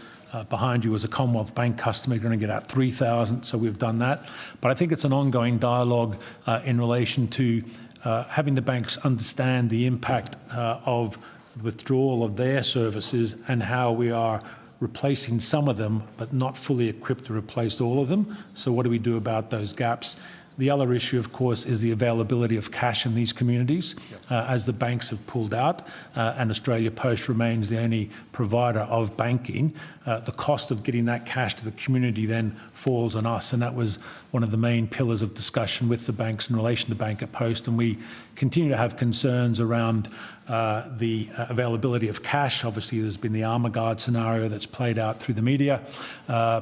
Behind you as a Commonwealth Bank customer, you're going to get out $3,000. So we've done that. But I think it's an ongoing dialogue in relation to having the banks understand the impact of withdrawal of their services and how we are replacing some of them, but not fully equipped to replace all of them. So what do we do about those gaps? The other issue, of course, is the availability of cash in these communities, as the banks have pulled out and Australia Post remains the only provider of banking. The cost of getting that cash to the community then falls on us, and that was one of the main pillars of discussion with the banks in relation to Bank at Post. And we continue to have concerns around the availability of cash. Obviously, there's been the armour guard scenario that's played out through the media,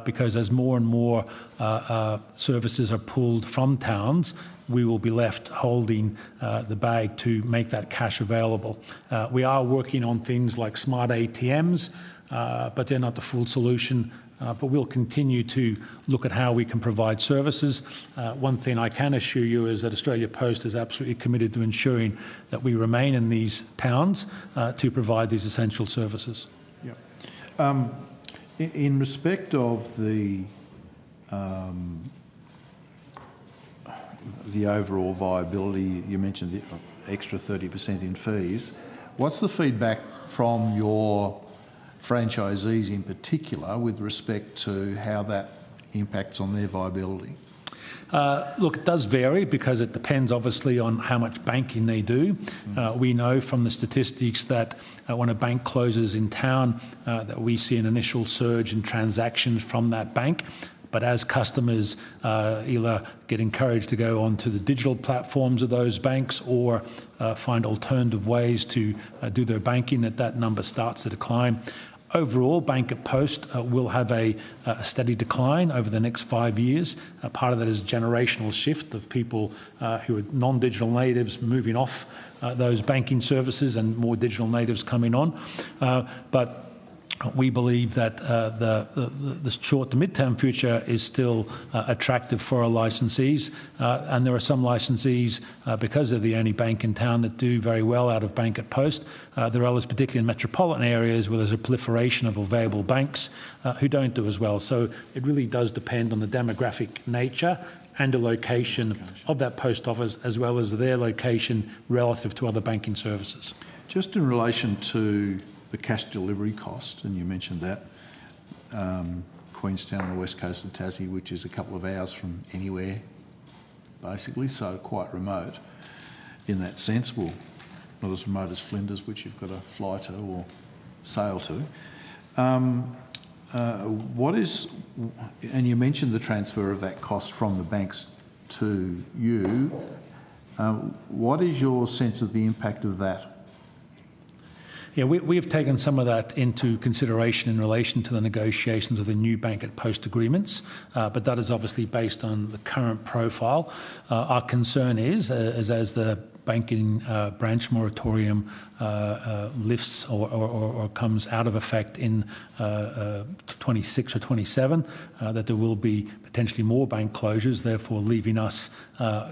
because as more and more services are pulled from towns, we will be left holding the bag to make that cash available. We are working on things like smart ATMs, but they're not the full solution. But we'll continue to look at how we can provide services. One thing I can assure you is that Australia Post is absolutely committed to ensuring that we remain in these towns to provide these essential services. Yeah. In respect of the overall viability, you mentioned the extra 30% in fees. What's the feedback from your franchisees in particular with respect to how that impacts on their viability? Look, it does vary because it depends obviously on how much banking they do. We know from the statistics that when a bank closes in town, that we see an initial surge in transactions from that bank. But as customers either get encouraged to go onto the digital platforms of those banks or find alternative ways to do their banking, that number starts to decline. Overall, Bank at Post will have a steady decline over the next 5 years. Part of that is a generational shift of people who are non-digital natives moving off those banking services and more digital natives coming on. But we believe that the short to mid-term future is still attractive for our licensees, and there are some licensees, because they're the only bank in town, that do very well out of Bank at Post. There are others, particularly in metropolitan areas where there's a proliferation of available banks, who don't do as well. So it really does depend on the demographic nature and the location of that post office, as well as their location relative to other banking services. Just in relation to the cash delivery cost, and you mentioned that, Queenstown on the west coast of Tassie, which is a couple of hours from anywhere, basically, so quite remote in that sense. Well, not as remote as Flinders, which you've got to fly to or sail to. What is, and you mentioned the transfer of that cost from the banks to you, What is your sense of the impact of that? Yeah, we have taken some of that into consideration in relation to the negotiations of the new bank at post agreements, but that is obviously based on the current profile. Our concern is as the banking branch moratorium lifts or comes out of effect in 26 or 27, that there will be potentially more bank closures, therefore leaving us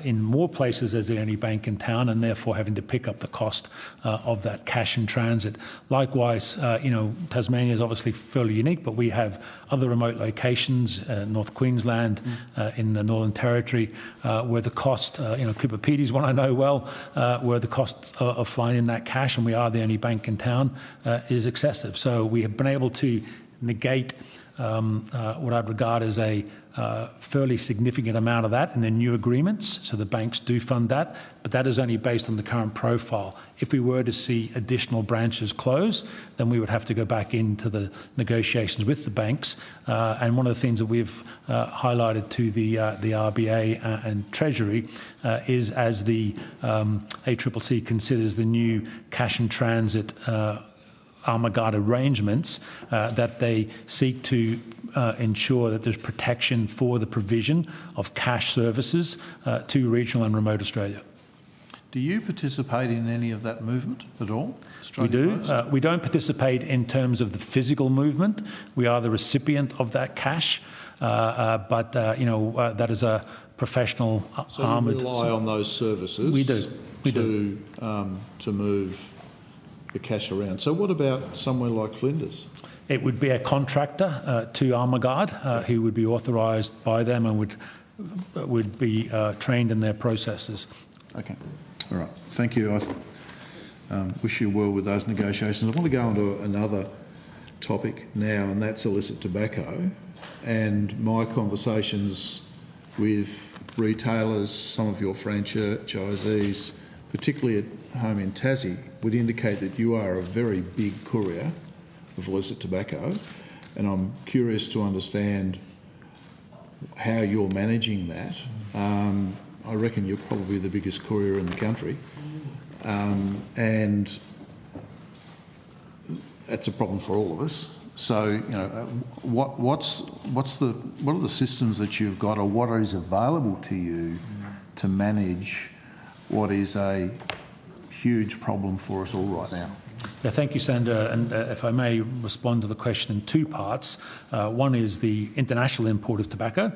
in more places as the only bank in town, and therefore having to pick up the cost of that cash in transit. Likewise, Tasmania is obviously fairly unique, but we have other remote locations, North Queensland, in the Northern Territory, where the cost, Cooper Pedy one I know well, where the cost of flying in that cash, and we are the only bank in town, is excessive. So we have been able to negate what I'd regard as a fairly significant amount of that in the new agreements, so the banks do fund that, but that is only based on the current profile. If we were to see additional branches close, then we would have to go back into the negotiations with the banks, and one of the things that we've highlighted to the RBA and Treasury is as the ACCC considers the new cash in transit Armaguard arrangements, that they seek to ensure that there's protection for the provision of cash services to regional and remote Australia. Do you participate in any of that movement at all? We do. We don't participate in terms of the physical movement. We are the recipient of that cash, but that is a professional armoured. So you rely on those services. We do. To move the cash around. So what about somewhere like Flinders? It would be a contractor to Armaguard who would be authorised by them and would be trained in their processes. Okay. All right. Thank you. I wish you well with those negotiations. I want to go on to another topic now, and that's illicit tobacco. And my conversations with retailers, some of your franchisees, particularly at home in Tassie, would indicate that you are a very big courier of illicit tobacco, and I'm curious to understand how you're managing that. I reckon you're probably the biggest courier in the country, and that's a problem for all of us. So, what are the systems that you've got, or what is available to you to manage what is a huge problem for us all right now? Yeah, thank you, Sandra. And if I may respond to the question in two parts. One is the international import of tobacco,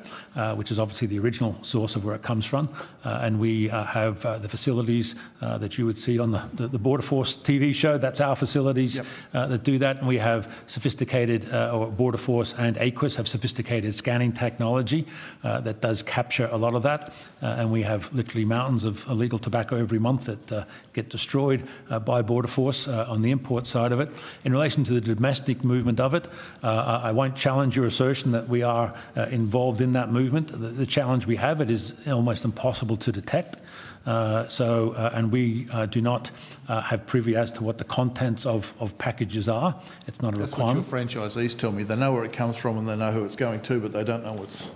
which is obviously the original source of where it comes from. And we have the facilities that you would see on the Border Force TV show. That's our facilities that do that. And we have sophisticated, or Border Force and AQUIS have sophisticated scanning technology that does capture a lot of that. And we have literally mountains of illegal tobacco every month that get destroyed by Border Force on the import side of it. In relation to the domestic movement of it, I won't challenge your assertion that we are involved in that movement. The challenge we have, it is almost impossible to detect. And we do not have privy as to what the contents of packages are. It's not a requirement. That's what your franchisees tell me. They know where it comes from and they know who it's going to, but they don't know what's...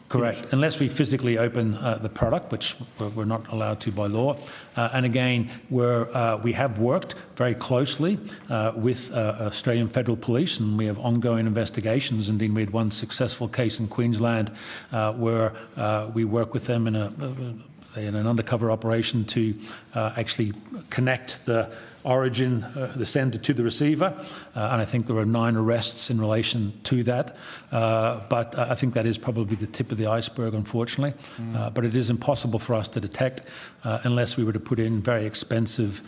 Correct, unless we physically open the product, which we're not allowed to by law. And again, we have worked very closely with Australian Federal Police, and we have ongoing investigations. Indeed, we had one successful case in Queensland where we work with them in an undercover operation to actually connect the origin, the sender to the receiver, and I think there were 9 arrests in relation to that. But I think that is probably the tip of the iceberg, unfortunately. But it is impossible for us to detect unless we were to put in very expensive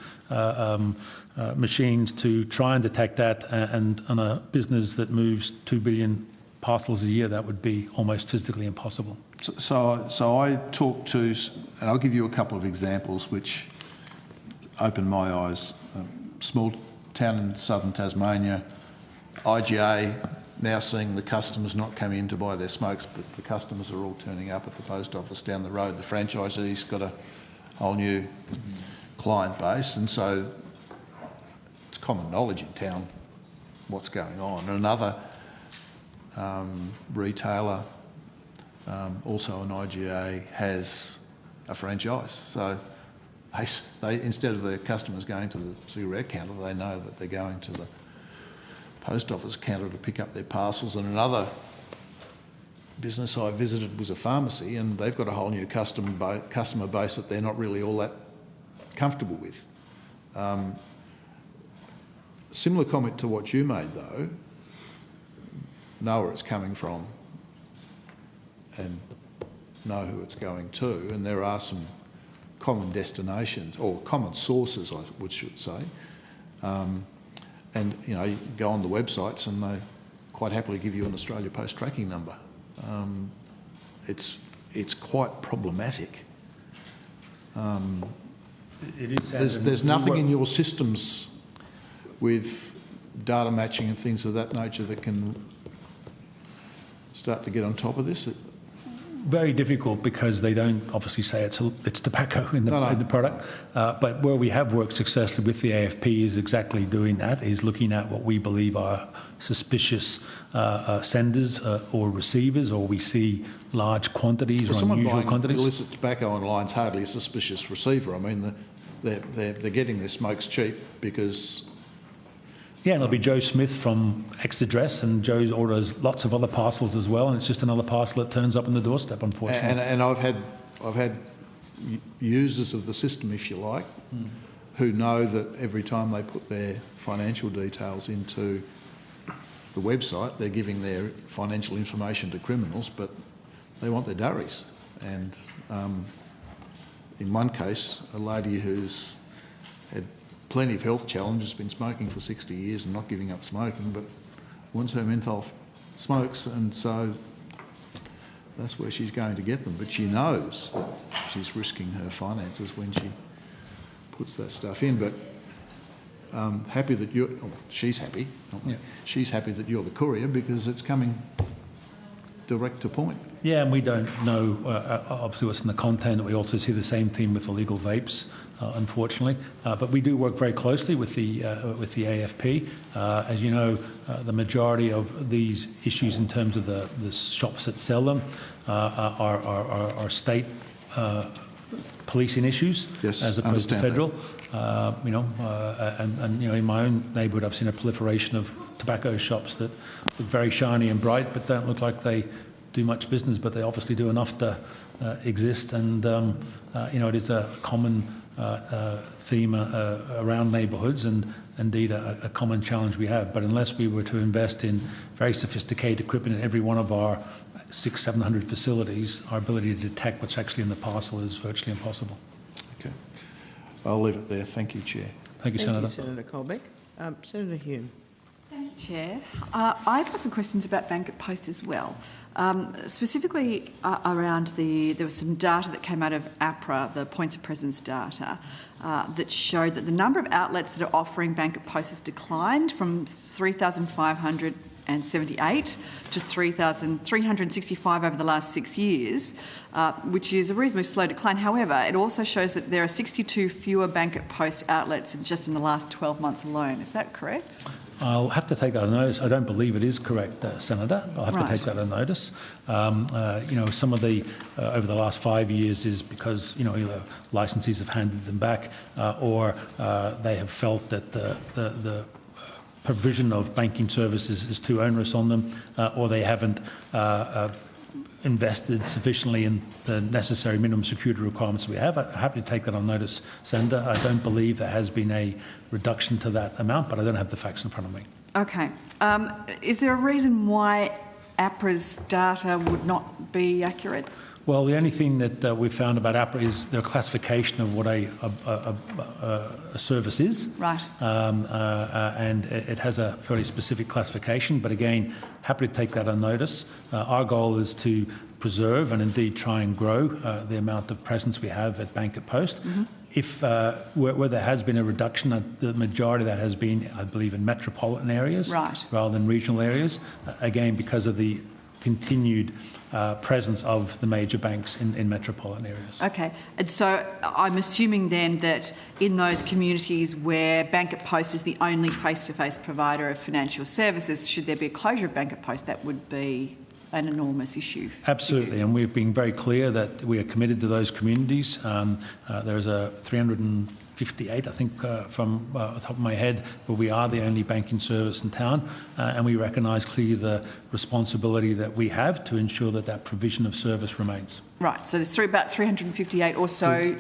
machines to try and detect that. And on a business that moves 2 billion parcels a year, that would be almost physically impossible. So I talked to, and I'll give you a couple of examples which opened my eyes. Small town in southern Tasmania, IGA now seeing the customers not come in to buy their smokes, but the customers are all turning up at the post office down the road. The franchisee's got a whole new client base, and so it's common knowledge in town what's going on. And another retailer, also an IGA, has a franchise. So they instead of their customers going to the cigarette counter, they know that they're going to the post office counter to pick up their parcels. And another business I visited was a pharmacy, and they've got a whole new customer base that they're not really all that comfortable with. Similar comment to what you made, though. Know where it's coming from and know who it's going to, and there are some common destinations or common sources, I should say. And you know, you go on the websites and they quite happily give you an Australia Post tracking number. It's quite problematic. It is. There's nothing in your systems with data matching and things of that nature that can start to get on top of this. Very difficult because they don't obviously say it's tobacco in the product. But where we have worked successfully with the AFP is exactly doing that, is looking at what we believe are suspicious senders or receivers, or we see large quantities or unusual quantities. Illicit tobacco online is hardly a suspicious receiver. I mean, they're getting their smokes cheap because... Yeah, and it'll be Joe Smith from X address, and Joe orders lots of other parcels as well, and it's just another parcel that turns up on the doorstep, unfortunately. And I've had users of the system, if you like, who know that every time they put their financial details into the website, they're giving their financial information to criminals, but they want their durries. And in one case, a lady who's had plenty of health challenges, been smoking for 60 years and not giving up smoking, but once her menthol smokes, and so that's where she's going to get them. But she knows that she's risking her finances when she puts that stuff in. But happy that she's happy. Yeah. She's happy that you're the courier because it's coming direct to point. Yeah, and we don't know obviously what's in the content. We also see the same thing with illegal vapes, unfortunately. But we do work very closely with the AFP. As you know, the majority of these issues in terms of the shops that sell them are state policing issues, yes, as opposed to federal. And in my own neighbourhood, I've seen a proliferation of tobacco shops that look very shiny and bright, but don't look like they do much business, but they obviously do enough to exist. And it is a common theme around neighbourhoods, and indeed a common challenge we have. But unless we were to invest in very sophisticated equipment in every one of our 600-700 facilities, our ability to detect what's actually in the parcel is virtually impossible. Okay. I'll leave it there. Thank you, Chair. Thank you, Senator. Thank you, Senator Colbeck. Senator Hume. Thank you, Chair. I've got some questions about Bank at Post as well. Specifically around there was some data that came out of APRA, the points of presence data, that showed that the number of outlets that are offering Bank at Post has declined from 3,578 to 3,365 over the last 6 years, which is a reasonably slow decline. However, it also shows that there are 62 fewer Bank at Post outlets just in the last 12 months alone. Is that correct? I'll have to take that on notice. I don't believe it is correct, Senator. I'll have to take that on notice. Some of the over the last 5 years is because either licensees have handed them back, or they have felt that the provision of banking services is too onerous on them, or they haven't invested sufficiently in the necessary minimum security requirements we have. I'm happy to take that on notice, Senator. I don't believe there has been a reduction to that amount, but I don't have the facts in front of me. Okay. Is there a reason why APRA's data would not be accurate? Well, the only thing that we've found about APRA is their classification of what a service is. Right. And it has a fairly specific classification, but again, happy to take that on notice. Our goal is to preserve and indeed try and grow the amount of presence we have at Bank at Post. Mm-hmm. If where there has been a reduction, the majority of that has been, I believe, in metropolitan areas, right, rather than regional areas, again, because of the continued presence of the major banks in metropolitan areas. Okay, and so I'm assuming then that in those communities where Bank at Post is the only face-to-face provider of financial services, should there be a closure of Bank at Post, that would be an enormous issue. Absolutely, and we've been very clear that we are committed to those communities. There's a 358, I think, from the top of my head, where we are the only banking service in town, and we recognise clearly the responsibility that we have to ensure that that provision of service remains. Right, so there's about 358 or so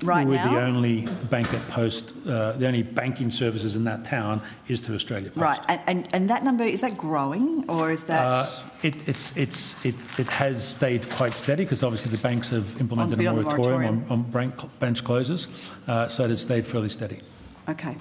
right We're now? the only bank at Post, the only banking services in that town is to Australia Post. Right, and that number, is that growing or is that... It has stayed quite steady because obviously the banks have implemented a moratorium on branch closures, so it has stayed fairly steady. Okay.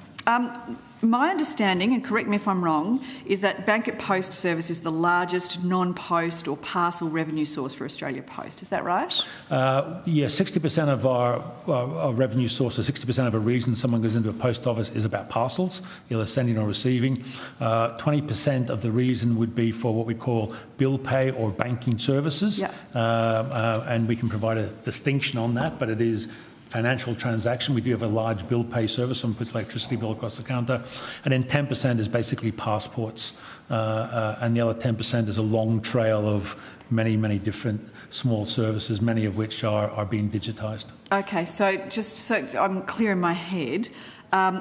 My understanding, and correct me if I'm wrong, is that Bank at Post service is the largest non-post or parcel revenue source for Australia Post. Is that right? Yeah, 60% of our revenue source, or 60% of a reason someone goes into a post office is about parcels, either sending or receiving. 20% of the reason would be for what we call bill pay or banking services. Yep. And we can provide a distinction on that, but it is financial transaction. We do have a large bill pay service. Someone puts electricity bill across the counter. And then 10% is basically passports. And the other 10% is a long trail of many, many different small services, many of which are being digitised. Okay, so just so I'm clear in my head,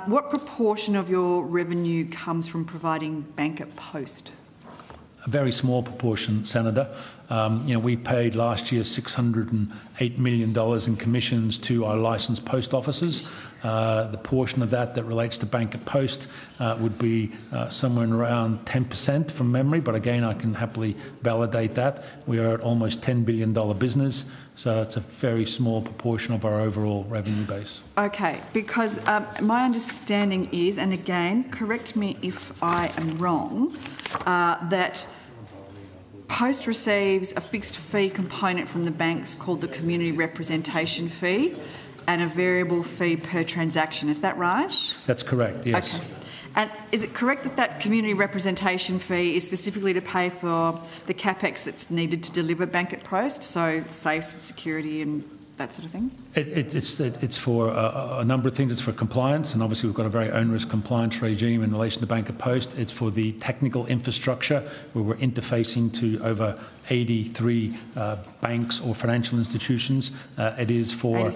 what proportion of your revenue comes from providing Bank at Post? A very small proportion, Senator. We paid last year $608 million in commissions to our licensed post offices. The portion of that relates to Bank at Post would be somewhere around 10% from memory, but again, I can happily validate that. We are at almost $10 billion business, so it's a very small proportion of our overall revenue base. Okay, because my understanding is, and again, correct me if I am wrong, that Post receives a fixed fee component from the banks called the community representation fee and a variable fee per transaction. Is that right? That's correct, yes. Okay. And is it correct that that community representation fee is specifically to pay for the capex that's needed to deliver Bank at Post, so safes and security and that sort of thing? It's for a number of things. It's for compliance, and obviously we've got a very onerous compliance regime in relation to Bank at Post. It's for the technical infrastructure, where we're interfacing to over 83 banks or financial institutions. It is for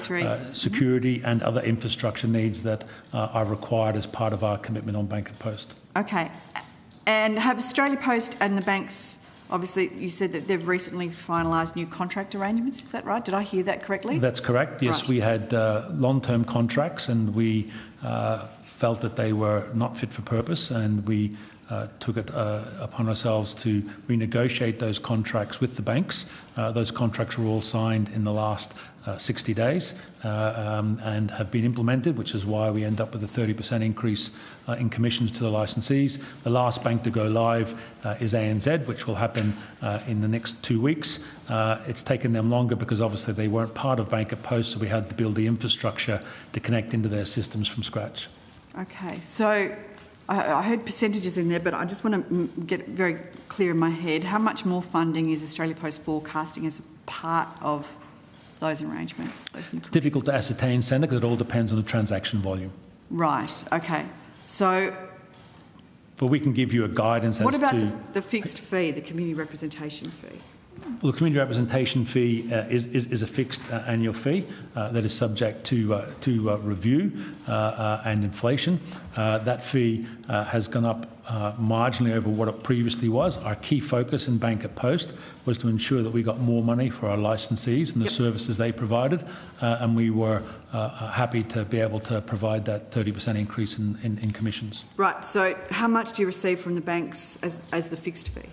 security and other infrastructure needs that are required as part of our commitment on Bank at Post. Okay. And have Australia Post and the banks... Obviously, you said that they've recently finalised new contract arrangements. Is that right? Did I hear that correctly? That's correct. Yes, right. We had long-term contracts, and we felt that they were not fit for purpose, and we took it upon ourselves to renegotiate those contracts with the banks. Those contracts were all signed in the last 60 days and have been implemented, which is why we end up with a 30% increase in commissions to the licensees. The last bank to go live is ANZ, which will happen in the next 2 weeks. It's taken them longer because obviously they weren't part of Bank at Post, so we had to build the infrastructure to connect into their systems from scratch. Okay, so I heard percentages in there, but I just want to get it very clear in my head. How much more funding is Australia Post forecasting as a part of those arrangements? It's difficult to ascertain, Senator, because it all depends on the transaction volume. Right, okay. So... But we can give you a guidance as to... What about the fixed fee, the community representation fee? Well, the community representation fee is a fixed annual fee that is subject to review and inflation. That fee has gone up marginally over what it previously was. Our key focus in Bank at Post was to ensure that we got more money for our licensees and the services they provided, and we were happy to be able to provide that 30% increase in commissions. Right, so how much do you receive from the banks as the fixed fee?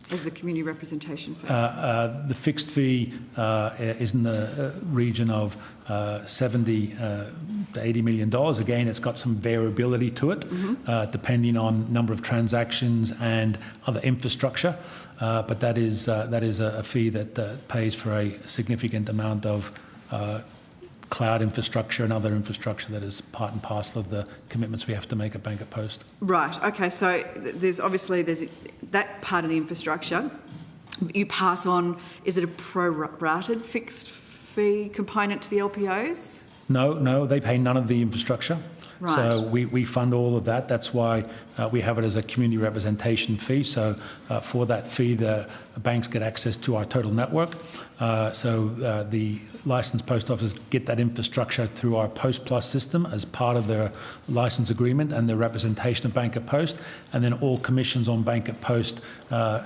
As the community representation fee? The fixed fee is in the region of $70 to $80 million. Again, it's got some variability to it, depending on number of transactions and other infrastructure. But that is a fee that pays for a significant amount of cloud infrastructure and other infrastructure that is part and parcel of the commitments we have to make at Bank at Post. Right, okay, so there's that part of the infrastructure. You pass on, is it a pro-rated fixed fee component to the LPOs? No, they pay none of the infrastructure. Right. So we fund all of that. That's why we have it as a community representation fee. So for that fee, the banks get access to our total network. The licensed post office get that infrastructure through our Post Plus system as part of their license agreement and their representation of Bank at Post, and then all commissions on Bank at Post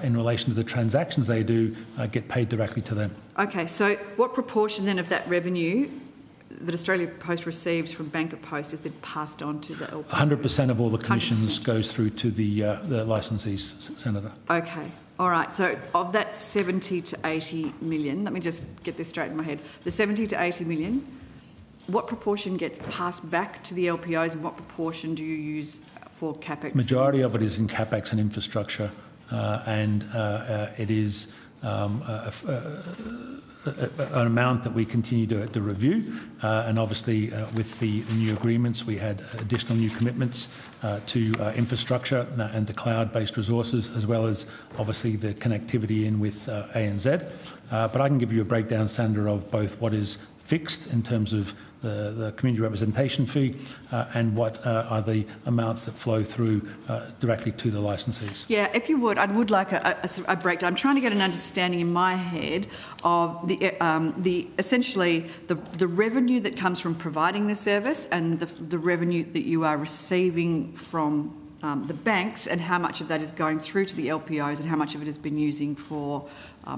in relation to the transactions they do get paid directly to them. Okay, so what proportion then of that revenue that Australia Post receives from Bank at Post is then passed on to the LP? 100% of all the commissions goes through to the licensees, Senator. Okay. All right, so of that 70 to 80 million, let me just get this straight in my head. The 70 to 80 million, what proportion gets passed back to the LPOs and what proportion do you use for CapEx? Majority of it is in CapEx and infrastructure, and it is an amount that we continue to review, and obviously with the new agreements we had additional new commitments to infrastructure and the cloud-based resources, as well as obviously the connectivity in with ANZ. But I can give you a breakdown, Sandra, of both what is fixed in terms of the community representation fee and what are the amounts that flow through directly to the licensees. Yeah, if you would, I would like a breakdown. I'm trying to get an understanding in my head of the essentially the revenue that comes from providing the service and the revenue that you are receiving from the banks, and how much of that is going through to the LPOs and how much of it has been using for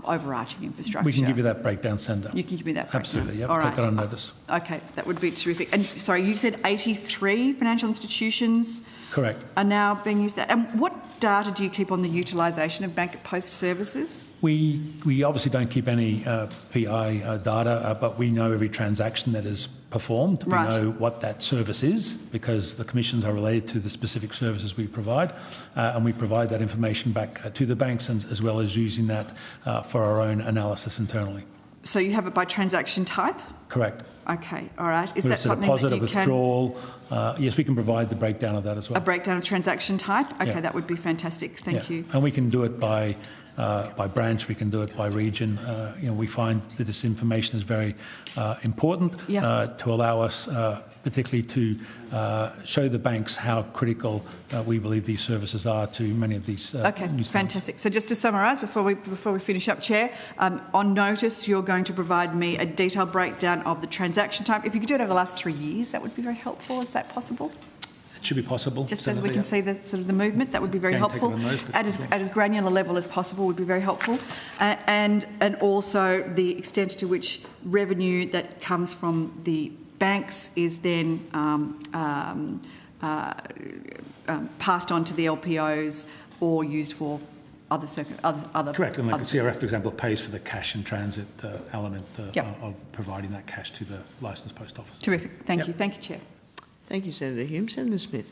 overarching infrastructure. We can give you that breakdown, Senator. You can give me that breakdown. Absolutely, yep. All right. Take it on notice. Okay, that would be terrific. And sorry, you said 83 financial institutions Correct. are now being used. And what data do you keep on the utilisation of Bank at Post services? We obviously don't keep any PI data, but we know every transaction that is performed. Right. We know what that service is because the commissions are related to the specific services we provide, and we provide that information back to the banks, and, as well as using that for our own analysis internally. So you have it by transaction type? Correct. Okay, all right. Is Whether that it's a something deposit, that a you can... withdrawal? Yes, we can provide the breakdown of that as well. A breakdown of transaction type? Okay, Yeah. that would be fantastic. Thank you. And we can do it by branch, we can do it by region. We find that this information is very important to allow us, particularly to show the banks how critical we believe these services are to many of these. Okay, fantastic. So just to summarise before we finish up, Chair, on notice you're going to provide me a detailed breakdown of the transaction type. If you could do it over the last 3 years, that would be very helpful. Is that possible? It should be possible. Just as we can see the sort of the movement, that would be very helpful. At as granular level as possible would be very helpful, and also the extent to which revenue that comes from the banks is then passed on to the LPOs or used for other. Correct, and like the CRF, for example, pays for the cash in transit element of providing that cash to the licensed post office. Terrific. Thank you. Thank you, Chair. Thank you, Senator Hume. Senator Smith.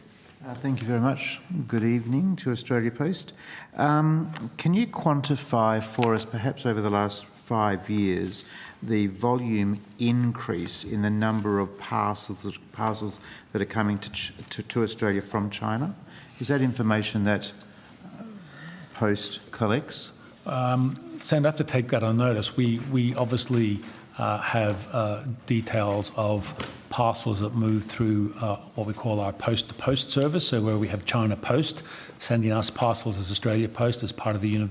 Thank you very much. Good evening to Australia Post. Can you quantify for us, perhaps over the last 5 years, the volume increase in the number of parcels that are coming to Australia from China? Is that information that Post collects? Senator, I have to take that on notice. We obviously have details of parcels that move through what we call our post-to-post service, so where we have China Post sending us parcels as Australia Post as part of the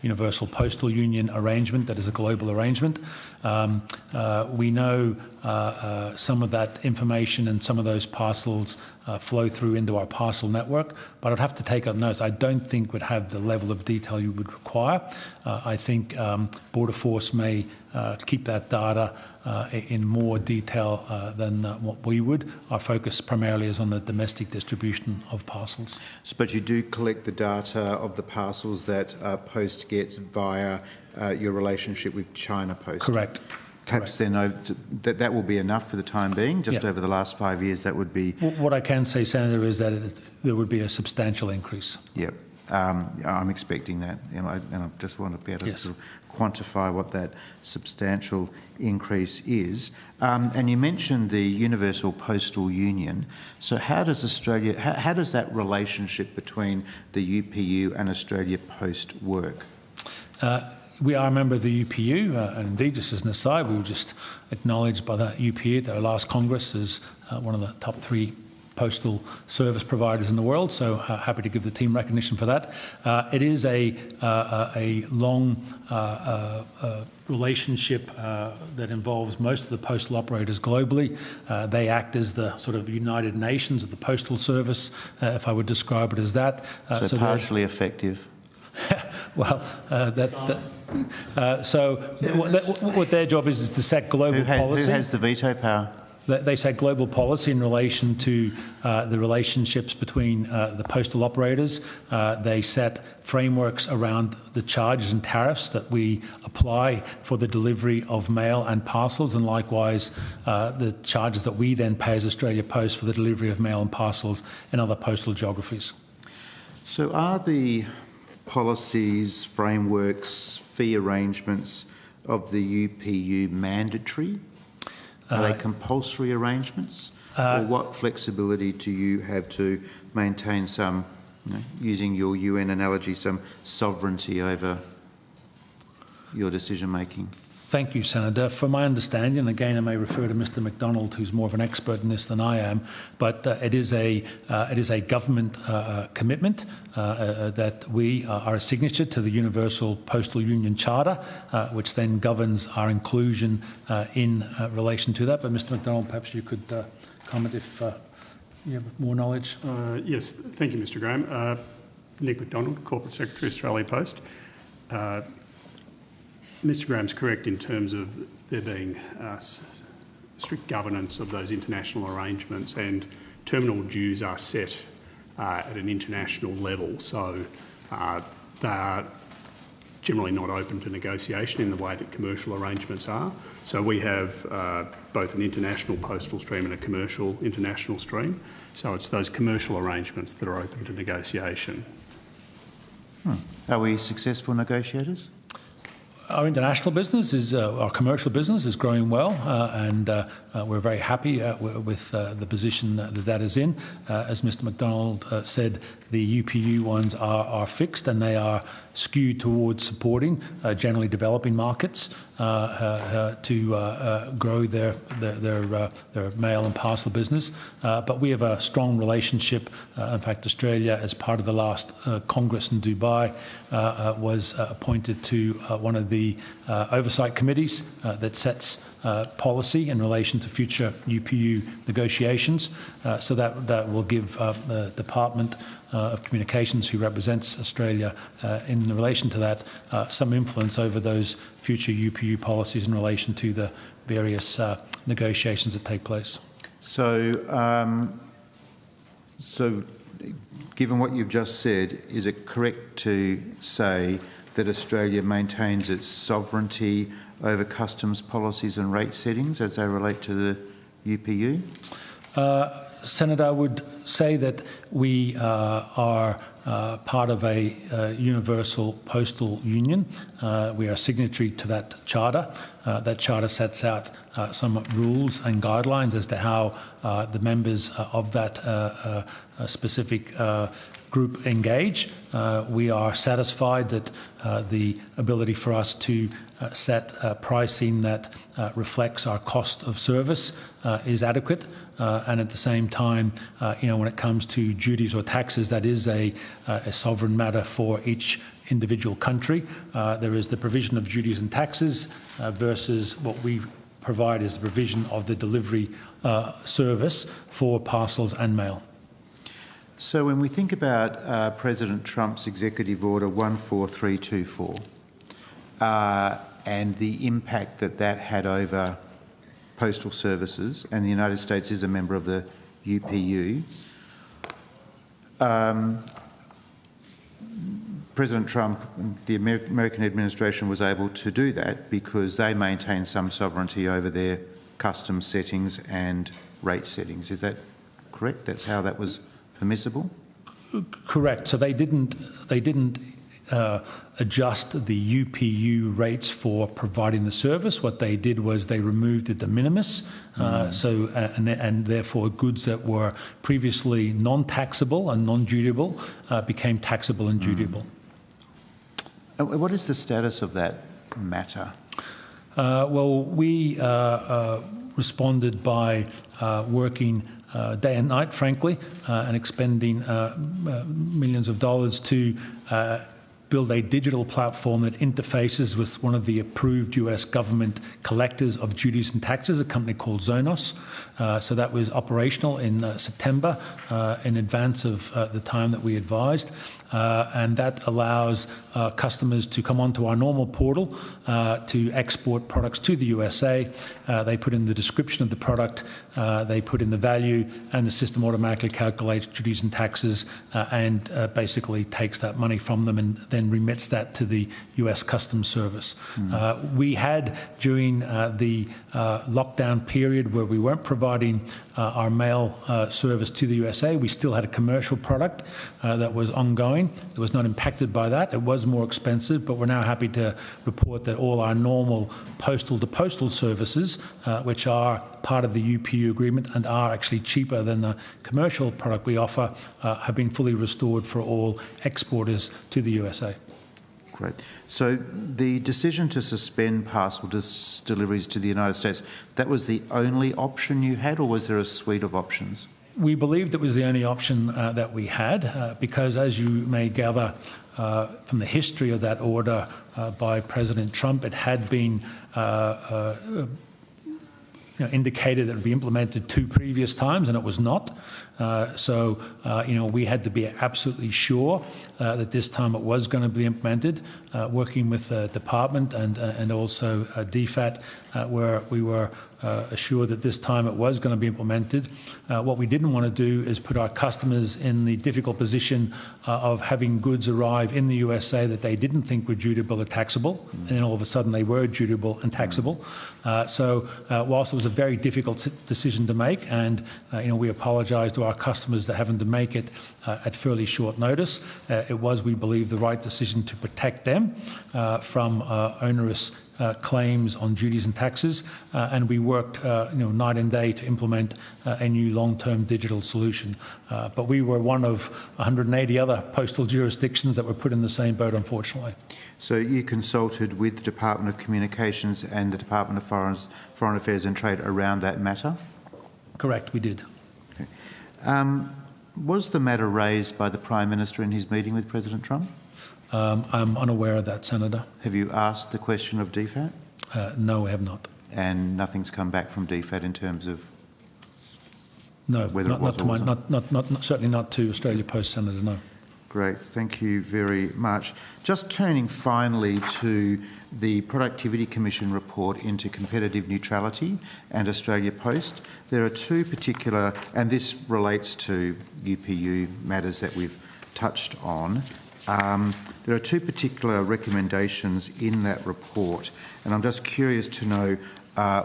Universal Postal Union arrangement that is a global arrangement. We know some of that information and some of those parcels flow through into our parcel network, but I'd have to take on notice. I don't think we'd have the level of detail you would require. I think Border Force may keep that data in more detail than what we would. Our focus primarily is on the domestic distribution of parcels. But you do collect the data of the parcels that Post gets via your relationship with China Post? Correct. Perhaps then that will be enough for the time being. Just over the last 5 years, that would be. What I can say, Senator, is that there would be a substantial increase. Yep, I'm expecting that, and I just want to be able to sort of quantify what that substantial increase is. And you mentioned the Universal Postal Union. So how does how does that relationship between the UPU and Australia Post work? We are a member of the UPU, and indeed, just as an aside, we were just acknowledged by the UPU at our last Congress as one of the top 3 postal service providers in the world, so happy to give the team recognition for that. It is a long relationship that involves most of the postal operators globally. They act as the sort of United Nations of the postal service, if I would describe it as that. So partially effective. Well, what their job is to set global policy. Who has the veto power? They set global policy in relation to the relationships between the postal operators. They set frameworks around the charges and tariffs that we apply for the delivery of mail and parcels, and likewise the charges that we then pay as Australia Post for the delivery of mail and parcels in other postal geographies. So are the policies, frameworks, fee arrangements of the UPU mandatory? Are they compulsory arrangements? Or what flexibility do you have to maintain some, using your UN analogy, some sovereignty over your decision making? Thank you, Senator. For my understanding, and again I may refer to Mr McDonald, who's more of an expert in this than I am, but it is a government commitment that we are a signature to the Universal Postal Union Charter, which then governs our inclusion in relation to that. But Mr McDonald, perhaps you could comment if you have more knowledge. Yes, thank you, Mr Graham. Nick McDonald, Corporate Secretary, Australia Post. Mr Graham's correct in terms of there being strict governance of those international arrangements, and terminal dues are set at an international level, so they are generally not open to negotiation in the way that commercial arrangements are. So we have both an international postal stream and a commercial international stream. So it's those commercial arrangements that are open to negotiation. Are we successful negotiators? Our international business our commercial business is growing well, and we're very happy with the position that is in. As Mr McDonald said, the UPU ones are fixed, and they are skewed towards supporting generally developing markets to grow their mail and parcel business. But we have a strong relationship. In fact, Australia, as part of the last Congress in Dubai, was appointed to one of the oversight committees that sets policy in relation to future UPU negotiations. So that will give the Department of Communications, who represents Australia in relation to that, some influence over those future UPU policies in relation to the various negotiations that take place. So, given what you've just said, is it correct to say that Australia maintains its sovereignty over customs policies and rate settings as they relate to the UPU? Senator, I would say that we are part of a universal postal union. We are signatory to that charter. That charter sets out some rules and guidelines as to how the members of that specific group engage. We are satisfied that the ability for us to set pricing that reflects our cost of service is adequate, and at the same time, when it comes to duties or taxes, that is a sovereign matter for each individual country. There is the provision of duties and taxes versus what we provide is the provision of the delivery service for parcels and mail. So when we think about President Trump's Executive Order 14324 and the impact that had over postal services, and the United States is a member of the UPU, President Trump, the American administration was able to do that because they maintain some sovereignty over their customs settings and rate settings. Is that correct? That's how that was permissible? Correct. So they didn't adjust the UPU rates for providing the service. What they did was they removed the de minimis, and therefore goods that were previously non-taxable and non-dutiable became taxable and dutiable. What is the status of that matter? Well, we responded by working day and night, frankly, and expending millions of dollars to build a digital platform that interfaces with one of the approved US government collectors of duties and taxes, a company called Zonos. So that was operational in September, in advance of the time that we advised. And that allows customers to come onto our normal portal to export products to the USA. They put in the description of the product, they put in the value, and the system automatically calculates duties and taxes and basically takes that money from them and then remits that to the US Customs Service. We had, during the lockdown period where we weren't providing our mail service to the USA, we still had a commercial product that was ongoing. It was not impacted by that. It was more expensive, but we're now happy to report that all our normal postal-to-postal services, which are part of the UPU agreement and are actually cheaper than the commercial product we offer, have been fully restored for all exporters to the USA. Great. So the decision to suspend parcel deliveries to the United States, that was the only option you had, or was there a suite of options? We believed it was the only option that we had because, as you may gather from the history of that order by President Trump, it had been indicated that it would be implemented 2 previous times, and it was not. So we had to be absolutely sure that this time it was going to be implemented, working with the department and also DFAT, where we were assured that this time it was going to be implemented. What we didn't want to do is put our customers in the difficult position of having goods arrive in the USA that they didn't think were dutiable or taxable, and then all of a sudden they were dutiable and taxable. So whilst it was a very difficult decision to make, and we apologise to our customers that having to make it at fairly short notice, it was, we believe, the right decision to protect them from onerous claims on duties and taxes, and we worked night and day to implement a new long-term digital solution. But we were one of 180 other postal jurisdictions that were put in the same boat, unfortunately. So you consulted with the Department of Communications and the Department of Foreign Affairs and Trade around that matter? Correct, we did. Okay. Was the matter raised by the Prime Minister in his meeting with President Trump? I'm unaware of that, Senator. Have you asked the question of DFAT? No, we have not. And nothing's come back from DFAT in terms of no, whether not, it was not to my, certainly not to Australia Post, Senator. No. Great, thank you very much. Just turning finally to the Productivity Commission report into competitive neutrality and Australia Post. There are 2 particular, and this relates to UPU matters that we've touched on. There are 2 particular recommendations in that report, and I'm just curious to know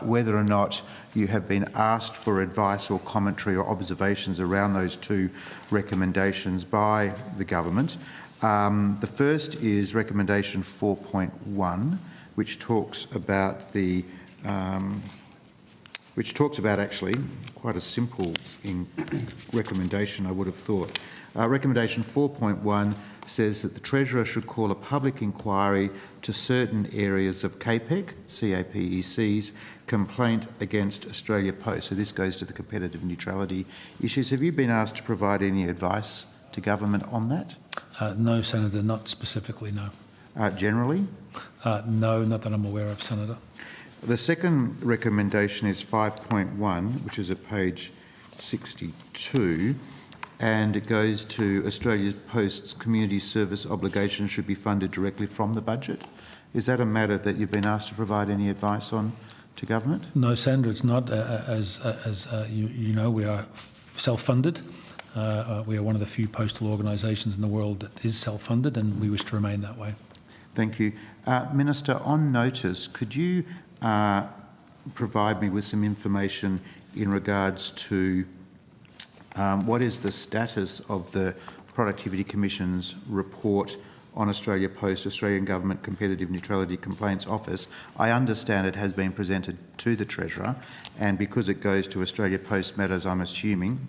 whether or not you have been asked for advice or commentary or observations around those 2 recommendations by the government. The first is recommendation 4.1, which talks about actually quite a simple recommendation, I would have thought. Recommendation 4.1 says that the Treasurer should call a public inquiry to certain areas of CAPEC, CAPEC's, complaint against Australia Post. So this goes to the competitive neutrality issues. Have you been asked to provide any advice to government on that? No, Senator, not specifically, no. Generally? No, not that I'm aware of, Senator. The second recommendation is 5.1, which is at page 62. And it goes to Australia Post's community service obligations should be funded directly from the budget. Is that a matter that you've been asked to provide any advice on to government? No, Senator, it's not. As you know, we are self-funded. We are one of the few postal organisations in the world that is self-funded, and we wish to remain that way. Thank you. Minister, on notice, could you provide me with some information in regards to what is the status of the Productivity Commission's report on Australia Post, Australian Government Competitive Neutrality Complaints Office? I understand it has been presented to the Treasurer, and because it goes to Australia Post matters, I'm assuming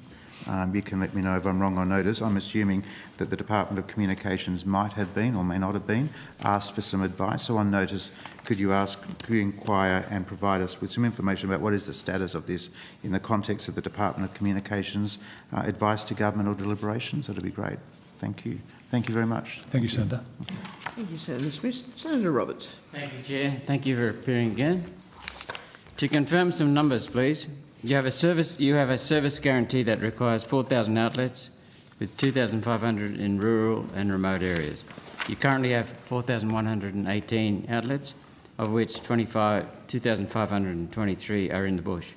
You can let me know if I'm wrong on notice. I'm assuming that the Department of Communications might have been, or may not have been, asked for some advice. So on notice, could you inquire and provide us with some information about what is the status of this in the context of the Department of Communications advice to government or deliberations? That would be great. Thank you. Thank you very much. Thank you, Senator. Thank you, Senator Smith. Senator Roberts. Thank you, Chair. Thank you for appearing again. To confirm some numbers, please. You have a service guarantee that requires 4,000 outlets with 2,500 in rural and remote areas. You currently have 4,118 outlets, of which 2,523 are in the bush.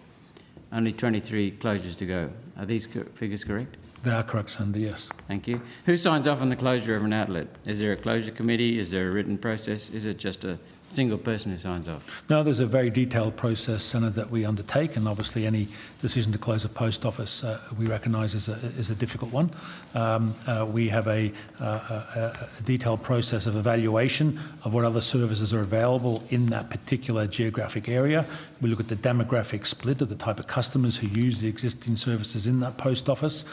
Only 23 closures to go. Are these figures correct? They are correct, Senator, yes. Thank you. Who signs off on the closure of an outlet? Is there a closure committee? Is there a written process? Is it just a single person who signs off? No, there's a very detailed process, Senator, that we undertake, and obviously any decision to close a post office we recognise is a difficult one. We have a detailed process of evaluation of what other services are available in that particular geographic area. We look at the demographic split of the type of customers who use the existing services in that post office.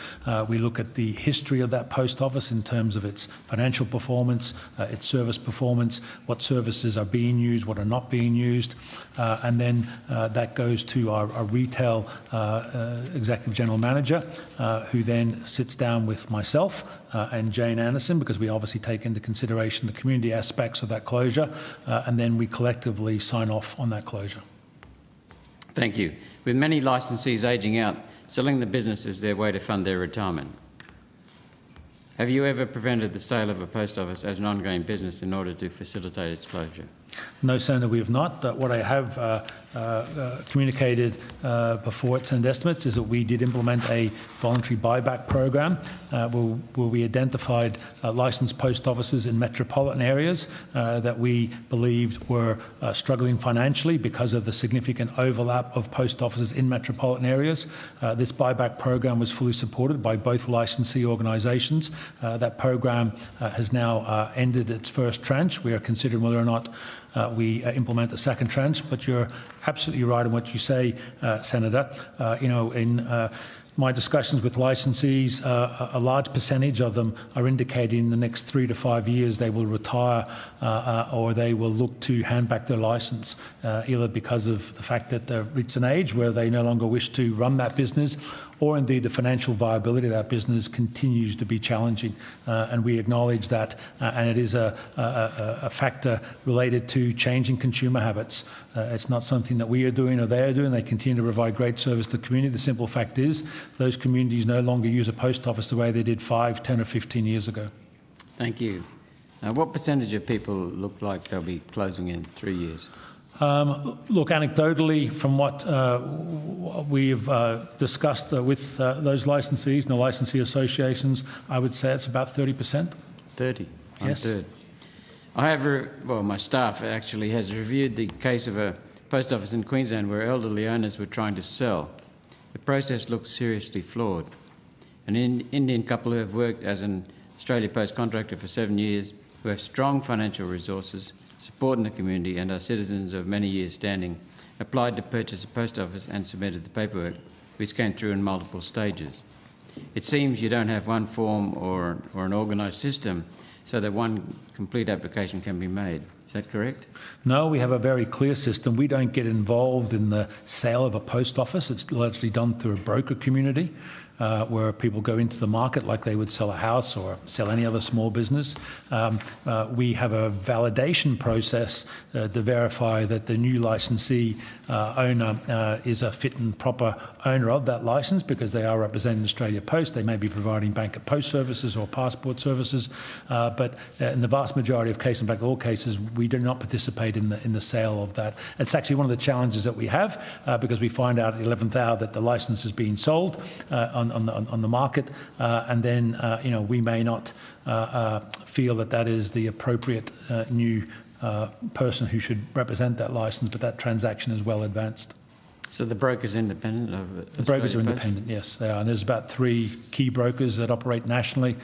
We look at the history of that post office in terms of its financial performance, its service performance, what services are being used, what are not being used, and then that goes to our retail executive general manager, who then sits down with myself and Jane Anderson, because we obviously take into consideration the community aspects of that closure, and then we collectively sign off on that closure. Thank you. With many licensees ageing out, selling the business is their way to fund their retirement. Have you ever prevented the sale of a post office as an ongoing business in order to facilitate its closure? No, Senator, we have not. What I have communicated before at Senate estimates is that we did implement a voluntary buyback program where we identified licensed post offices in metropolitan areas that we believed were struggling financially because of the significant overlap of post offices in metropolitan areas. This buyback program was fully supported by both licensee organisations. That program has now ended its first tranche. We are considering whether or not we implement a second tranche, but you're absolutely right in what you say, Senator. In my discussions with licensees, a large percentage of them are indicating in the next 3 to 5 years they will retire or they will look to hand back their licence, either because of the fact that they've reached an age where they no longer wish to run that business, or indeed the financial viability of that business continues to be challenging. And we acknowledge that, and it is a factor related to changing consumer habits. It's not something that we are doing or they are doing. They continue to provide great service to the community. The simple fact is those communities no longer use a post office the way they did 5, 10 or 15 years ago. Thank you. What percentage of people look like they'll be closing in 3 years? Look, anecdotally, from what we've discussed with those licensees and the licensee associations, I would say it's about 30%. 30? Yes. Third. My staff actually has reviewed the case of a post office in Queensland where elderly owners were trying to sell. The process looks seriously flawed. An Indian couple who have worked as an Australia Post contractor for 7 years, who have strong financial resources, support in the community and are citizens of many years standing, applied to purchase a post office and submitted the paperwork, which came through in multiple stages. It seems you don't have one form or an organised system so that one complete application can be made. Is that correct? No, we have a very clear system. We don't get involved in the sale of a post office. It's largely done through a broker community where people go into the market like they would sell a house or sell any other small business. We have a validation process to verify that the new licensee owner is a fit and proper owner of that licence, because they are representing Australia Post. They may be providing bank at post services or passport services, but in the vast majority of cases, in fact all cases, we do not participate in the sale of that. It's actually one of the challenges that we have, because we find out at the 11th hour that the licence is being sold on the market, and then we may not feel that is the appropriate new person who should represent that licence, but that transaction is well advanced. So the broker's independent of it? The brokers are independent, yes, they are. And there's about 3 key brokers that operate nationally.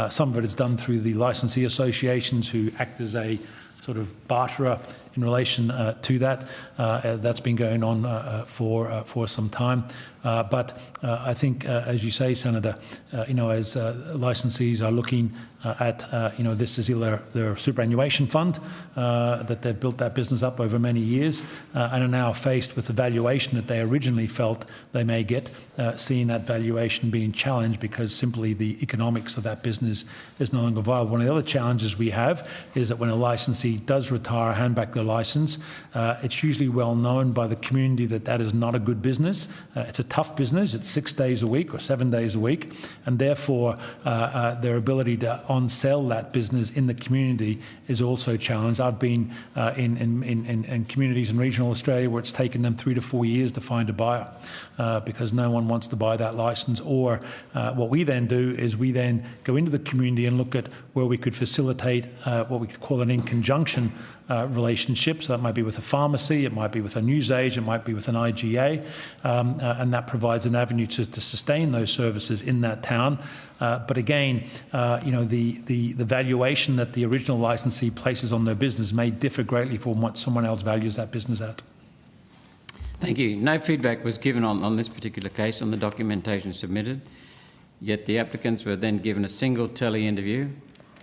Some of it is done through the licensee associations, who act as a sort of barterer in relation to that. That's been going on for some time. But I think, as you say, Senator, as licensees are looking at, this is their superannuation fund, that they've built that business up over many years and are now faced with the valuation that they originally felt they may get, seeing that valuation being challenged because simply the economics of that business is no longer viable. One of the other challenges we have is that when a licensee does retire, hand back their license, it's usually well known by the community that that is not a good business. It's a tough business. It's 6 days a week or 7 days a week, and therefore their ability to on-sell that business in the community is also challenged. I've been in communities in regional Australia where it's taken them 3 to 4 years to find a buyer because no one wants to buy that licence. Or what we then do is we then go into the community and look at where we could facilitate what we could call an in conjunction relationship. So that might be with a pharmacy, it might be with a newsagent, it might be with an IGA, and that provides an avenue to sustain those services in that town. But again, the valuation that the original licensee places on their business may differ greatly from what someone else values that business at. Thank you. No feedback was given on this particular case on the documentation submitted, yet the applicants were then given a single tele-interview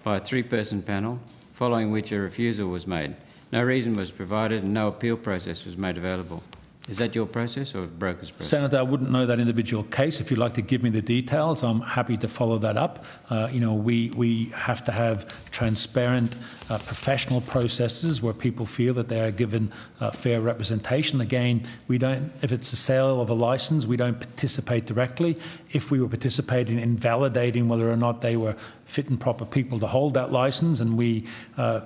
by a 3-person panel, following which a refusal was made. No reason was provided and no appeal process was made available. Is that your process or a broker's process? Senator, I wouldn't know that individual case. If you'd like to give me the details, I'm happy to follow that up. We have to have transparent, professional processes where people feel that they are given fair representation. Again, we don't. If it's a sale of a licence, we don't participate directly. If we were participating in validating whether or not they were fit and proper people to hold that licence, and we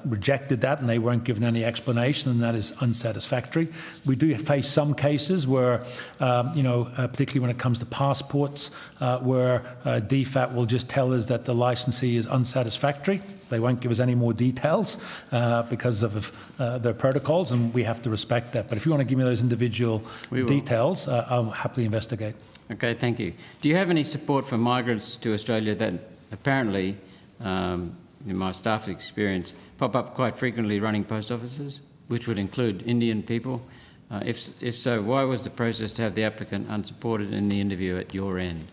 rejected that and they weren't given any explanation, and that is unsatisfactory. We do face some cases where, particularly when it comes to passports, where DFAT will just tell us that the licensee is unsatisfactory. They won't give us any more details because of their protocols, and we have to respect that. But if you want to give me those individual details, I'll happily investigate. Okay, thank you. Do you have any support for migrants to Australia that apparently, in my staff experience, pop up quite frequently running post offices, which would include Indian people? If so, why was the process to have the applicant unsupported in the interview at your end?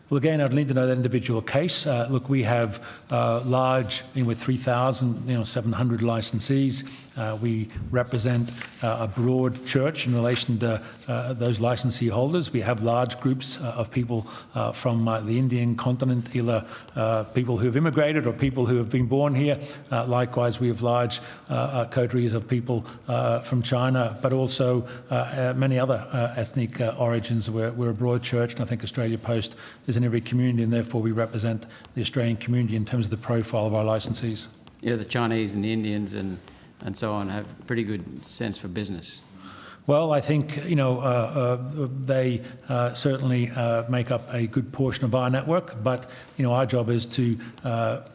Well, again, I'd need to know that individual case. Look, we have large, with 3,700 licensees. We represent a broad church in relation to those licensee holders. We have large groups of people from the Indian continent, either people who have immigrated or people who have been born here. Likewise, we have large coteries of people from China, but also many other ethnic origins. We're a broad church, and I think Australia Post is in every community, and therefore we represent the Australian community in terms of the profile of our licensees. Yeah, the Chinese and the Indians and so on have a pretty good sense for business. Well, I think, they certainly make up a good portion of our network, but, our job is to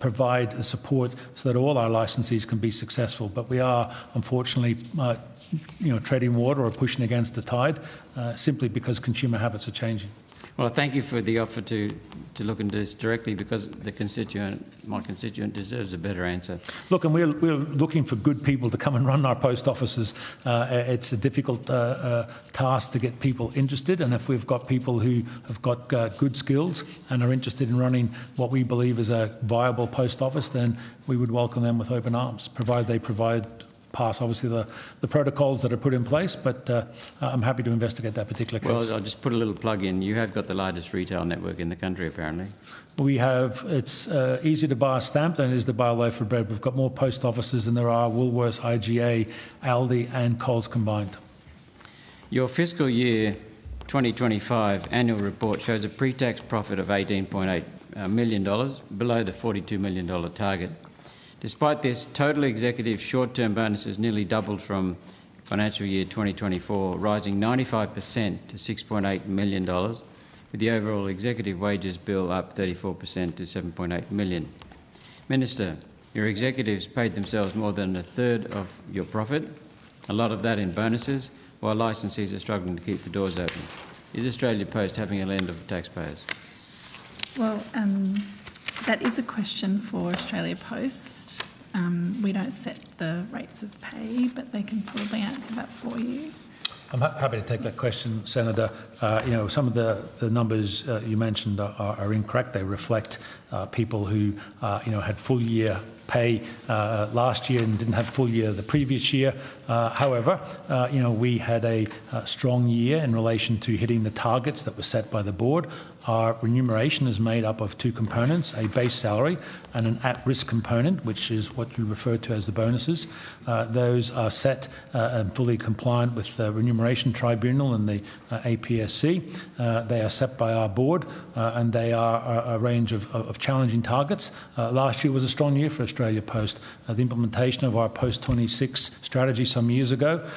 provide the support so that all our licensees can be successful. But we are, unfortunately, treading water or pushing against the tide simply because consumer habits are changing. Well, thank you for the offer to look into this directly, because my constituent deserves a better answer. Look, and we're looking for good people to come and run our post offices. It's a difficult task to get people interested, and if we've got people who have got good skills and are interested in running what we believe is a viable post office, then we would welcome them with open arms, provided they pass obviously the protocols that are put in place, but I'm happy to investigate that particular case. Well, I'll just put a little plug in. You have got the largest retail network in the country, apparently. We have. It's easier to buy a stamp than it is to buy a loaf of bread. We've got more post offices than there are Woolworths, IGA, Aldi and Coles combined. Your fiscal year 2025 annual report shows a pre-tax profit of $18.8 million, below the $42 million target. Despite this, total executive short-term bonuses nearly doubled from financial year 2024, rising 95% to $6.8 million, with the overall executive wages bill up 34% to $7.8 million. Minister, your executives paid themselves more than a third of your profit, a lot of that in bonuses, while licensees are struggling to keep the doors open. Is Australia Post having a lend of taxpayers? Well, that is a question for Australia Post. We don't set the rates of pay, but they can probably answer that for you. I'm happy to take that question, Senator. Some of the numbers you mentioned are incorrect. They reflect people who, had full year pay last year and didn't have full year the previous year. However, we had a strong year in relation to hitting the targets that were set by the board. Our remuneration is made up of two components, a base salary and an at-risk component, which is what you refer to as the bonuses. Those are set and fully compliant with the Remuneration Tribunal and the APSC. They are set by our board and they are a range of challenging targets. Last year was a strong year for Australia Post. The implementation of our post-26 strategy some years ago,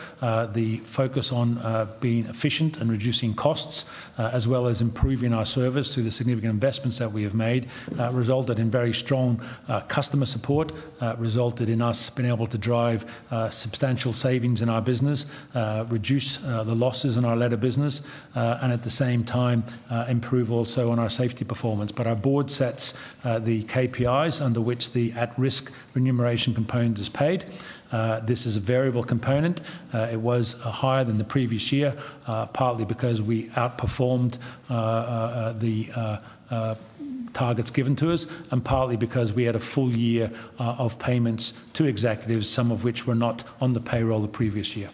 the focus on being efficient and reducing costs, as well as improving our service through the significant investments that we have made, resulted in very strong customer support, resulted in us being able to drive substantial savings in our business, reduce the losses in our letter business, and at the same time improve also on our safety performance. But our board sets the KPIs under which the at-risk remuneration component is paid. This is a variable component. It was higher than the previous year, partly because we outperformed the targets given to us, and partly because we had a full year of payments to executives, some of which were not on the payroll the previous year.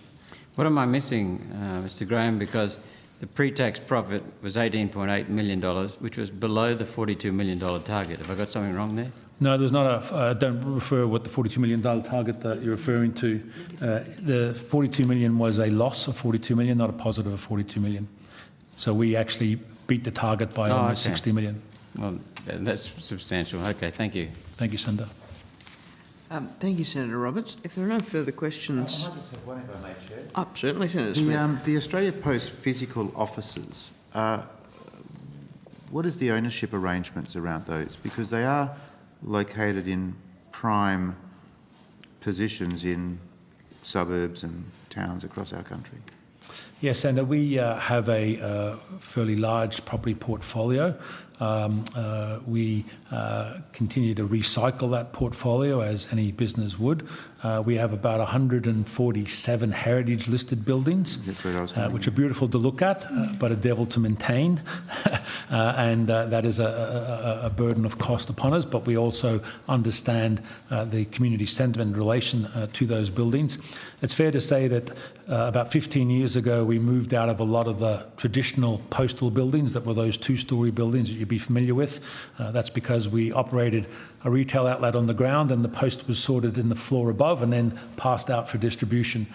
What am I missing, Mr. Graham? Because the pre-tax profit was $18.8 million, which was below the $42 million target. Have I got something wrong there? No, there's not don't refer what the $42 million target that you're referring to. The $42 million was a loss of $42 million, not a positive of $42 million. So we actually beat the target by almost $60 million. Well, that's substantial. Okay, thank you. Thank you, Senator. Thank you, Senator Roberts. If there are no further questions... I might just have one, if I may, Chair. Certainly, Senator Smith. The Australia Post physical offices, what is the ownership arrangements around those? Because they are located in prime positions in suburbs and towns across our country. Yes, Senator, we have a fairly large property portfolio. We continue to recycle that portfolio as any business would. We have about 147 heritage listed buildings, which are beautiful to look at, but a devil to maintain. And that is a burden of cost upon us, but we also understand the community sentiment in relation to those buildings. It's fair to say that about 15 years ago, we moved out of a lot of the traditional postal buildings that were those two-storey buildings that you'd be familiar with. That's because we operated a retail outlet on the ground and the post was sorted in the floor above and then passed out for distribution.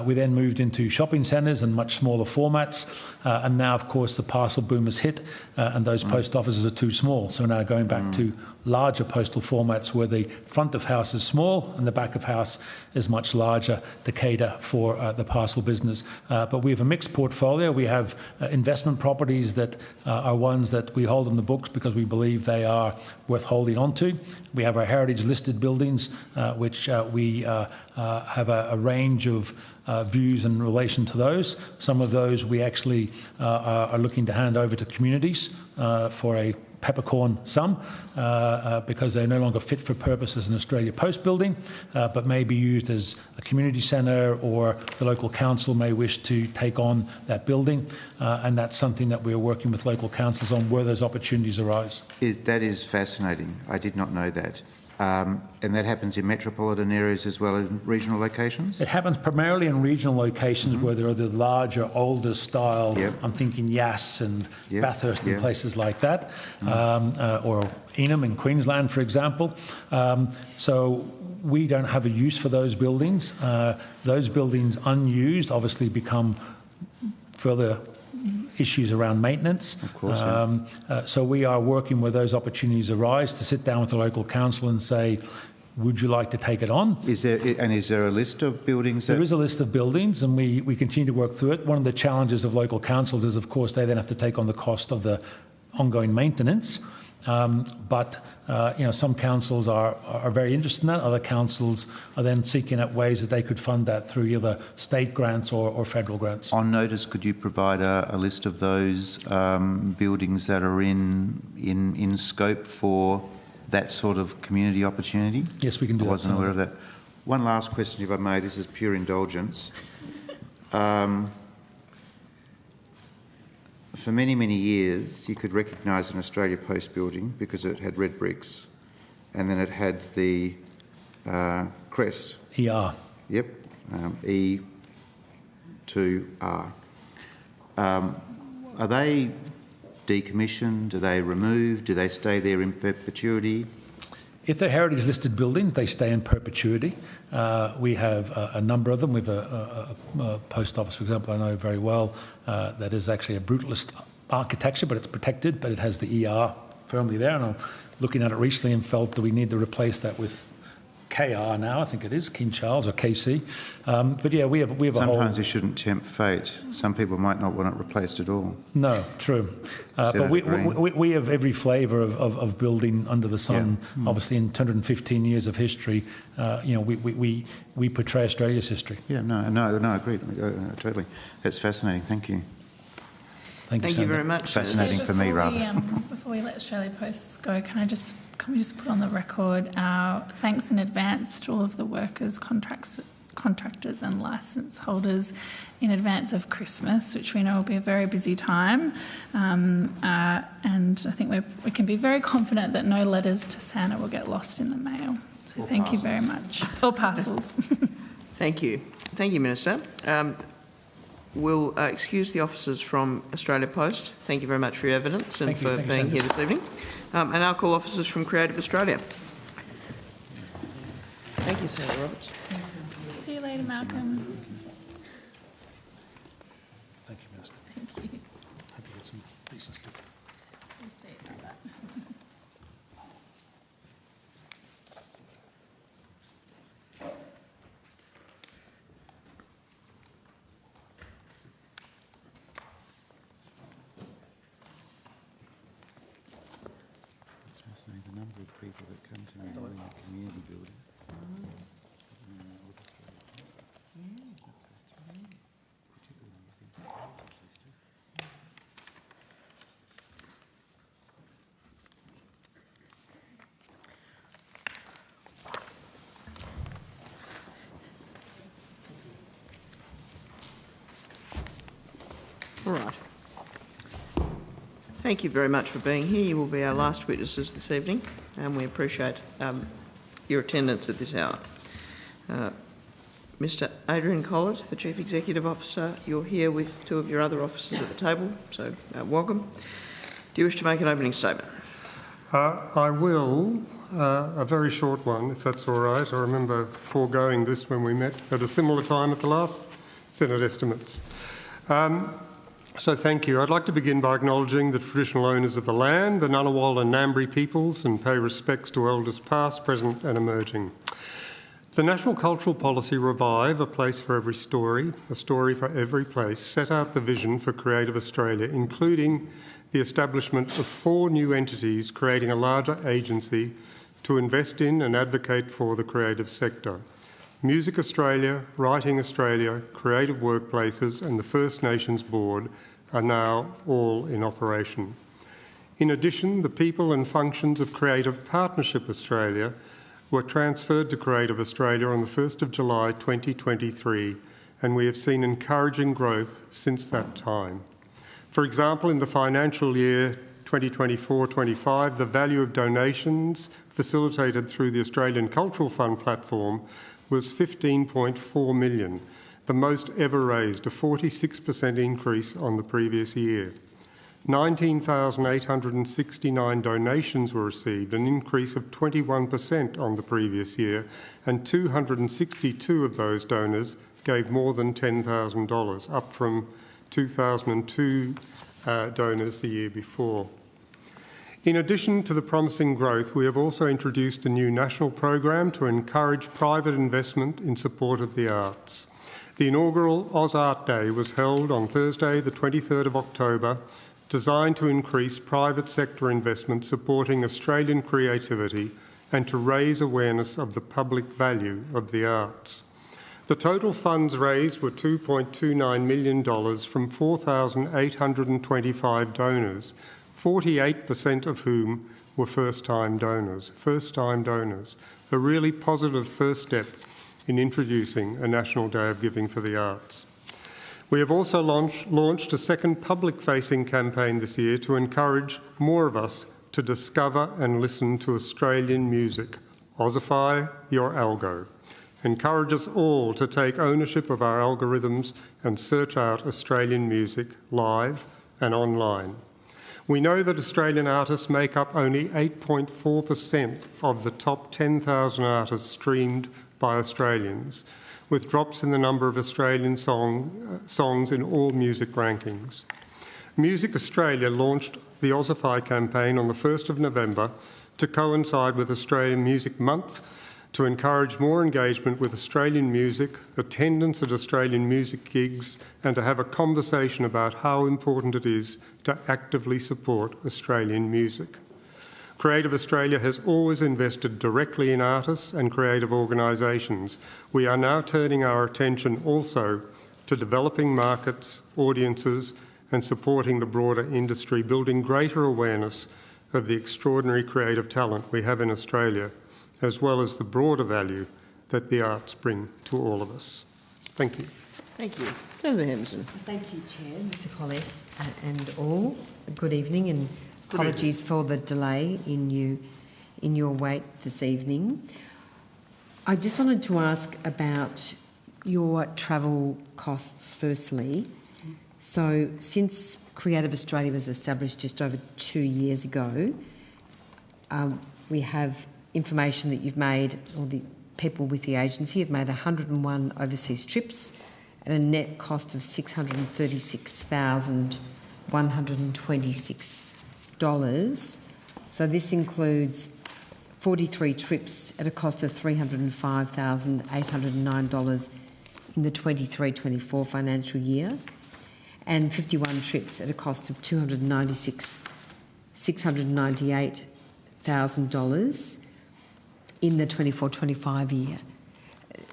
We then moved into shopping centres and much smaller formats, and now, of course, the parcel boom has hit and those post offices are too small. So now going back to larger postal formats where the front of house is small and the back of house is much larger to cater for the parcel business. But we have a mixed portfolio. We have investment properties that are ones that we hold on the books because we believe they are worth holding on to. We have our heritage listed buildings, which we have a range of views in relation to those. Some of those we actually are looking to hand over to communities for a peppercorn sum because they're no longer fit for purpose as an Australia Post building, but may be used as a community centre, or the local council may wish to take on that building, and that's something that we're working with local councils on where those opportunities arise. That is fascinating. I did not know that. And that happens in metropolitan areas as well as in regional locations? It happens primarily in regional locations where there are the larger, older style, I'm thinking Yass and Bathurst and places like that, or Enham in Queensland, for example. So we don't have a use for those buildings. Those buildings unused obviously become further issues around maintenance. Of course, so we are working where those opportunities arise to sit down with the local council and say, would you like to take it on? Is there a list of buildings? There is a list of buildings, and we continue to work through it. One of the challenges of local councils is, of course, they then have to take on the cost of the ongoing maintenance. But some councils are very interested in that. Other councils are then seeking out ways that they could fund that through either state grants or federal grants. On notice, could you provide a list of those buildings that are in scope for that sort of community opportunity? Yes, we can do that. I wasn't aware of that. One last question, if I may. This is pure indulgence. For many, many years, you could recognise an Australia Post building because it had red bricks, and then it had the crest. ER. Yep, E2R. Are they decommissioned? Do they removed? Do they stay there in perpetuity? If they're heritage listed buildings, they stay in perpetuity. We have a number of them. We have a post office, for example, I know very well, that is actually a brutalist architecture, but it's protected, but it has the ER firmly there. And I'm looking at it recently and felt that we need to replace that with KR now, I think it is, King Charles or KC. But yeah, we have a whole... Sometimes you shouldn't tempt fate. Some people might not want it replaced at all. No, true. But we have every flavour of building under the sun. Yeah. Obviously, in 215 years of history, we portray Australia's history. Yeah, no, agreed. Totally. That's fascinating. Thank you. Thank you very much. Fascinating for me, rather. Before we let Australia Post go, can we just put on the record our thanks in advance to all of the workers, contractors and licence holders in advance of Christmas, which we know will be a very busy time. And I think we can be very confident that no letters to Santa will get lost in the mail. So thank you very much. Or parcels. Thank you. Thank you, Minister. We'll excuse the officers from Australia Post. Thank you very much for your evidence and for being here this evening. And I'll call officers from Creative Australia. Thank you, Senator Roberts. See you later, Malcolm. Thank you, Minister. Thank you. Hope you get some decent stuff. We'll see about that. The number of people that come to me in the community building. All right. Thank you very much for being here. You will be our last witnesses this evening, and we appreciate your attendance at this hour. Mr. Adrian Collett, the Chief Executive Officer, you're here with two of your other officers at the table, so welcome. Do you wish to make an opening statement? I will, a very short one, if that's all right. I remember foregoing this when we met at a similar time at the last Senate estimates. So thank you. I'd like to begin by acknowledging the traditional owners of the land, the Ngunnawal and Ngambri peoples, and pay respects to elders past, present and emerging. The National Cultural Policy Revive, A Place for Every Story, a story for every place, set out the vision for Creative Australia, including the establishment of 4 new entities creating a larger agency to invest in and advocate for the creative sector. Music Australia, Writing Australia, Creative Workplaces and the First Nations Board are now all in operation. In addition, the people and functions of Creative Partnership Australia were transferred to Creative Australia on the 1st of July 2023, and we have seen encouraging growth since that time. For example, in the financial year 2024-25, the value of donations facilitated through the Australian Cultural Fund platform was $15.4 million, the most ever raised, a 46% increase on the previous year. 19,869 donations were received, an increase of 21% on the previous year, and 262 of those donors gave more than $10,000, up from 2,002 donors the year before. In addition to the promising growth, we have also introduced a new national program to encourage private investment in support of the arts. The inaugural Oz Art Day was held on Thursday, the 23rd of October, designed to increase private sector investment supporting Australian creativity and to raise awareness of the public value of the arts. The total funds raised were $2.29 million from 4,825 donors, 48% of whom were first-time donors. First-time donors. A really positive first step in introducing a National Day of Giving for the Arts. We have also launched a second public-facing campaign this year to encourage more of us to discover and listen to Australian music. Ossify your algo. Encourage us all to take ownership of our algorithms and search out Australian music live and online. We know that Australian artists make up only 8.4% of the top 10,000 artists streamed by Australians, with drops in the number of Australian songs in all music rankings. Music Australia launched the Ossify campaign on the 1st of November to coincide with Australian Music Month, to encourage more engagement with Australian music, attendance at Australian music gigs, and to have a conversation about how important it is to actively support Australian music. Creative Australia has always invested directly in artists and creative organisations. We are now turning our attention also to developing markets, audiences, and supporting the broader industry, building greater awareness of the extraordinary creative talent we have in Australia, as well as the broader value that the arts bring to all of us. Thank you. Thank you. Senator Henderson. Thank you, Chair, Mr Collett, and all. Good evening, and apologies for the delay in your wait this evening. I just wanted to ask about your travel costs firstly. So since Creative Australia was established just over 2 years ago, we have information that you've made, or the people with the agency have made 101 overseas trips at a net cost of $636,126. So this includes 43 trips at a cost of $305,809 in the 23-24 financial year, and 51 trips at a cost of $698,000 in the 24-25 year.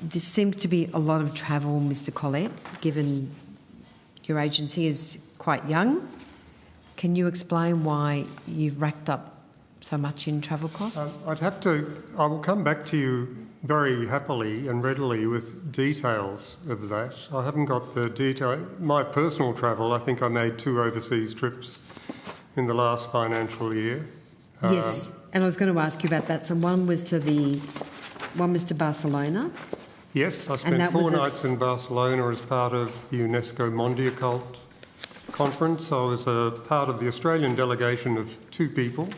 This seems to be a lot of travel, Mr Collett, given your agency is quite young. Can you explain why you've racked up so much in travel costs? I will come back to you very happily and readily with details of that. I haven't got the detail. My personal travel, I think I made 2 overseas trips in the last financial year. Yes, and I was going to ask you about that. So one was to Barcelona. Yes, I spent 4 nights in Barcelona as part of the UNESCO Mondiacult conference. I was a part of the Australian delegation of 2 people,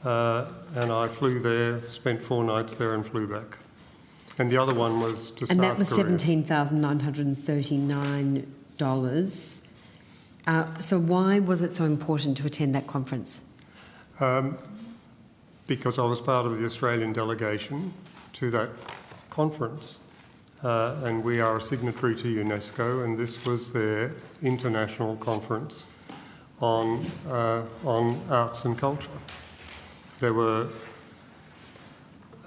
and I flew there, spent 4 nights there and flew back. And the other one was to South Korea. And that was $17,939. So why was it so important to attend that conference? Because I was part of the Australian delegation to that conference, and we are a signatory to UNESCO, and this was their international conference on arts and culture. There were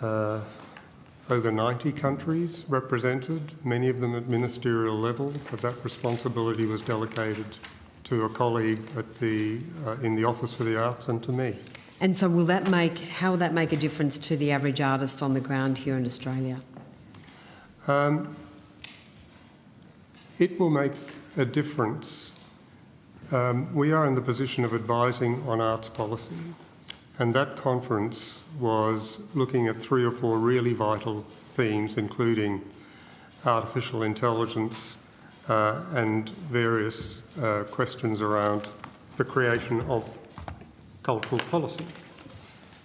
over 90 countries represented, many of them at ministerial level, but that responsibility was delegated to a colleague at in the Office for the Arts and to me. And so how will that make a difference to the average artist on the ground here in Australia? It will make a difference. We are in the position of advising on arts policy, and that conference was looking at 3 or 4 really vital themes, including artificial intelligence and various questions around the creation of cultural policy.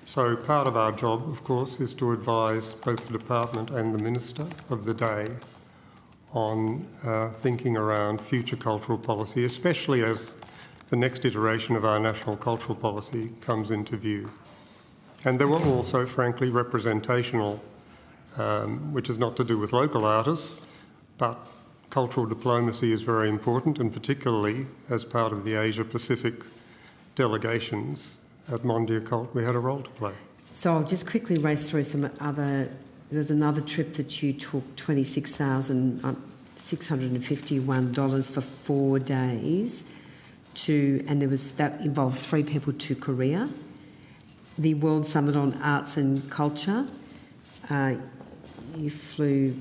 So part of our job, of course, is to advise both the department and the minister of the day on thinking around future cultural policy, especially as the next iteration of our national cultural policy comes into view. And there were also, frankly, representational, which is not to do with local artists, but cultural diplomacy is very important, and particularly as part of the Asia-Pacific delegations at Mondiacult, we had a role to play. So I'll just quickly race through some other. There was another trip that you took $26,651 for 4 days to, and that involved 3 people to Korea. the World Summit on Arts and Culture. You flew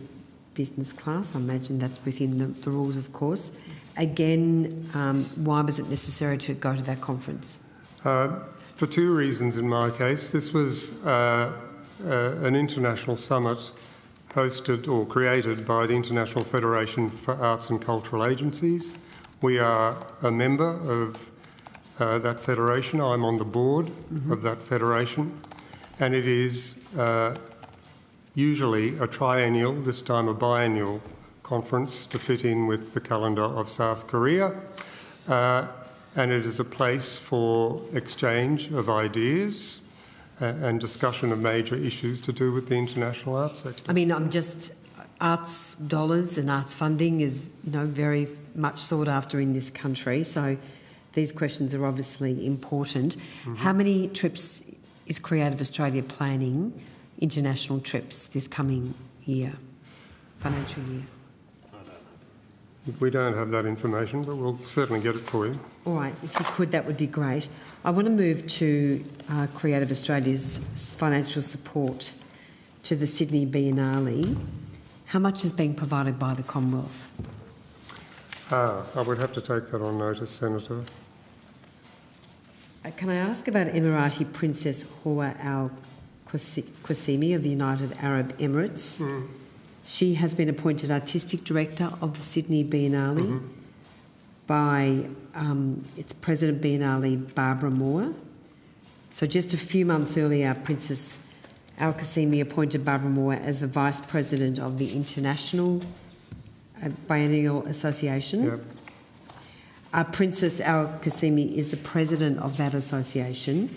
business class. I imagine that's within the rules, of course. Again, why was it necessary to go to that conference? For two reasons in my case. This was an international summit hosted or created by the International Federation for Arts and Cultural Agencies. We are a member of that federation. I'm on the board of that federation, and it is usually a triennial, this time a biennial conference to fit in with the calendar of South Korea. And it is a place for exchange of ideas and discussion of major issues to do with the international arts sector. I mean, arts dollars and arts funding is, very much sought after in this country. So these questions are obviously important. How many trips is Creative Australia planning, international trips, this coming year, financial year? We don't have that information, but we'll certainly get it for you. All right, if you could, that would be great. I want to move to Creative Australia's financial support to the Sydney Biennale. How much is being provided by the Commonwealth? I would have to take that on notice, Senator. Can I ask about Emirati Princess Hawa Al Qasimi of the United Arab Emirates? She has been appointed Artistic Director of the Sydney Biennale by its President Biennale, Barbara Moore. So just a few months earlier, Princess Al Qasimi appointed Barbara Moore as the Vice President of the International Biennial Association. Yep. Princess Al Qasimi is the President of that association.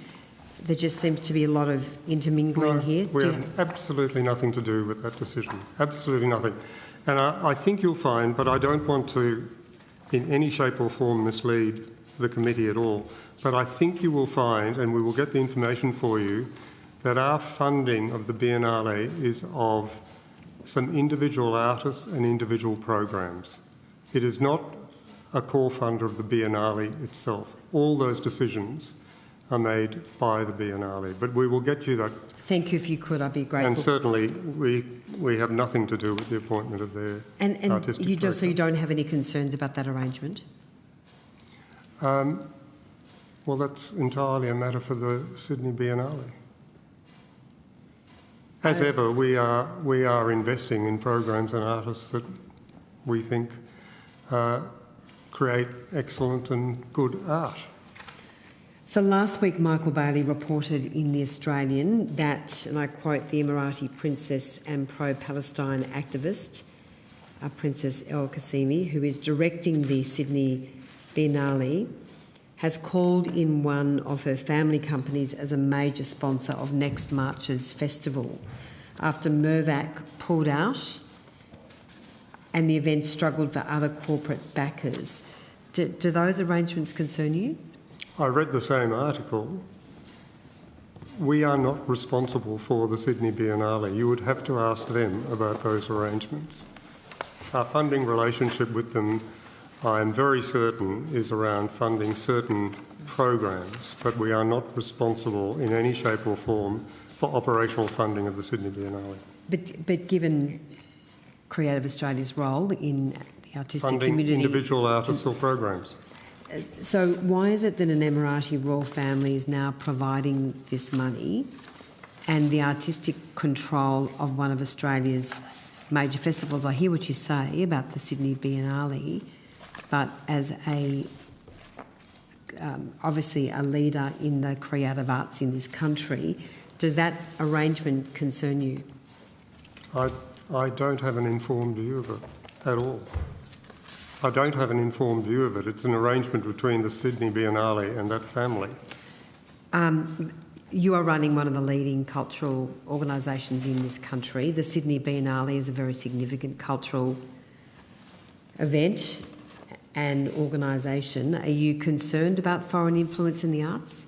There just seems to be a lot of intermingling here. We have absolutely nothing to do with that decision. Absolutely nothing. And I think you'll find, but I don't want to in any shape or form mislead the committee at all, but I think you will find, and we will get the information for you, that our funding of the Biennale is of some individual artists and individual programs. It is not a core funder of the Biennale itself. All those decisions are made by the Biennale, but we will get you that. Thank you. If you could, I'd be grateful. And certainly we have nothing to do with the appointment of their artistic director. So you don't have any concerns about that arrangement? Well, that's entirely a matter for the Sydney Biennale. As ever, we are investing in programs and artists that we think create excellent and good art. So last week, Michael Bailey reported in The Australian that, and I quote, the Emirati princess and pro-Palestine activist, Princess Al Qasimi, who is directing the Sydney Biennale, has called in one of her family companies as a major sponsor of next March's festival after Mirvac pulled out and the event struggled for other corporate backers. Do those arrangements concern you? I read the same article. We are not responsible for the Sydney Biennale. You would have to ask them about those arrangements. Our funding relationship with them, I am very certain, is around funding certain programs, but we are not responsible in any shape or form for operational funding of the Sydney Biennale. But given Creative Australia's role in the artistic funding community... individual artists or programs. So why is it that an Emirati royal family is now providing this money and the artistic control of one of Australia's major festivals? I hear what you say about the Sydney Biennale, but as obviously a leader in the creative arts in this country, does that arrangement concern you? I don't have an informed view of it at all. I don't have an informed view of it. It's an arrangement between the Sydney Biennale and that family. You are running one of the leading cultural organisations in this country. The Sydney Biennale is a very significant cultural event and organisation. Are you concerned about foreign influence in the arts?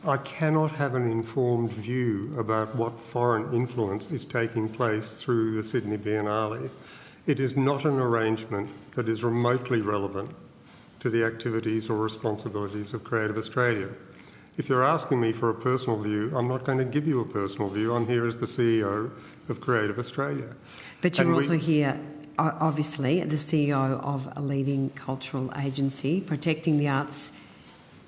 I cannot have an informed view about what foreign influence is taking place through the Sydney Biennale. It is not an arrangement that is remotely relevant to the activities or responsibilities of Creative Australia. If you're asking me for a personal view, I'm not going to give you a personal view. I'm here as the CEO of Creative Australia. But you're also here, obviously, the CEO of a leading cultural agency, protecting the arts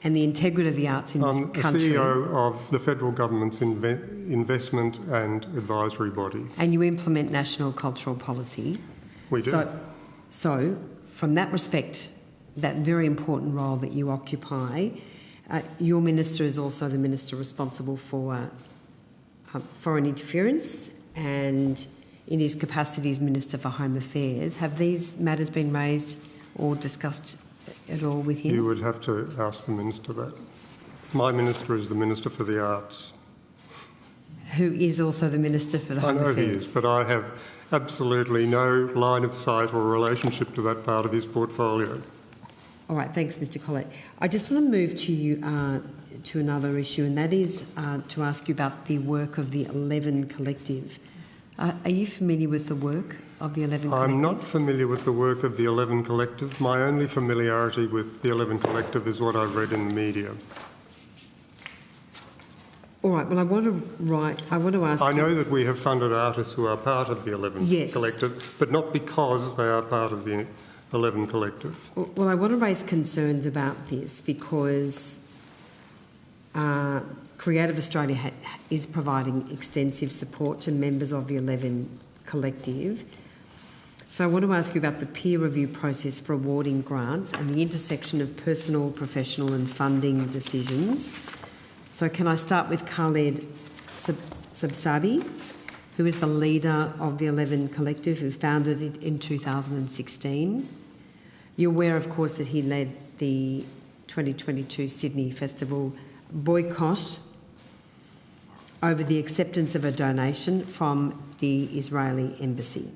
and the integrity of the arts in this country. I'm the CEO of the federal government's investment and advisory body. And you implement national cultural policy. We do. So from that respect, that very important role that you occupy, your minister is also the minister responsible for foreign interference, and in his capacity as Minister for Home Affairs. Have these matters been raised or discussed at all with him? You would have to ask the minister that. My minister is the Minister for the Arts. Who is also the Minister for the Home Affairs? I know he is, but I have absolutely no line of sight or relationship to that part of his portfolio. All right, thanks, Mr. Collett. I just want to move to you to another issue, and that is to ask you about the work of the 11 Collective. Are you familiar with the work of the 11 Collective? I'm not familiar with the work of the 11 Collective. My only familiarity with the 11 Collective is what I've read in the media. All right, well, I want to ask... I know that we have funded artists who are part of the 11 Collective, but not because they are part of the 11 Collective. Well, I want to raise concerns about this because Creative Australia is providing extensive support to members of the 11 Collective. So I want to ask you about the peer review process for awarding grants and the intersection of personal, professional and funding decisions. So can I start with Khaled Sabsabi, who is the leader of the 11 Collective, who founded it in 2016. You're aware, of course, that he led the 2022 Sydney Festival boycott over the acceptance of a donation from the Israeli embassy.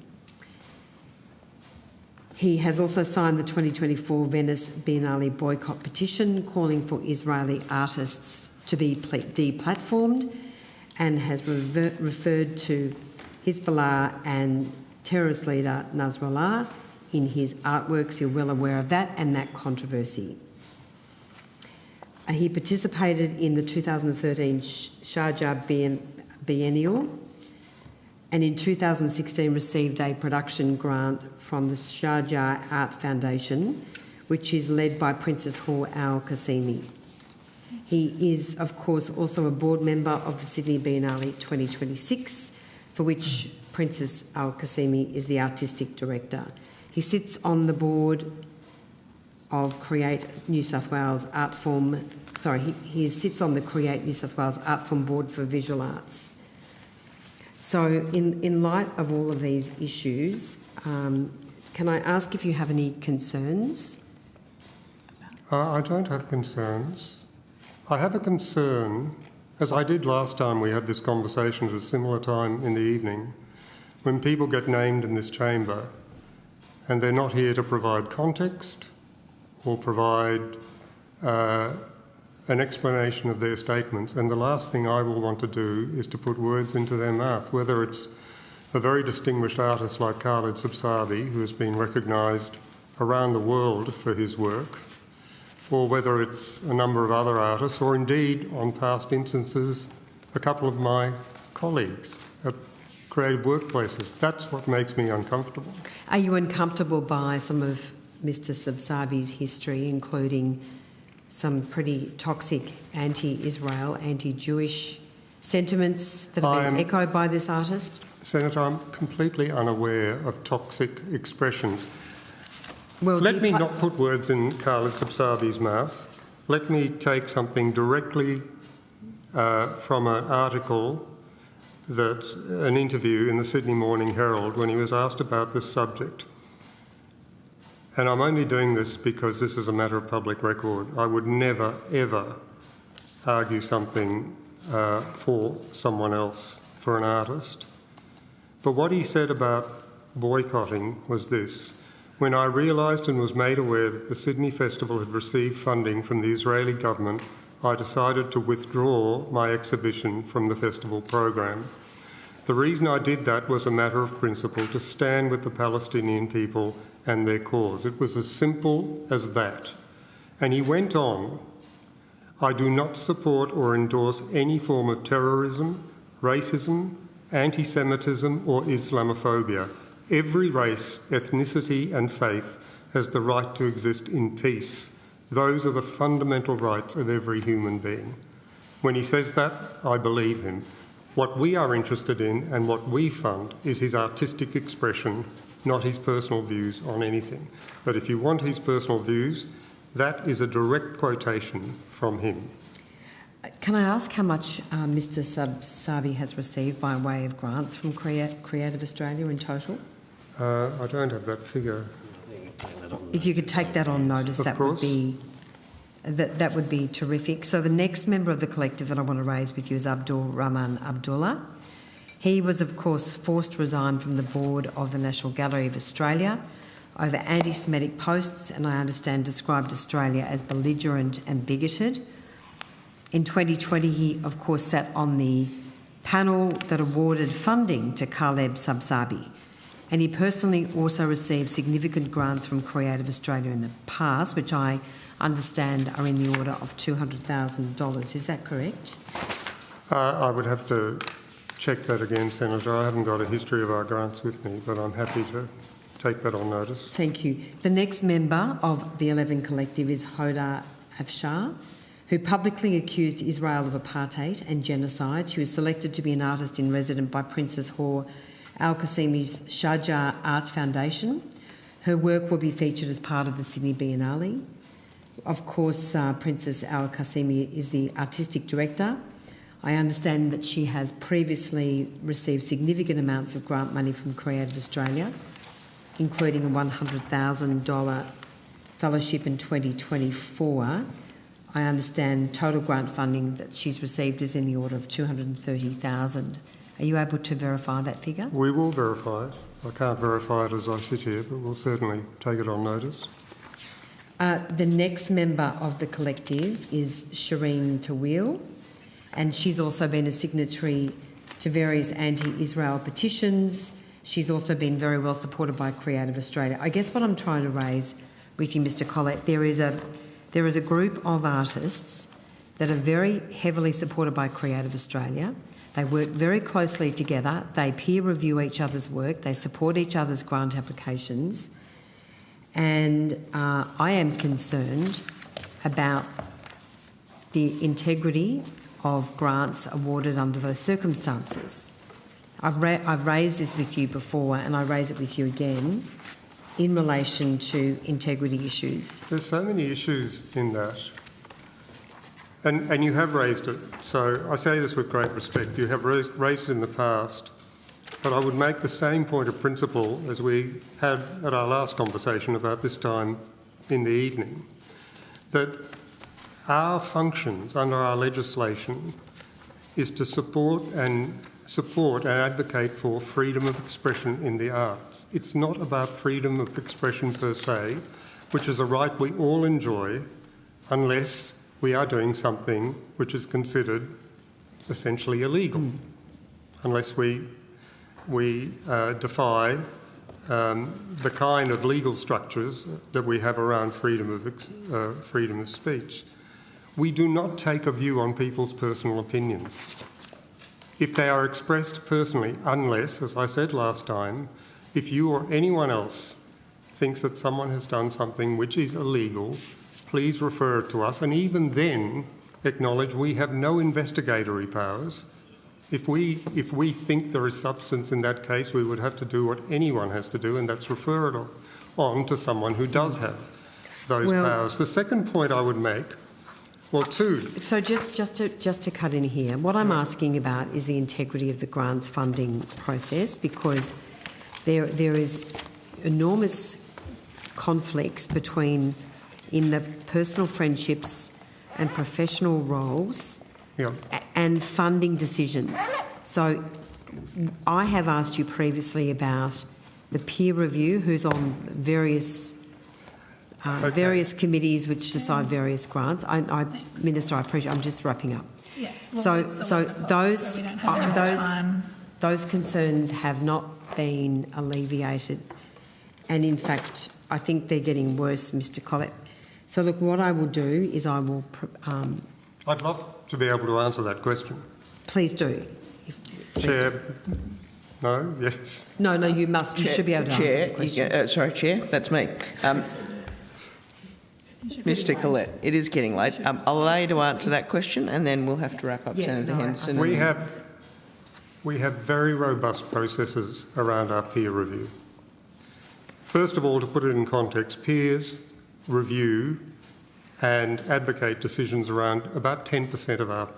He has also signed the 2024 Venice Biennale boycott petition calling for Israeli artists to be deplatformed, and has referred to Hezbollah and terrorist leader Nasrallah in his artworks. You're well aware of that and that controversy. He participated in the 2013 Sharjah Biennial, and in 2016 received a production grant from the Sharjah Art Foundation, which is led by Princess Hor Al-Qasimi. He is, of course, also a board member of the Sydney Biennale 2026, for which Princess Al-Qasimi is the artistic director. He sits on the board of Create New South Wales Art Form. He sits on the Create New South Wales Art Form Board for Visual Arts. So, in light of all of these issues, can I ask if you have any concerns? I don't have concerns. I have a concern, as I did last time we had this conversation at a similar time in the evening, when people get named in this chamber and they're not here to provide context or provide an explanation of their statements, and the last thing I will want to do is to put words into their mouth, whether it's a very distinguished artist like Khaled Sabsabi, who has been recognised around the world for his work, or whether it's a number of other artists, or indeed, on past instances, a couple of my colleagues at creative workplaces. That's what makes me uncomfortable. Are you uncomfortable by some of Mr. Sabsabi's history, including some pretty toxic anti-Israel, anti-Jewish sentiments that have been echoed by this artist? Senator, I'm completely unaware of toxic expressions. Well, let me not put words in Khaled Sabsabi's mouth. Let me take something directly from an article, an interview in the Sydney Morning Herald when he was asked about this subject. And I'm only doing this because this is a matter of public record. I would never, ever argue something for someone else, for an artist. But what he said about boycotting was this: when I realised and was made aware that the Sydney Festival had received funding from the Israeli government, I decided to withdraw my exhibition from the festival program. The reason I did that was a matter of principle, to stand with the Palestinian people and their cause. It was as simple as that. And he went on, I do not support or endorse any form of terrorism, racism, anti-Semitism or Islamophobia. Every race, ethnicity and faith has the right to exist in peace. Those are the fundamental rights of every human being. When he says that, I believe him. What we are interested in and what we fund is his artistic expression, not his personal views on anything. But if you want his personal views, that is a direct quotation from him. Can I ask how much Mr Sabsabi has received by way of grants from Creative Australia in total? I don't have that figure. If you could take that on notice, that would be terrific. So the next member of the collective that I want to raise with you is Abdul Rahman Abdullah. He was, of course, forced to resign from the board of the National Gallery of Australia over anti-Semitic posts, and I understand described Australia as belligerent and bigoted. In 2020, he, of course, sat on the panel that awarded funding to Khaleb Sabsabi, and he personally also received significant grants from Creative Australia in the past, which I understand are in the order of $200,000. Is that correct? I would have to check that again, Senator. I haven't got a history of our grants with me, but I'm happy to take that on notice. Thank you. The next member of the 11 Collective is Hoda Afshar, who publicly accused Israel of apartheid and genocide. She was selected to be an artist in residence by Princess Hor Al Qassimi's Sharjah Arts Foundation. Her work will be featured as part of the Sydney Biennale. Of course, Princess Al Qassimi is the artistic director. I understand that she has previously received significant amounts of grant money from Creative Australia, including a $100,000 fellowship in 2024. I understand total grant funding that she's received is in the order of $230,000. Are you able to verify that figure? We will verify it. I can't verify it as I sit here, but we'll certainly take it on notice. The next member of the collective is Shireen Tawil, and she's also been a signatory to various anti-Israel petitions. She's also been very well supported by Creative Australia. I guess what I'm trying to raise with you, Mr Collett, there is a group of artists that are very heavily supported by Creative Australia. They work very closely together. They peer review each other's work. They support each other's grant applications. And I am concerned about the integrity of grants awarded under those circumstances. I've raised this with you before, and I raise it with you again in relation to integrity issues. There's so many issues in that. And you have raised it. So I say this with great respect. You have raised it in the past. But I would make the same point of principle as we had at our last conversation about this time in the evening, that our functions under our legislation is to support and advocate for freedom of expression in the arts. It's not about freedom of expression per se, which is a right we all enjoy, unless we are doing something which is considered essentially illegal, unless we defy the kind of legal structures that we have around freedom of speech. We do not take a view on people's personal opinions. If they are expressed personally, unless, as I said last time, if you or anyone else thinks that someone has done something which is illegal, please refer it to us, and even then acknowledge we have no investigatory powers. If we think there is substance in that case, we would have to do what anyone has to do, and that's refer it on to someone who does have those powers. The second point I would make, So just to cut in here, what I'm asking about is the integrity of the grants funding process, because there is enormous conflicts in the personal friendships and professional roles and funding decisions. So I have asked you previously about the peer review, who's on various committees which decide various grants. Minister, I appreciate. I'm just wrapping up. Yeah. So those those concerns have not been alleviated. And in fact, I think they're getting worse, Mr. Collett. So look, what I will do is I will... I'd love to be able to answer that question. Please do. Chair, no, yes. No, you must. You should be able to answer the question. Sorry, Chair, that's me. Mr. Collett, it is getting late. I'll allow you to answer that question and then we'll have to wrap up, Senator Henderson. We have very robust processes around our peer review. First of all, to put it in context, peers review and advocate decisions around about 10% of our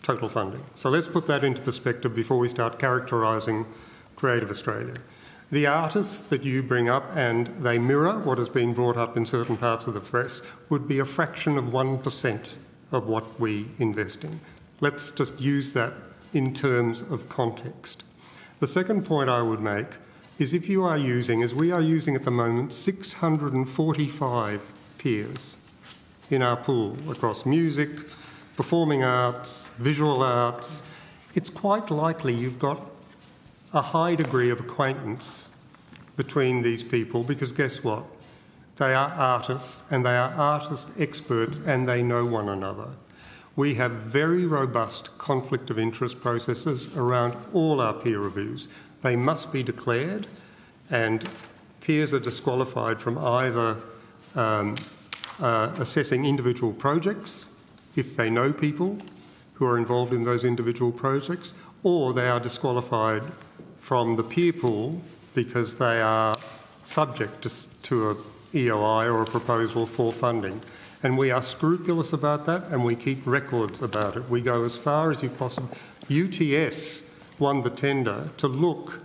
total funding. So let's put that into perspective before we start characterising Creative Australia. The artists that you bring up, and they mirror what has been brought up in certain parts of the press, would be a fraction of 1% of what we invest in. Let's just use that in terms of context. The second point I would make is if you are using, as we are using at the moment, 645 peers in our pool across music, performing arts, visual arts, it's quite likely you've got a high degree of acquaintance between these people because guess what? They are artists and they are artist experts and they know one another. We have very robust conflict of interest processes around all our peer reviews. They must be declared and peers are disqualified from either assessing individual projects if they know people who are involved in those individual projects, or they are disqualified from the peer pool because they are subject to a EOI or a proposal for funding. And we are scrupulous about that and we keep records about it. We go as far as you possibly... UTS won the tender to look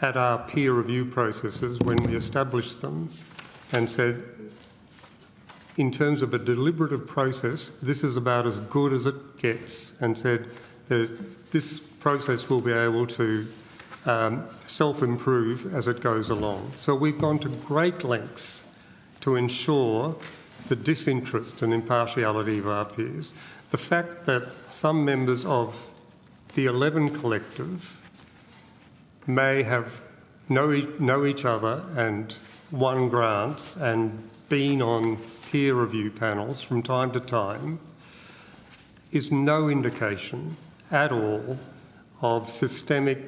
at our peer review processes when we established them and said, in terms of a deliberative process, this is about as good as it gets, and said this process will be able to self-improve as it goes along. So we've gone to great lengths to ensure the disinterest and impartiality of our peers. The fact that some members of the 11 collective may know each other and won grants and been on peer review panels from time to time is no indication at all of systemic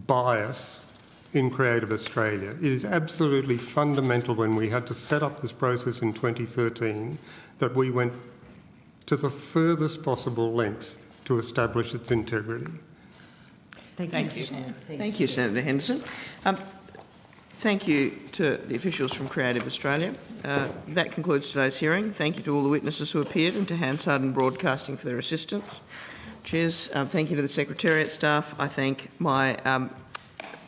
bias in Creative Australia. It is absolutely fundamental when we had to set up this process in 2013 that we went to the furthest possible lengths to establish its integrity. Thank you. Thank you, Senator Henderson. Thank you to the officials from Creative Australia. That concludes today's hearing. Thank you to all the witnesses who appeared and to Hansard and Broadcasting for their assistance. Cheers. Thank you to the Secretariat staff. I thank my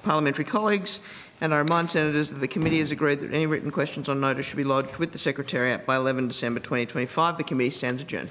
parliamentary colleagues, and I remind senators that the committee has agreed that any written questions on notice should be lodged with the Secretariat by 11 December 2025. The committee stands adjourned.